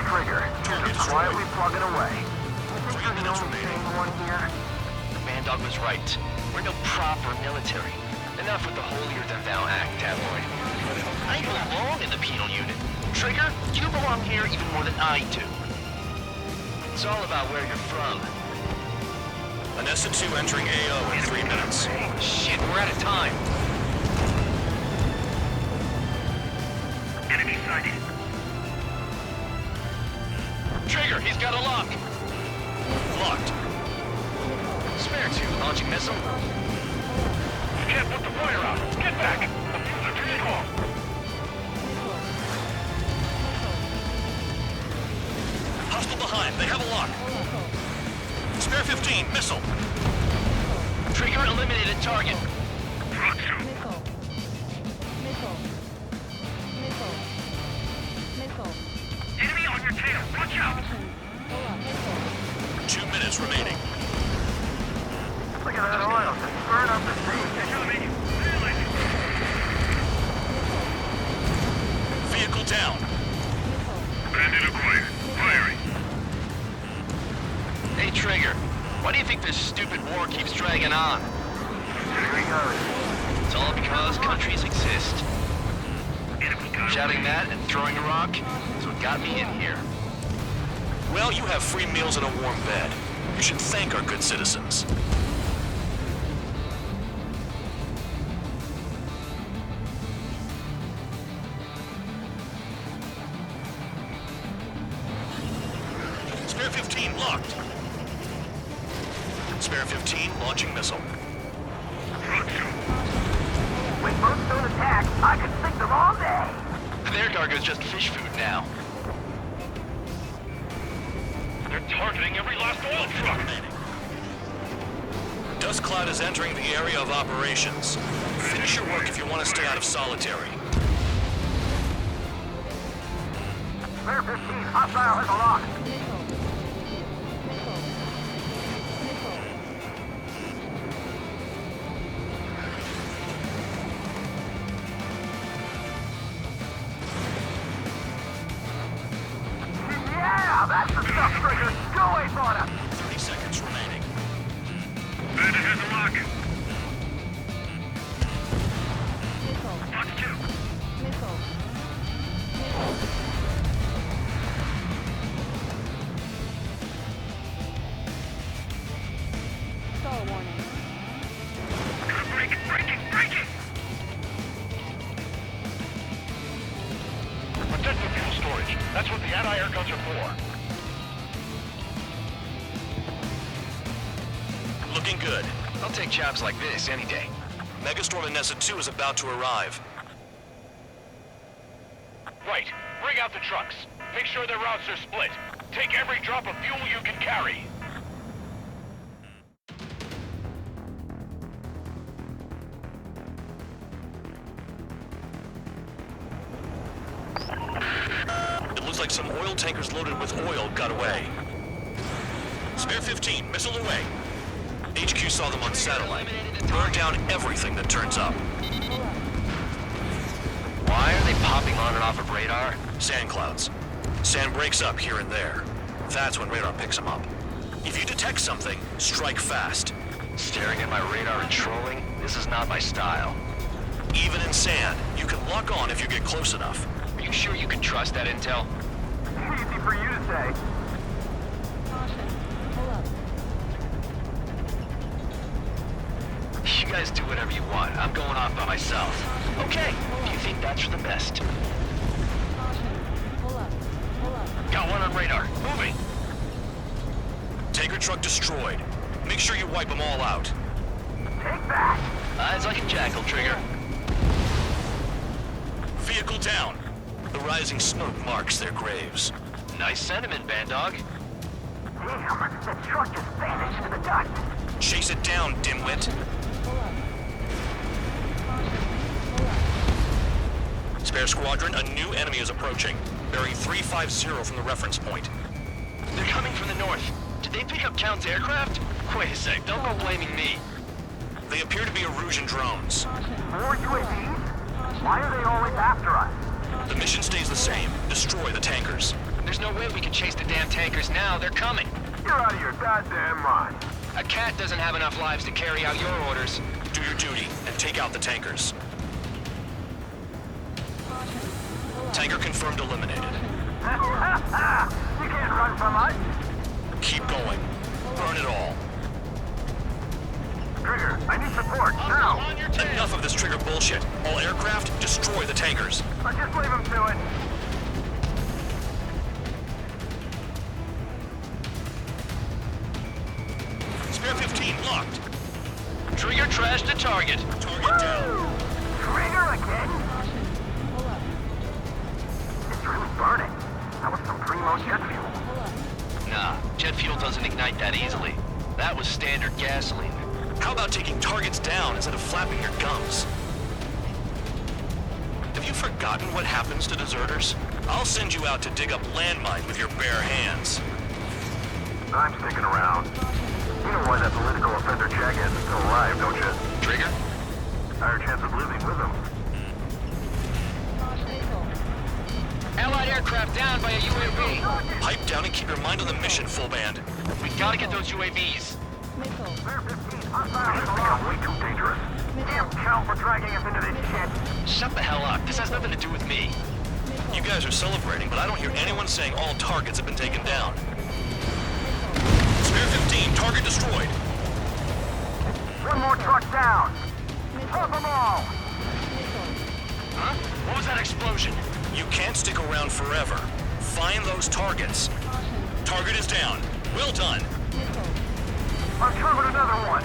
Trigger. Just quietly plugging away. I think there's no sane one here. The Bandog was right. We're no proper military. Enough with the holier-than-thou act, tabloid. I belong in the penal unit. Trigger, you belong here even more than I do. It's all about where you're from. Anessa 2 entering AO in 3 minutes. Shit, we're out of time. Enemy sighted. Trigger, he's got a lock. Locked. Spare 2, launching missile. You can't put the fire out. Get back. The fuse are too strong. Hostile behind. They have a lock. Spare 15. Missile. Trigger eliminated target. Enemy on your tail. Watch out. 2 minutes remaining. Look at that oil. Just burn up the sea. Vehicle down. Bandit acquired. Firing. Hey, Trigger. Why do you think this stupid war keeps dragging on? Here he goes. It's all because countries exist. Shouting that and throwing a rock is what got me in here. Well, you have free meals and a warm bed. You should thank our good citizens. Spare 15 locked. Spare 15 launching missile. When boats don't attack, I can sink them all day. Their cargo's just fish food now. They're targeting every last oil truck. Dust Cloud is entering the area of operations. Finish your work if you want to stay out of solitary. Spare 15, hostile has a lock. Yeah, that's the stuff, Trigger. Go away, Fauna. 30 seconds remaining. Bandit has a lock. Fox 2. Stall warning. Breaking! Protect the fuel storage. That's what the anti-air guns are for. Looking good. I'll take jobs like this any day. Megastorm and Nessa 2 is about to arrive. Right. Bring out the trucks. Make sure their routes are split. Take every drop of fuel you can carry. It looks like some oil tankers loaded with oil got away. Spare 15, missile away. HQ saw them on satellite. Burn down everything that turns up. Why are they popping on and off of radar? Sand clouds. Sand breaks up here and there. That's when radar picks them up. If you detect something, strike fast. Staring at my radar and trolling? This is not my style. Even in sand, you can lock on if you get close enough. Are you sure you can trust that intel? Easy for you to say. You guys do whatever you want. I'm going off by myself. Okay, if you think that's for the best. Got one on radar. Moving. Tanker truck destroyed. Make sure you wipe them all out. Take that. Eyes like a jackal, Trigger. Vehicle down. The rising smoke marks their graves. Nice sentiment, Bandog. Damn, the truck just vanished to the dust. Chase it down, dimwit. Spare squadron, a new enemy is approaching. Bearing 350 from the reference point. They're coming from the north. Did they pick up Count's aircraft? Wait a sec, don't go blaming me. They appear to be Erusian drones. More UAVs? Why are they always after us? The mission stays the same. Destroy the tankers. There's no way we can chase the damn tankers now. They're coming. You're out of your goddamn mind. A cat doesn't have enough lives to carry out your orders. Do your duty and take out the tankers. Tanker confirmed eliminated. You can't run from us. Keep going. Burn it all. Trigger, I need support, now. Enough of this Trigger bullshit. All aircraft, destroy the tankers. I'll just leave them to it. Spare 15, locked. Trigger trashed the target. Target down. Trigger again? It's really burning. That was some primo jet fuel. Nah, jet fuel doesn't ignite that easily. That was standard gasoline. How about taking targets down instead of flapping your gums? Have you forgotten what happens to deserters? I'll send you out to dig up landmines with your bare hands. I'm sticking around. You know why that political offender Jag hasn't still arrived, don't you? Trigger? Higher chance of losing with him. Allied aircraft down by a UAV. Pipe down and keep your mind on the mission, full band. We gotta get those UAVs. This become way too dangerous. Damn Count for dragging us into this shit. Shut the hell up. This has nothing to do with me. You guys are celebrating, but I don't hear anyone saying all targets have been taken down. Spare 15, target destroyed. One more truck down. Drop them all. Huh? What was that explosion? You can't stick around forever. Find those targets. Target is down. Well done. Uncovered another one.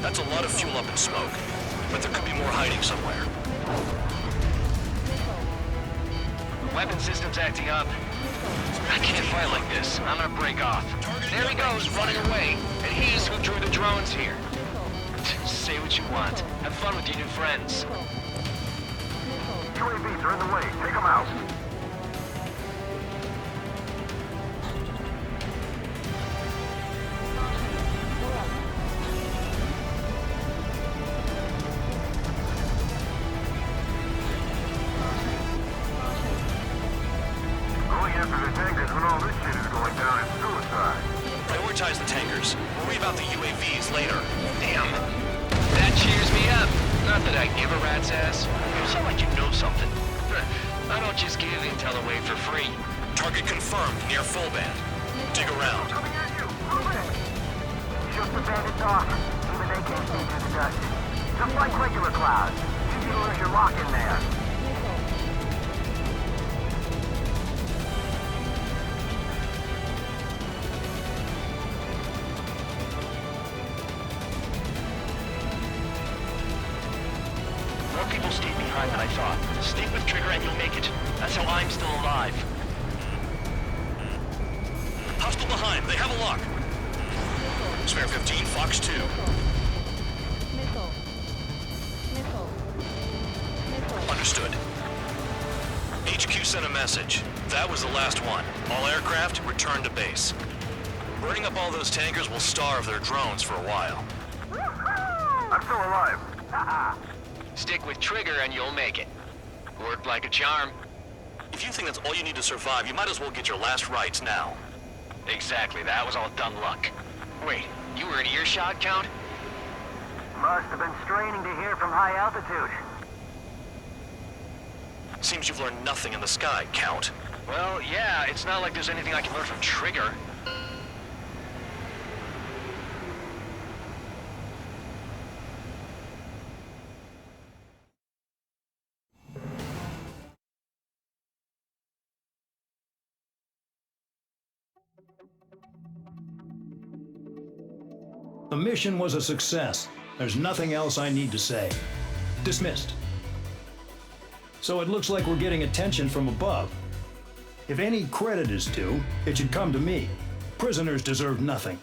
That's a lot of fuel up in smoke, but there could be more hiding somewhere. Weapon system's acting up. I can't fight like this. I'm gonna break off. There he goes, running away. And he's who drew the drones here. Say what you want. Have fun with your new friends. UAVs are in the way. Take them out. Going after the tankers when all this shit is going down is suicide. Prioritize the tankers. Worry about the UAVs later. Damn. That cheers me up. Not that I give a rat's ass. You sound like you know something. I don't just give intel away for free. Target confirmed near full band. Dig around. Coming at you. Move it. Shoot the bandits off. Even they can't see through the dust. Just like regular clouds. Easy to lose your lock in there. time that I saw. Stick with Trigger and you'll make it. That's how I'm still alive. Hostile behind. They have a lock. Spare 15, Fox 2. Missile. Missile. Missile. Understood. HQ sent a message. That was the last one. All aircraft, return to base. Burning up all those tankers will starve their drones for a while. I'm still alive. Stick with Trigger and you'll make it. Worked like a charm. If you think that's all you need to survive, you might as well get your last rites now. Exactly, that was all dumb luck. Wait, you were in earshot, Count? Must have been straining to hear from high altitude. Seems you've learned nothing in the sky, Count. Well, yeah, it's not like there's anything I can learn from Trigger. The mission was a success. There's nothing else I need to say. Dismissed. So it looks like we're getting attention from above. If any credit is due, it should come to me. Prisoners deserve nothing.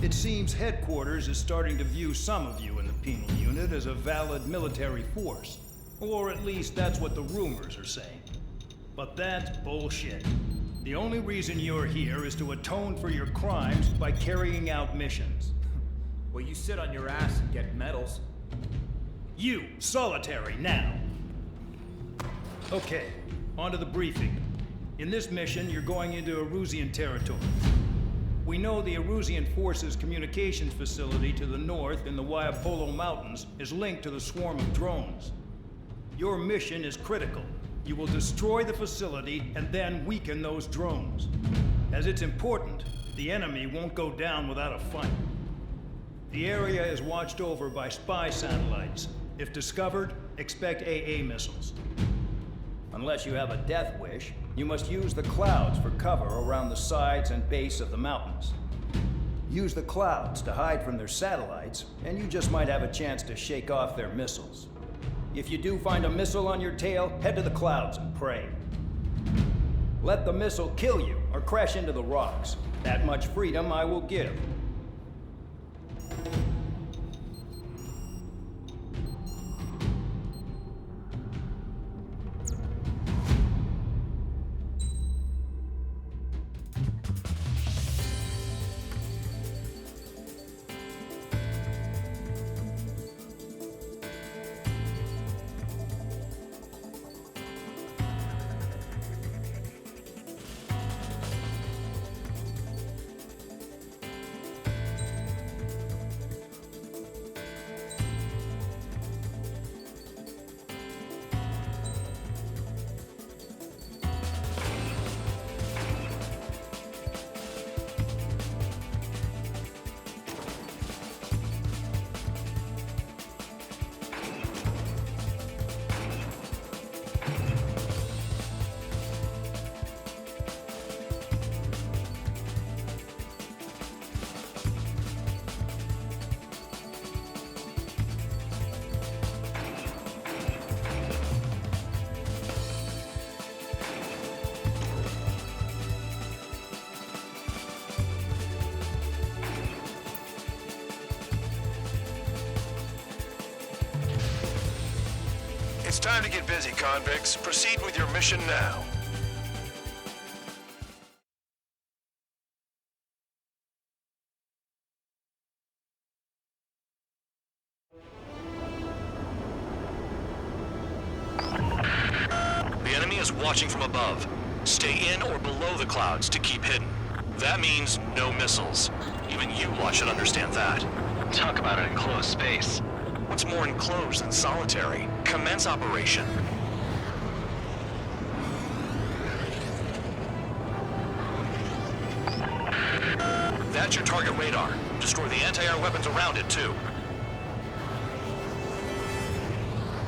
It seems headquarters is starting to view some of you in the penal unit as a valid military force. Or at least that's what the rumors are saying. But that's bullshit. The only reason you're here is to atone for your crimes by carrying out missions. Well, you sit on your ass and get medals. You, solitary, now. Okay, on to the briefing. In this mission, you're going into Erusian territory. We know the Erusian Forces communications facility to the north in the Waiapolo Mountains is linked to the swarm of drones. Your mission is critical. You will destroy the facility and then weaken those drones. As it's important, the enemy won't go down without a fight. The area is watched over by spy satellites. If discovered, expect AA missiles. Unless you have a death wish, you must use the clouds for cover around the sides and base of the mountains. Use the clouds to hide from their satellites, and you just might have a chance to shake off their missiles. If you do find a missile on your tail, head to the clouds and pray. Let the missile kill you or crash into the rocks. That much freedom I will give. It's time to get busy, convicts. Proceed with your mission now. The enemy is watching from above. Stay in or below the clouds to keep hidden. That means no missiles. Even you lot should understand that. Talk about an enclosed space. What's more enclosed than solitary? Commence operation. That That's your target radar. Destroy the anti-air weapons around it, too.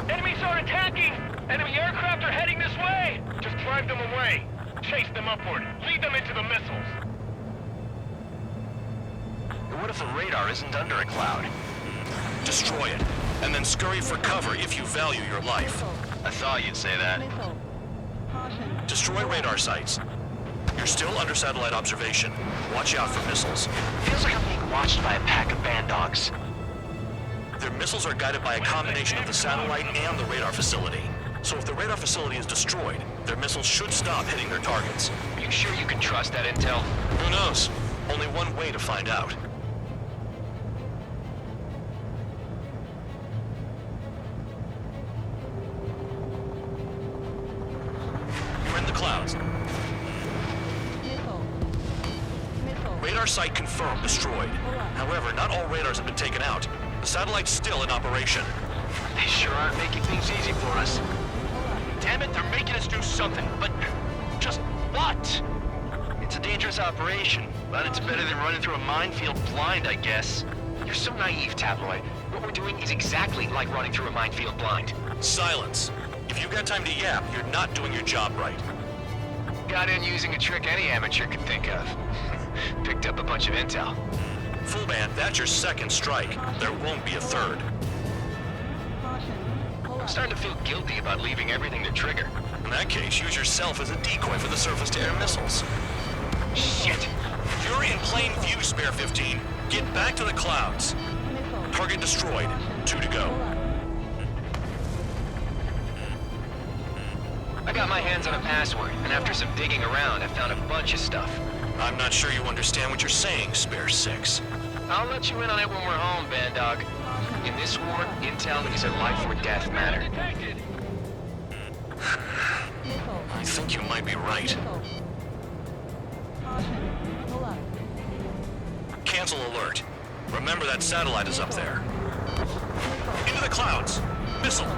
Enemies are attacking! Enemy aircraft are heading this way! Just drive them away. Chase them upward. Lead them into the missiles. What if the radar isn't under a cloud? Destroy it, and then scurry for cover if you value your life. I thought you'd say that. Destroy radar sites. You're still under satellite observation. Watch out for missiles. Feels like I'm being watched by a pack of band dogs. Their missiles are guided by a combination of the satellite and the radar facility. So if the radar facility is destroyed, their missiles should stop hitting their targets. Are you sure you can trust that intel? Who knows? Only one way to find out. You're in the clouds. Radar site confirmed destroyed. However, not all radars have been taken out. The satellite's still in operation. They sure aren't making things easy for us. Damn it, they're making us do something, but just what? It's a dangerous operation, but it's better than running through a minefield blind, I guess. You're so naive, Tabloid. What we're doing is exactly like running through a minefield blind. Silence. If you've got time to yap, you're not doing your job right. Got in using a trick any amateur could think of. Picked up a bunch of intel. Full band, that's your second strike. There won't be a third. I'm starting to feel guilty about leaving everything to Trigger. In that case, use yourself as a decoy for the surface-to-air missiles. Shit! You're in plain view, Spare 15. Get back to the clouds. Target destroyed. 2 to go. I got my hands on a password, and after some digging around, I found a bunch of stuff. I'm not sure you understand what you're saying, Spare 6. I'll let you in on it when we're home, Band Dog. In this war, intel is a life or death matter. I think you might be right. Cancel alert. Remember that satellite is up there. Into the clouds. Missile.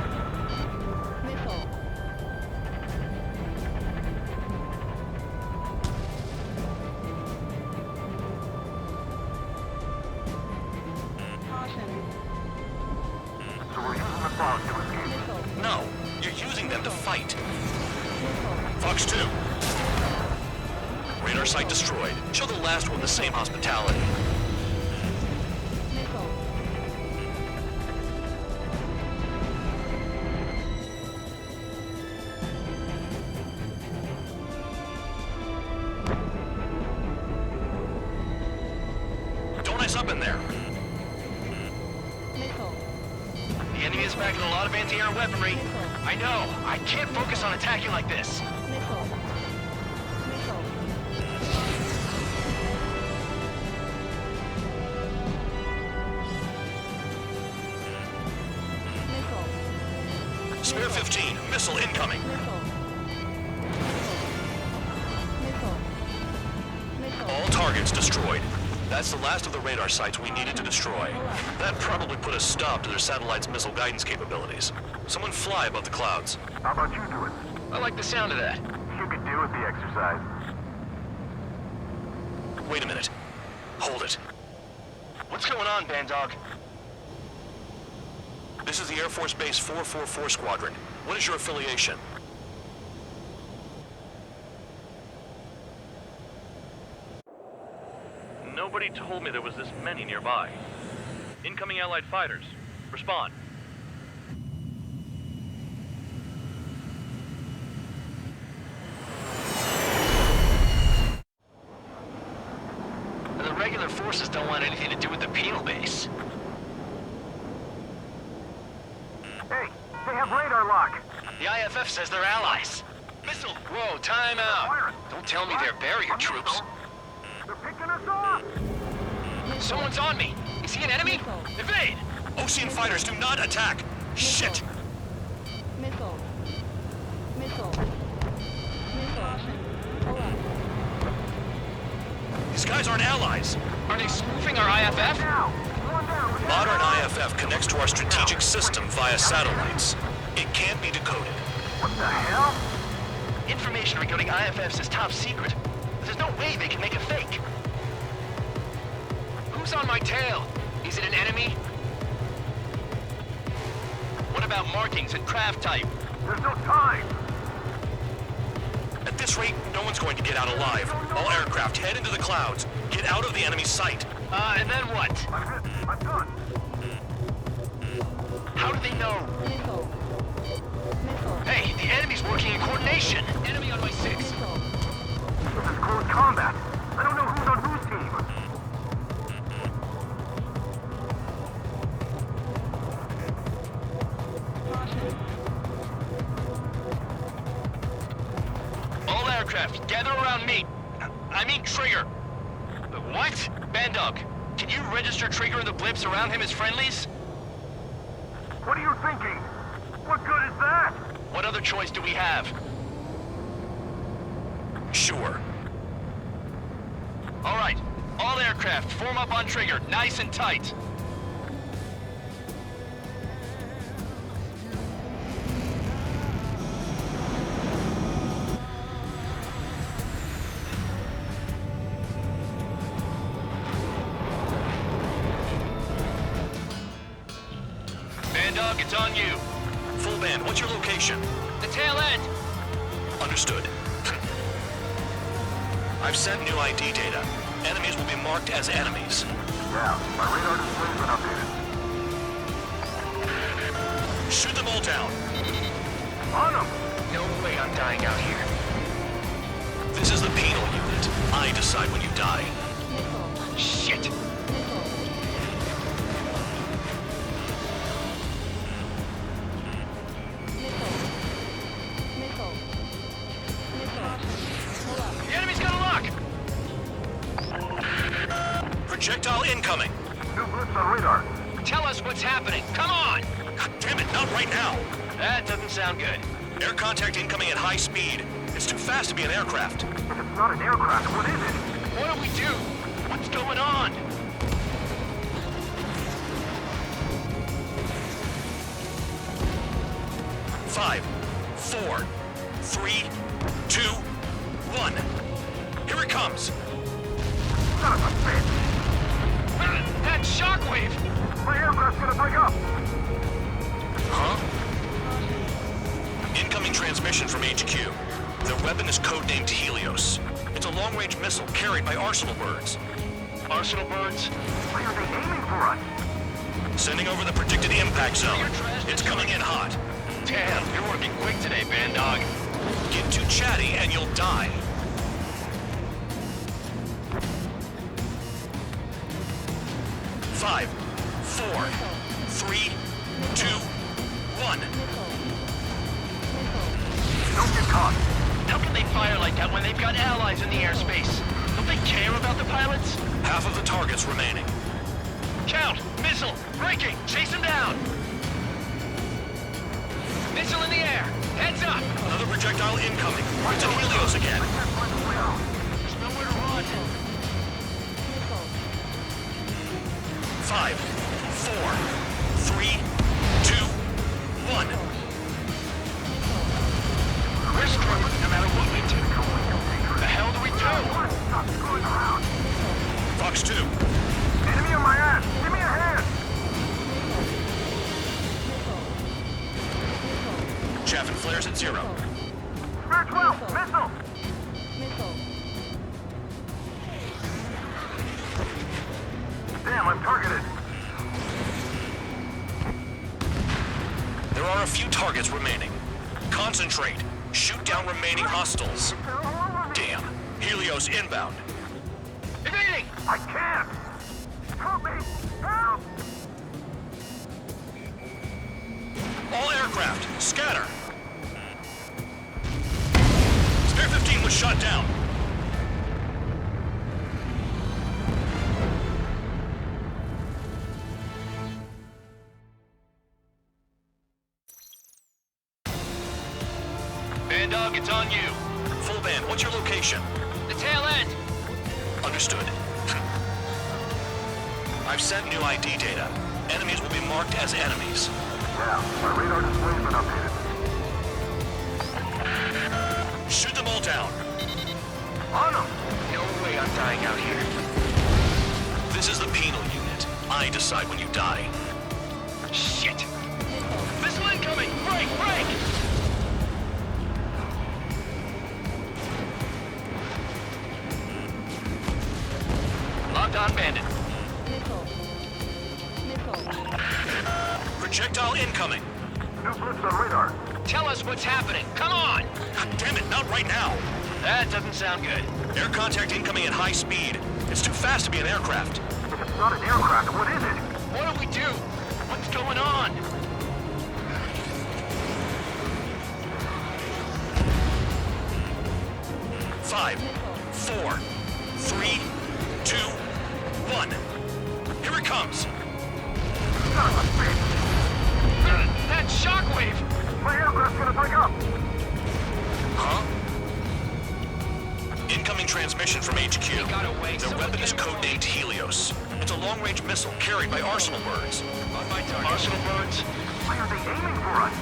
No, you're using them to fight. Fox 2. Radar site destroyed. Show the last one the same hospitality. Don't ice up in there. The enemy is packing a lot of anti-air weaponry. I know. I can't focus on attacking like this. Spare 15. Missile incoming. All targets destroyed. That's the last of the radar sites we needed to destroy. That probably put a stop to their satellite's missile guidance capabilities. Someone fly above the clouds. How about you do it? I like the sound of that. You could do with the exercise. Wait a minute. Hold it. What's going on, Band Dog? This is the Air Force Base 444 Squadron. What is your affiliation? Nobody told me there was this many nearby. Incoming Allied fighters. Respond. The regular forces don't want anything to do with the penal base. Hey, they have radar lock. The IFF says they're allies. Missile! Whoa, time out! Don't tell me they're barrier troops. They're picking us off. Someone's on me! Is he an enemy? Evade! Ocean fighters do not attack! Shit! Missile. Missile. Missile. Pull up. These guys aren't allies! Are they spoofing our IFF? Modern IFF connects to our strategic system via satellites. It can't be decoded. What the hell? Information regarding IFFs is top secret. There's no way they can make a fake. Who's on my tail? Is it an enemy? What about markings and craft type? There's no time! At this rate, no one's going to get out alive. All aircraft head into the clouds. Get out of the enemy sight. And then what? I'm hit. I'm done. How do they know? Missile. Missile. Hey, the enemy's working in coordination. Enemy on my 6. This is close combat. I don't know who's on whose team. All aircraft, gather around me. I mean Trigger. What? Bandog, can you register Trigger and the blips around him as friendlies? What are you thinking? What good is that? What other choice do we have? Sure. All right, all aircraft, form up on Trigger, nice and tight. Bandog, it's on you. Full band, what's your location? The tail end. Understood. I've sent new ID data. Enemies will be marked as enemies. Yeah, my radar display's been updated. Shoot them all down. On them! No way I'm dying out here. This is the penal unit. I decide when you die. Shit! The enemy's got a lock! Projectile incoming. New blips on radar. Tell us what's happening. Come on! God damn it, not right now. That doesn't sound good. Air contact incoming at high speed. It's too fast to be an aircraft. If it's not an aircraft, what is it? What do we do? What's going on? Five, 4, 3, 2, 1. Here it comes. Son of a bitch! That shockwave! My aircraft's gonna break up! Huh? Incoming transmission from HQ. Their weapon is codenamed Helios. It's a long-range missile carried by Arsenal birds. Arsenal birds? Why are they aiming for us? Sending over the predicted impact zone. It's coming in hot. Damn, you're working quick today, Bandog. Get too chatty and you'll die. Five, 4, 3, 2, 1. Don't get caught. How can they fire like that when they've got allies in the airspace? Don't they care about the pilots? Half of the targets remaining. Count! Missile! Braking! Chase him down! Missile in the air! Heads up! Another projectile incoming. It's a Helios again. There's nowhere to run. 5, 4, 3, 2, 1. We're screwed no matter what we do. The hell do we do? Stop screwing around. Fox 2. Enemy on my ass! Give me a hand! Chaff and flares at 0. Spare 12! Missile! Damn, I'm targeted. There are a few targets remaining. Concentrate. Shoot down remaining hostiles. Damn. Helios inbound. Evading! I can't! Help me! Help! All aircraft, scatter! Spare 15 was shot down. Bandog, it's on you. Full band, what's your location? The tail end. Understood. I've sent new ID data. Enemies will be marked as enemies. Yeah, my radar display's been updated. Shoot them all down. On them! No way I'm dying out here. This is the penal unit. I decide when you die. Shit! Missile incoming! Break! Break! Locked on bandit. Projectile incoming. New blips on radar. Tell us what's happening. Come on! God damn it, not right now. That doesn't sound good. Air contact incoming at high speed. It's too fast to be an aircraft. If it's not an aircraft, what is it? What do we do? What's going on? Five, 4, 3, 2, 1. Here it comes. That shockwave! My aircraft's gonna break up! Huh? Incoming transmission from HQ. Their weapon is codenamed Helios. It's a long-range missile carried by Arsenal birds. On my target. Arsenal birds? Why are they aiming for us?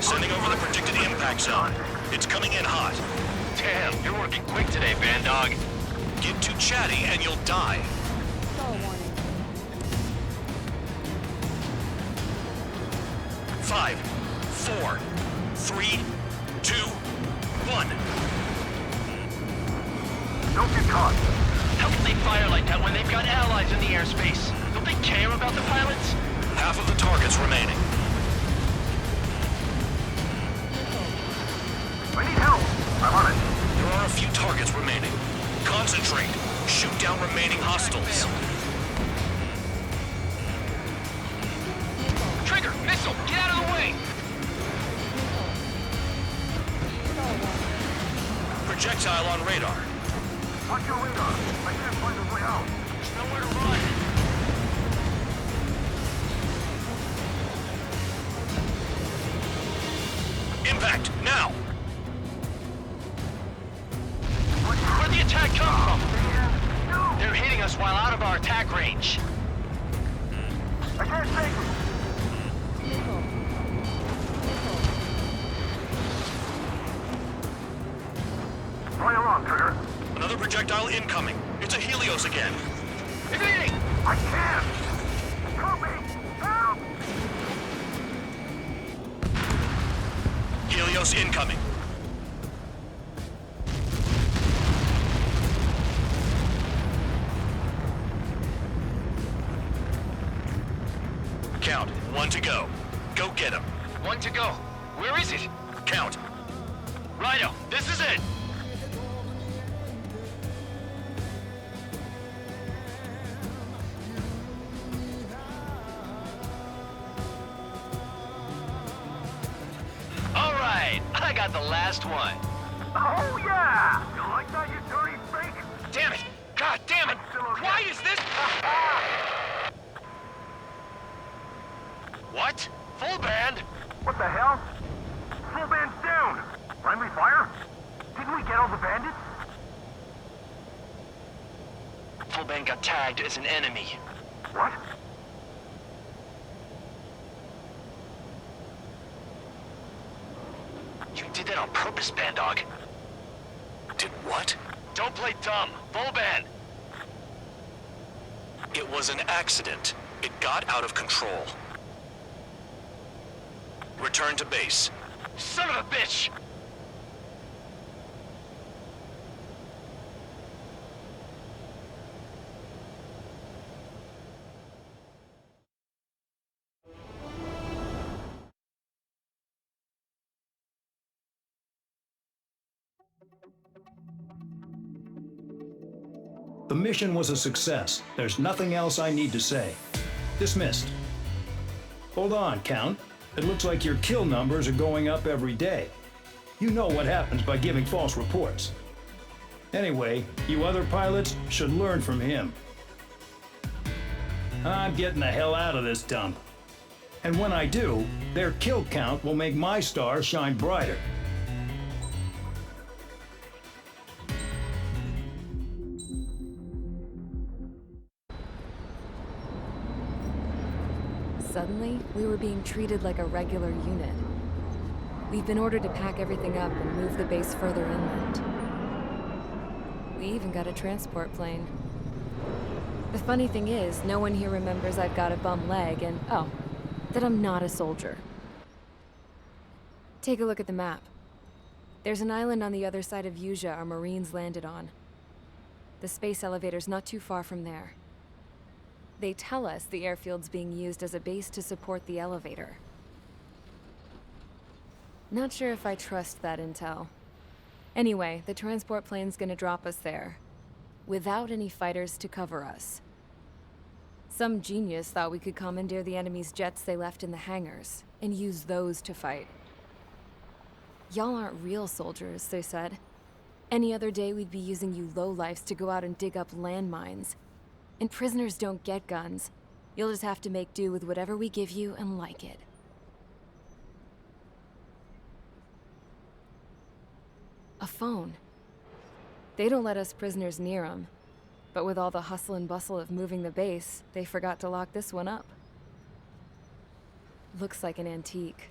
Sending over the predicted impact zone. It's coming in hot. Damn, you're working quick today, Bandog. Get too chatty and you'll die. Stall warning. 5, 4, 3, 2, 1. Don't get caught. How can they fire like that when they've got allies in the airspace? Don't they care about the pilots? Half of the targets remaining. I need help. I'm on it. There are a few targets remaining. Concentrate. Shoot down remaining hostiles. Trigger! Missile! Get out of the way! Projectile on radar. Watch your radar. I can't find a way out. There's nowhere to run. Impact, now! Where'd the attack come from? They're hitting us while out of our attack range. I can't take it. Play along, Trigger. Another projectile incoming. It's a Helios again. Evading! I can't! Help me! Help! Helios incoming. Count. 1 to go. Go get him. 1 to go. Where is it? Count. Rhino, this is it! All right, I got the last one. Oh, yeah! You like that, you dirty fake? Damn it! God damn it! Why is this? What? Full band? What the hell? Full band's down! Friendly fire? Didn't we get all the bandits? Full band got tagged as an enemy. What? You did that on purpose, Bandog. Did what? Don't play dumb. Full band. It was an accident. It got out of control. Return to base. Son of a bitch! The mission was a success. There's nothing else I need to say. Dismissed. Hold on, Count. It looks like your kill numbers are going up every day. You know what happens by giving false reports. Anyway, you other pilots should learn from him. I'm getting the hell out of this dump. And when I do, their kill count will make my star shine brighter. Suddenly, we were being treated like a regular unit. We've been ordered to pack everything up and move the base further inland. We even got a transport plane. The funny thing is, no one here remembers I've got a bum leg and, oh, that I'm not a soldier. Take a look at the map. There's an island on the other side of Usea our Marines landed on. The space elevator's not too far from there. They tell us the airfield's being used as a base to support the elevator. Not sure if I trust that intel. Anyway, the transport plane's gonna drop us there, without any fighters to cover us. Some genius thought we could commandeer the enemy's jets they left in the hangars, and use those to fight. Y'all aren't real soldiers, they said. Any other day we'd be using you lowlifes to go out and dig up landmines. And prisoners don't get guns. You'll just have to make do with whatever we give you and like it. A phone. They don't let us prisoners near them. But with all the hustle and bustle of moving the base, they forgot to lock this one up. Looks like an antique.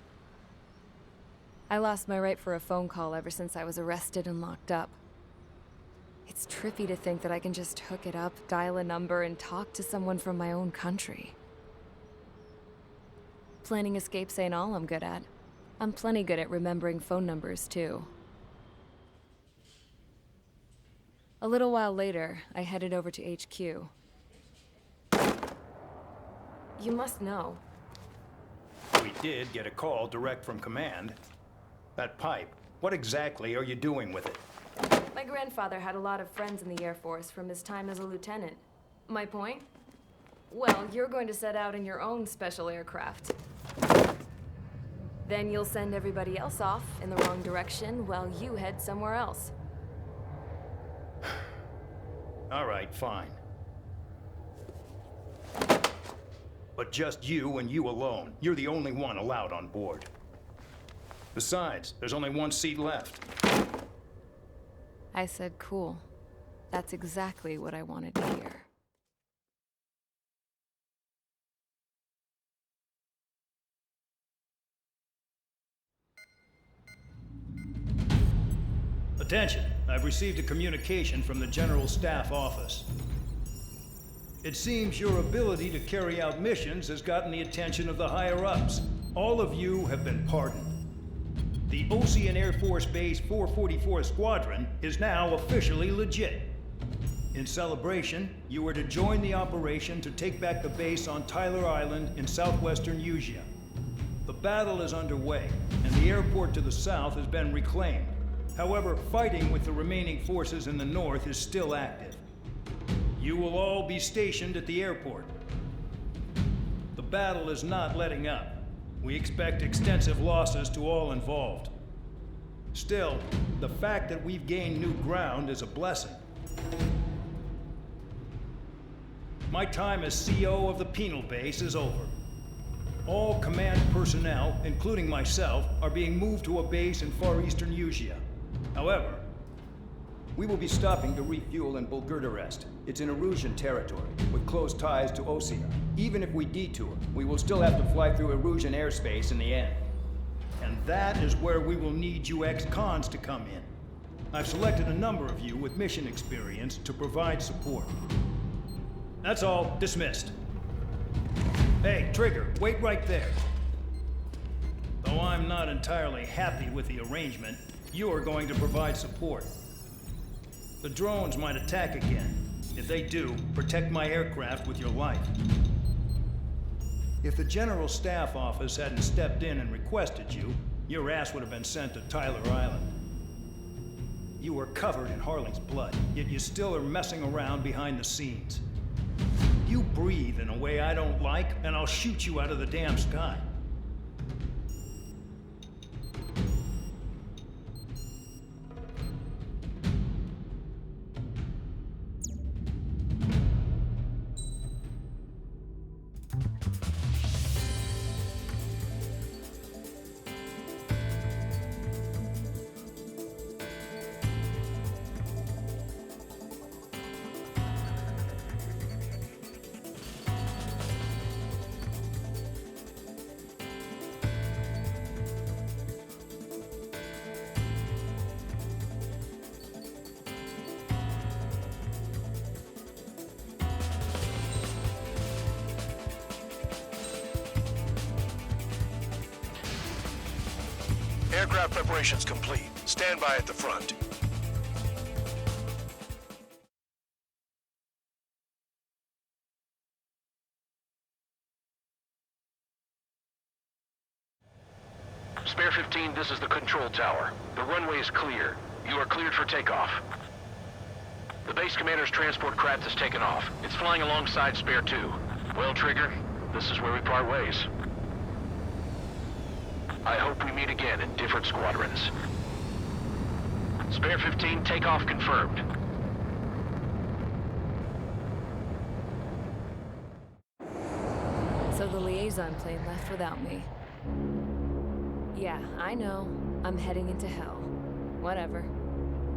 I lost my right for a phone call ever since I was arrested and locked up. It's trippy to think that I can just hook it up, dial a number, and talk to someone from my own country. Planning escapes ain't all I'm good at. I'm plenty good at remembering phone numbers, too. A little while later, I headed over to HQ. You must know. We did get a call direct from command. That pipe, what exactly are you doing with it? My grandfather had a lot of friends in the Air Force from his time as a lieutenant. My point? Well, you're going to set out in your own special aircraft. Then you'll send everybody else off in the wrong direction while you head somewhere else. All right, fine. But just you and you alone. You're the only one allowed on board. Besides, there's only one seat left. I said cool. That's exactly what I wanted to hear. Attention, I've received a communication from the General Staff Office. It seems your ability to carry out missions has gotten the attention of the higher-ups. All of you have been pardoned. The Osean Air Force Base 444 Squadron is now officially legit. In celebration, you are to join the operation to take back the base on Tyler Island in southwestern Usea. The battle is underway, and the airport to the south has been reclaimed. However, fighting with the remaining forces in the north is still active. You will all be stationed at the airport. The battle is not letting up. We expect extensive losses to all involved. Still, the fact that we've gained new ground is a blessing. My time as CO of the penal base is over. All command personnel, including myself, are being moved to a base in far eastern Usea. However, we will be stopping to refuel in Bulgurdarest. It's in Erusian territory, with close ties to Osea. Even if we detour, we will still have to fly through Erusian airspace in the end. And that is where we will need you ex-cons to come in. I've selected a number of you with mission experience to provide support. That's all. Dismissed. Hey, Trigger, wait right there. Though I'm not entirely happy with the arrangement, you are going to provide support. The drones might attack again. If they do, protect my aircraft with your life. If the General Staff Office hadn't stepped in and requested you, your ass would have been sent to Tyler Island. You were covered in Harling's blood, yet you still are messing around behind the scenes. You breathe in a way I don't like, and I'll shoot you out of the damn sky. Aircraft preparations complete. Stand by at the front. Spare 15, this is the control tower. The runway is clear. You are cleared for takeoff. The base commander's transport craft has taken off. It's flying alongside Spare 2. Well, Trigger, this is where we part ways. I hope we meet again in different squadrons. Spare 15, takeoff confirmed. So the liaison plane left without me. Yeah, I know. I'm heading into hell. Whatever.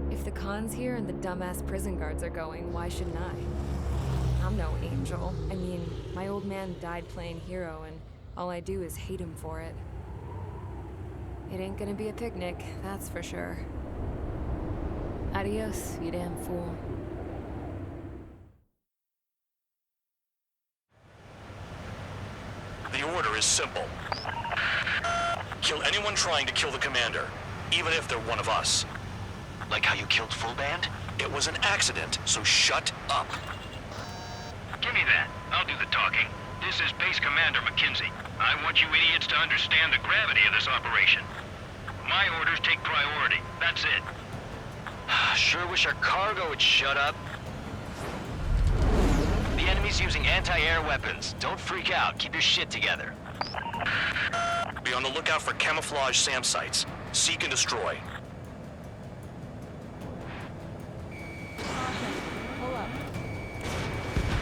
If the Khan's here and the dumbass prison guards are going, why shouldn't I? I'm no angel. I mean, my old man died playing hero, and all I do is hate him for it. It ain't gonna be a picnic, that's for sure. Adios, you damn fool. The order is simple. Kill anyone trying to kill the commander, even if they're one of us. Like how you killed Full Band? It was an accident, so shut up. Give me that. I'll do the talking. This is Base Commander McKenzie. I want you idiots to understand the gravity of this operation. My orders take priority. That's it. Sure wish our cargo would shut up. The enemy's using anti-air weapons. Don't freak out. Keep your shit together. Be on the lookout for camouflage SAM sites. Seek and destroy.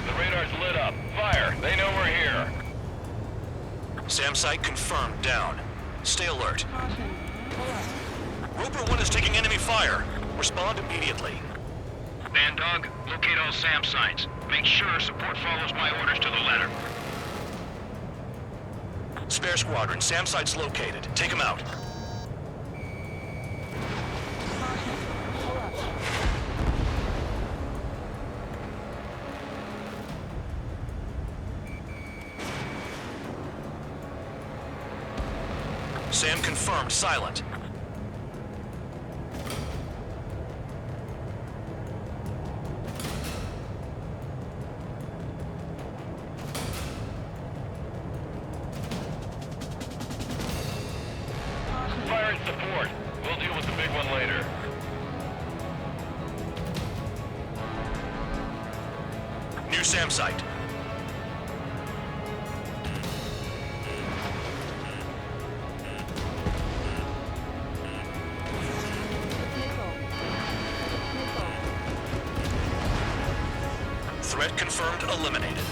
The radar's lit up. Fire. They know we're here. SAM site confirmed down. Stay alert. Roper 1 is taking enemy fire. Respond immediately. Bandog, locate all SAM sites. Make sure support follows my orders to the letter. Spare squadron, SAM site's located. Take them out. SAM confirmed silent. Fire and support. We'll deal with the big one later. New SAM site. Threat confirmed, eliminated.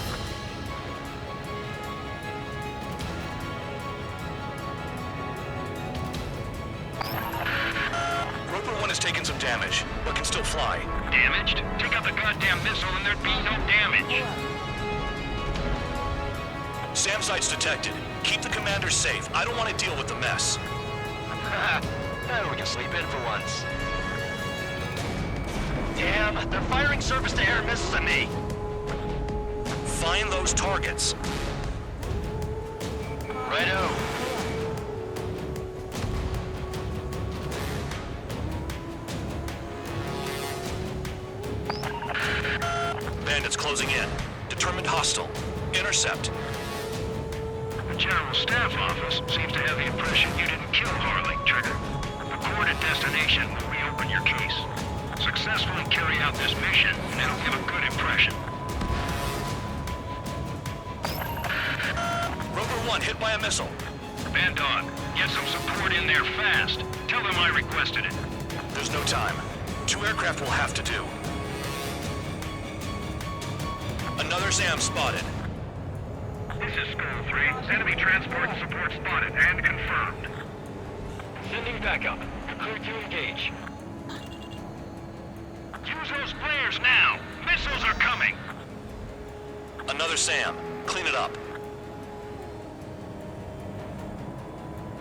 Roper 1 has taken some damage, but can still fly. Damaged? Take out the goddamn missile and there'd be no damage. SAM site's detected. Keep the commander safe. I don't want to deal with the mess. We can sleep in for once. Damn, they're firing surface-to-air missiles at me. Find those targets. Righto. Bandits closing in. Determined hostile. Intercept. The General Staff Office seems to have the impression you didn't kill Harley, Trigger. The court at destination will reopen your case. Successfully carry out this mission, and it'll give a good impression. Roper 1 hit by a missile. Bandog, get some support in there fast. Tell them I requested it. There's no time. 2 aircraft will have to do. Another SAM spotted. This is Skull 3. Enemy transport support spotted and confirmed. Sending backup. Clear to engage. Use those flares now. Missiles are coming. Another SAM. Clean it up.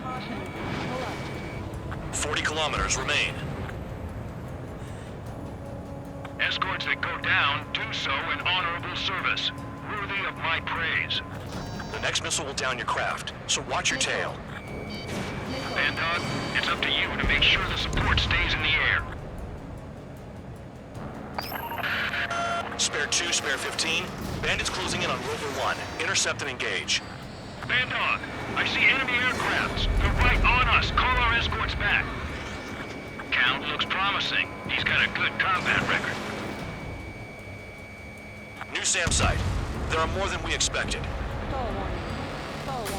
Caution. Pull up. 40 kilometers remain. Escorts that go down do so in honorable service, worthy of my praise. The next missile will down your craft, so watch your tail. Bandog, it's up to Spare 15, bandits closing in on Rover 1. Intercept and engage. Bandog, I see enemy aircrafts. They're right on us. Call our escorts back. Count looks promising. He's got a good combat record. New SAM site. There are more than we expected.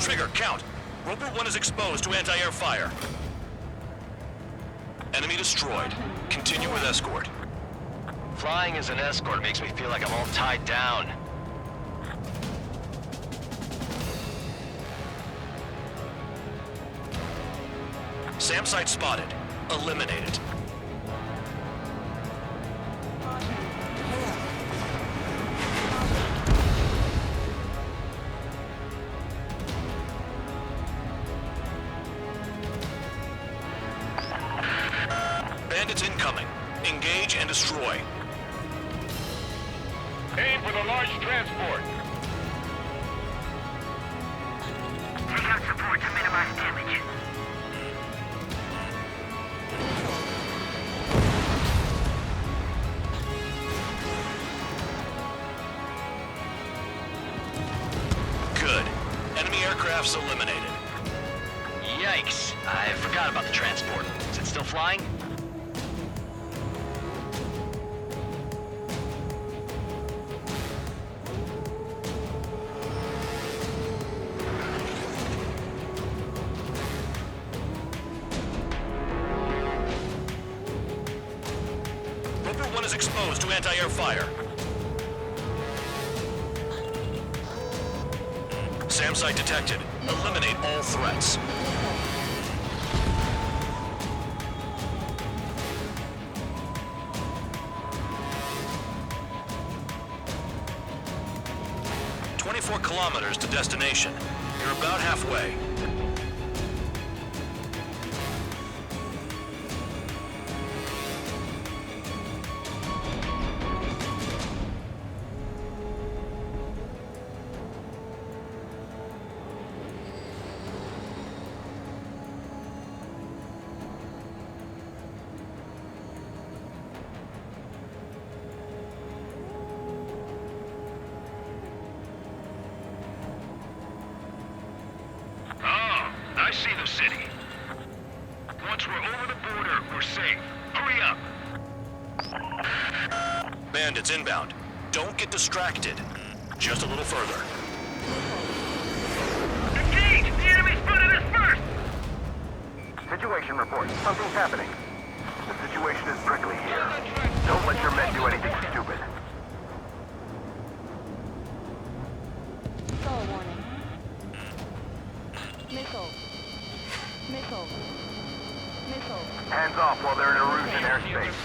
Trigger, Count. Rover 1 is exposed to anti-air fire. Enemy destroyed. Continue with escort. Flying as an escort makes me feel like I'm all tied down. SAM site spotted. Eliminate it. Bandits incoming. Engage and destroy. Aim for the large transport. Take out support to minimize damage. Good. Enemy aircraft's eliminated. Yikes. I forgot about the transport. Is it still flying? Rover 1 is exposed to anti-air fire. SAM site detected. Eliminate all threats. "24 kilometers to destination. You're about halfway. I see the city. Once we're over the border, we're safe. Hurry up. Bandits inbound. Don't get distracted. Just a little further. Engage! The enemy spotted us first! Situation report. Something's happening. The situation is prickly here. Don't let your men do anything stupid. Stall warning. Missile. Missile. Missile. Hands off while they're in Erusian airspace.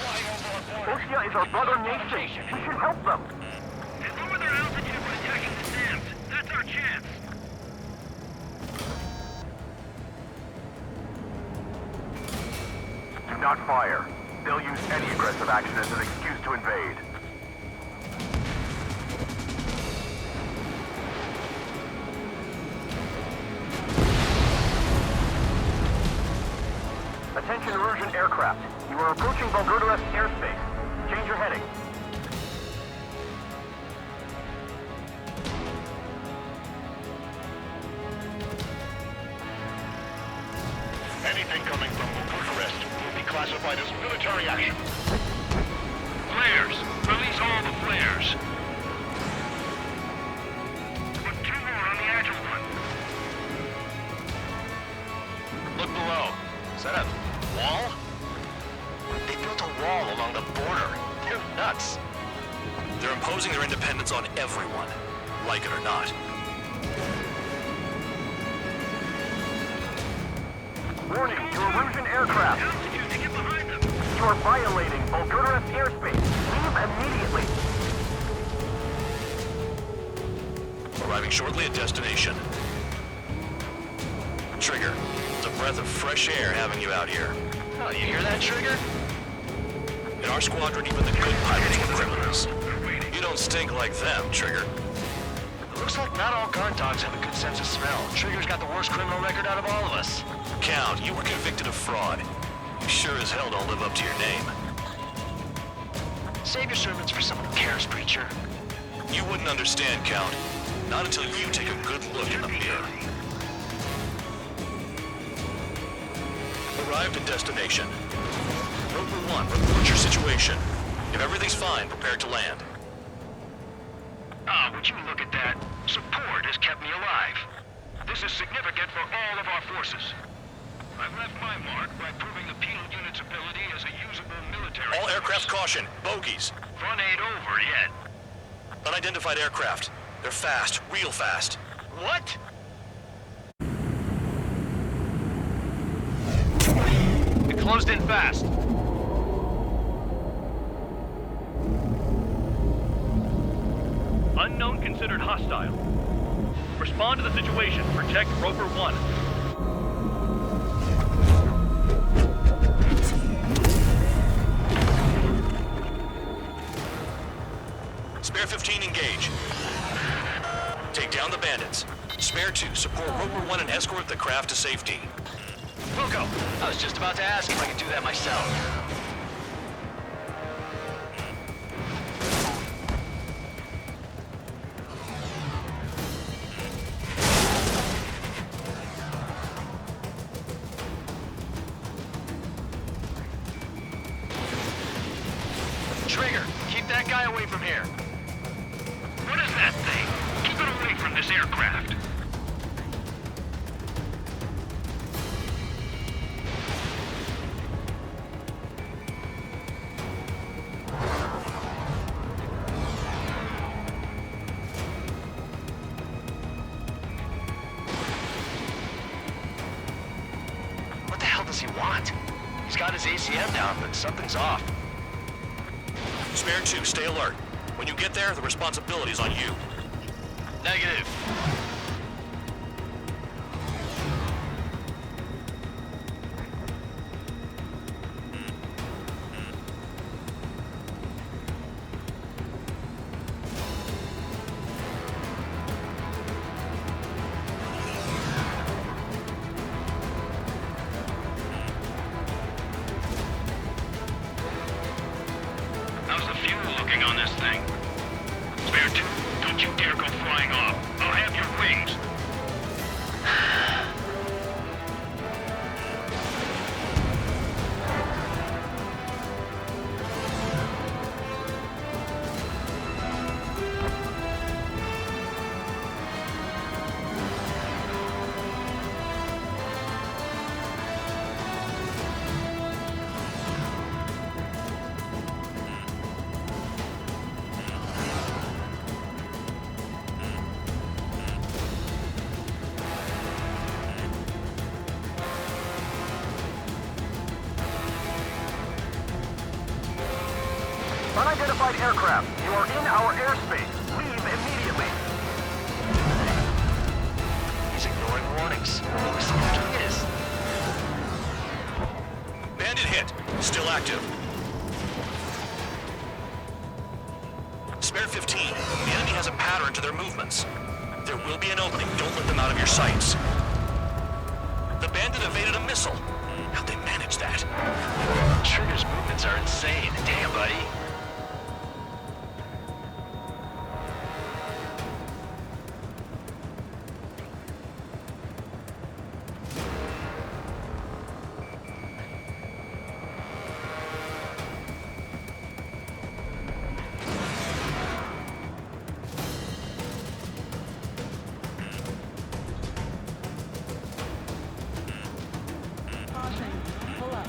Osea is our brother nation. We should help them. And lower their altitude when attacking the SAMs. That's our chance. Do not fire. They'll use any aggressive action as an excuse to invade. Attention Erusian aircraft. You are approaching Bulgurdarev airspace. Change your heading. Anything coming from Bulgurdarev will be classified as military action. Flares! Release all the flares! Put 2 more on the Agile one. Look below. Is that a wall? They built a wall along the border. They're nuts. They're imposing their independence on everyone, like it or not. Warning to Erusian aircraft. Altitude to get behind them. You are violating Bulgurdarev airspace. Leave immediately. Arriving shortly at destination. Trigger, it's a breath of fresh air having you out here. Oh, you hear that, Trigger? In our squadron, even the good pilots were criminals. You don't stink like them, Trigger. It looks like not all guard dogs have a good sense of smell. Trigger's got the worst criminal record out of all of us. Count, you were convicted of fraud. You sure as hell don't live up to your name. Save your sermons for someone who cares, preacher. You wouldn't understand, Count. Not until you take a good look in the mirror. Arrived at destination. Roper 1, report your situation. If everything's fine, prepare to land. Would you look at that? Support has kept me alive. This is significant for all of our forces. I've left my mark by proving the penal unit's ability as a usable military All aircraft force. caution. Bogies. Front ain't over yet. Unidentified aircraft. They're fast. Real fast. What? It closed in fast. Unknown considered hostile. Respond to the situation. Protect Roper 1. Spare 15, engage. Take down the bandits. Spare 2, support Roper 1 and escort the craft to safety. Wilco, I was just about to ask if I could do that myself. Trigger, keep that guy away from here. What is that thing? Keep it away from this aircraft. What the hell does he want? He's got his ACM down, but something's off. Spare 2, stay alert. When you get there, the responsibility is on you. Negative. How's the fuel looking on this thing? Spare 2, don't you dare go flying off. I'll have your wings. Unidentified aircraft, you are in our airspace. Leave immediately. He's ignoring warnings. Looks like he is. Bandit hit. Still active. Spare 15. The enemy has a pattern to their movements. There will be an opening. Don't let them out of your sights. The bandit evaded a missile. How'd they manage that? Trigger's movements are insane. Damn, buddy. Pull up.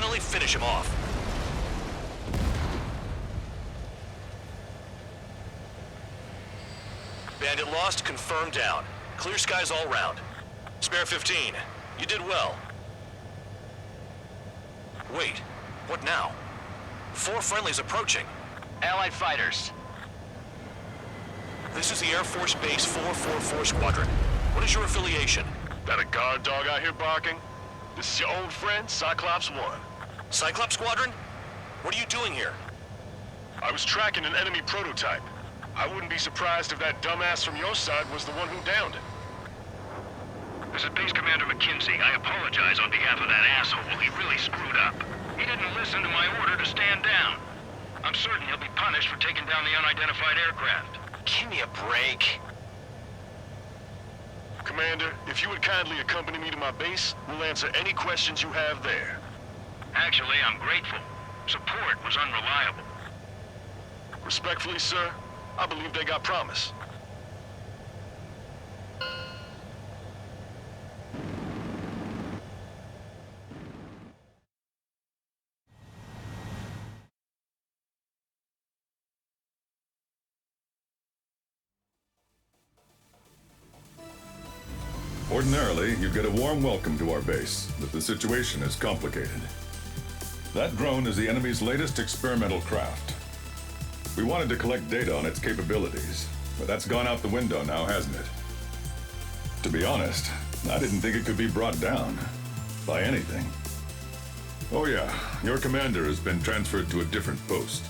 Finally finish him off. Bandit lost, confirmed down. Clear skies all round. Spare 15, you did well. Wait, what now? 4 friendlies approaching. Allied fighters. This is the Air Force Base 444 Squadron. What is your affiliation? That a guard dog out here barking? This is your old friend, Cyclops 1. Cyclops Squadron? What are you doing here? I was tracking an enemy prototype. I wouldn't be surprised if that dumbass from your side was the one who downed it. This is Base Commander McKinsey. I apologize on behalf of that asshole. He really screwed up. He didn't listen to my order to stand down. I'm certain he'll be punished for taking down the unidentified aircraft. Give me a break. Commander, if you would kindly accompany me to my base, we'll answer any questions you have there. Actually, I'm grateful. Support was unreliable. Respectfully, sir, I believe they got promise. Ordinarily, you'd get a warm welcome to our base, but the situation is complicated. That drone is the enemy's latest experimental craft. We wanted to collect data on its capabilities, but that's gone out the window now, hasn't it? To be honest, I didn't think it could be brought down by anything. Oh yeah, your commander has been transferred to a different post.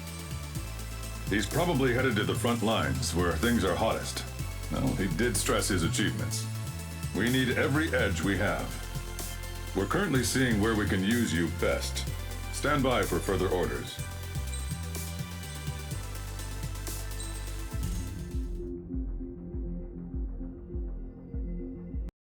He's probably headed to the front lines, where things are hottest. No, he did stress his achievements. We need every edge we have. We're currently seeing where we can use you best. Stand by for further orders.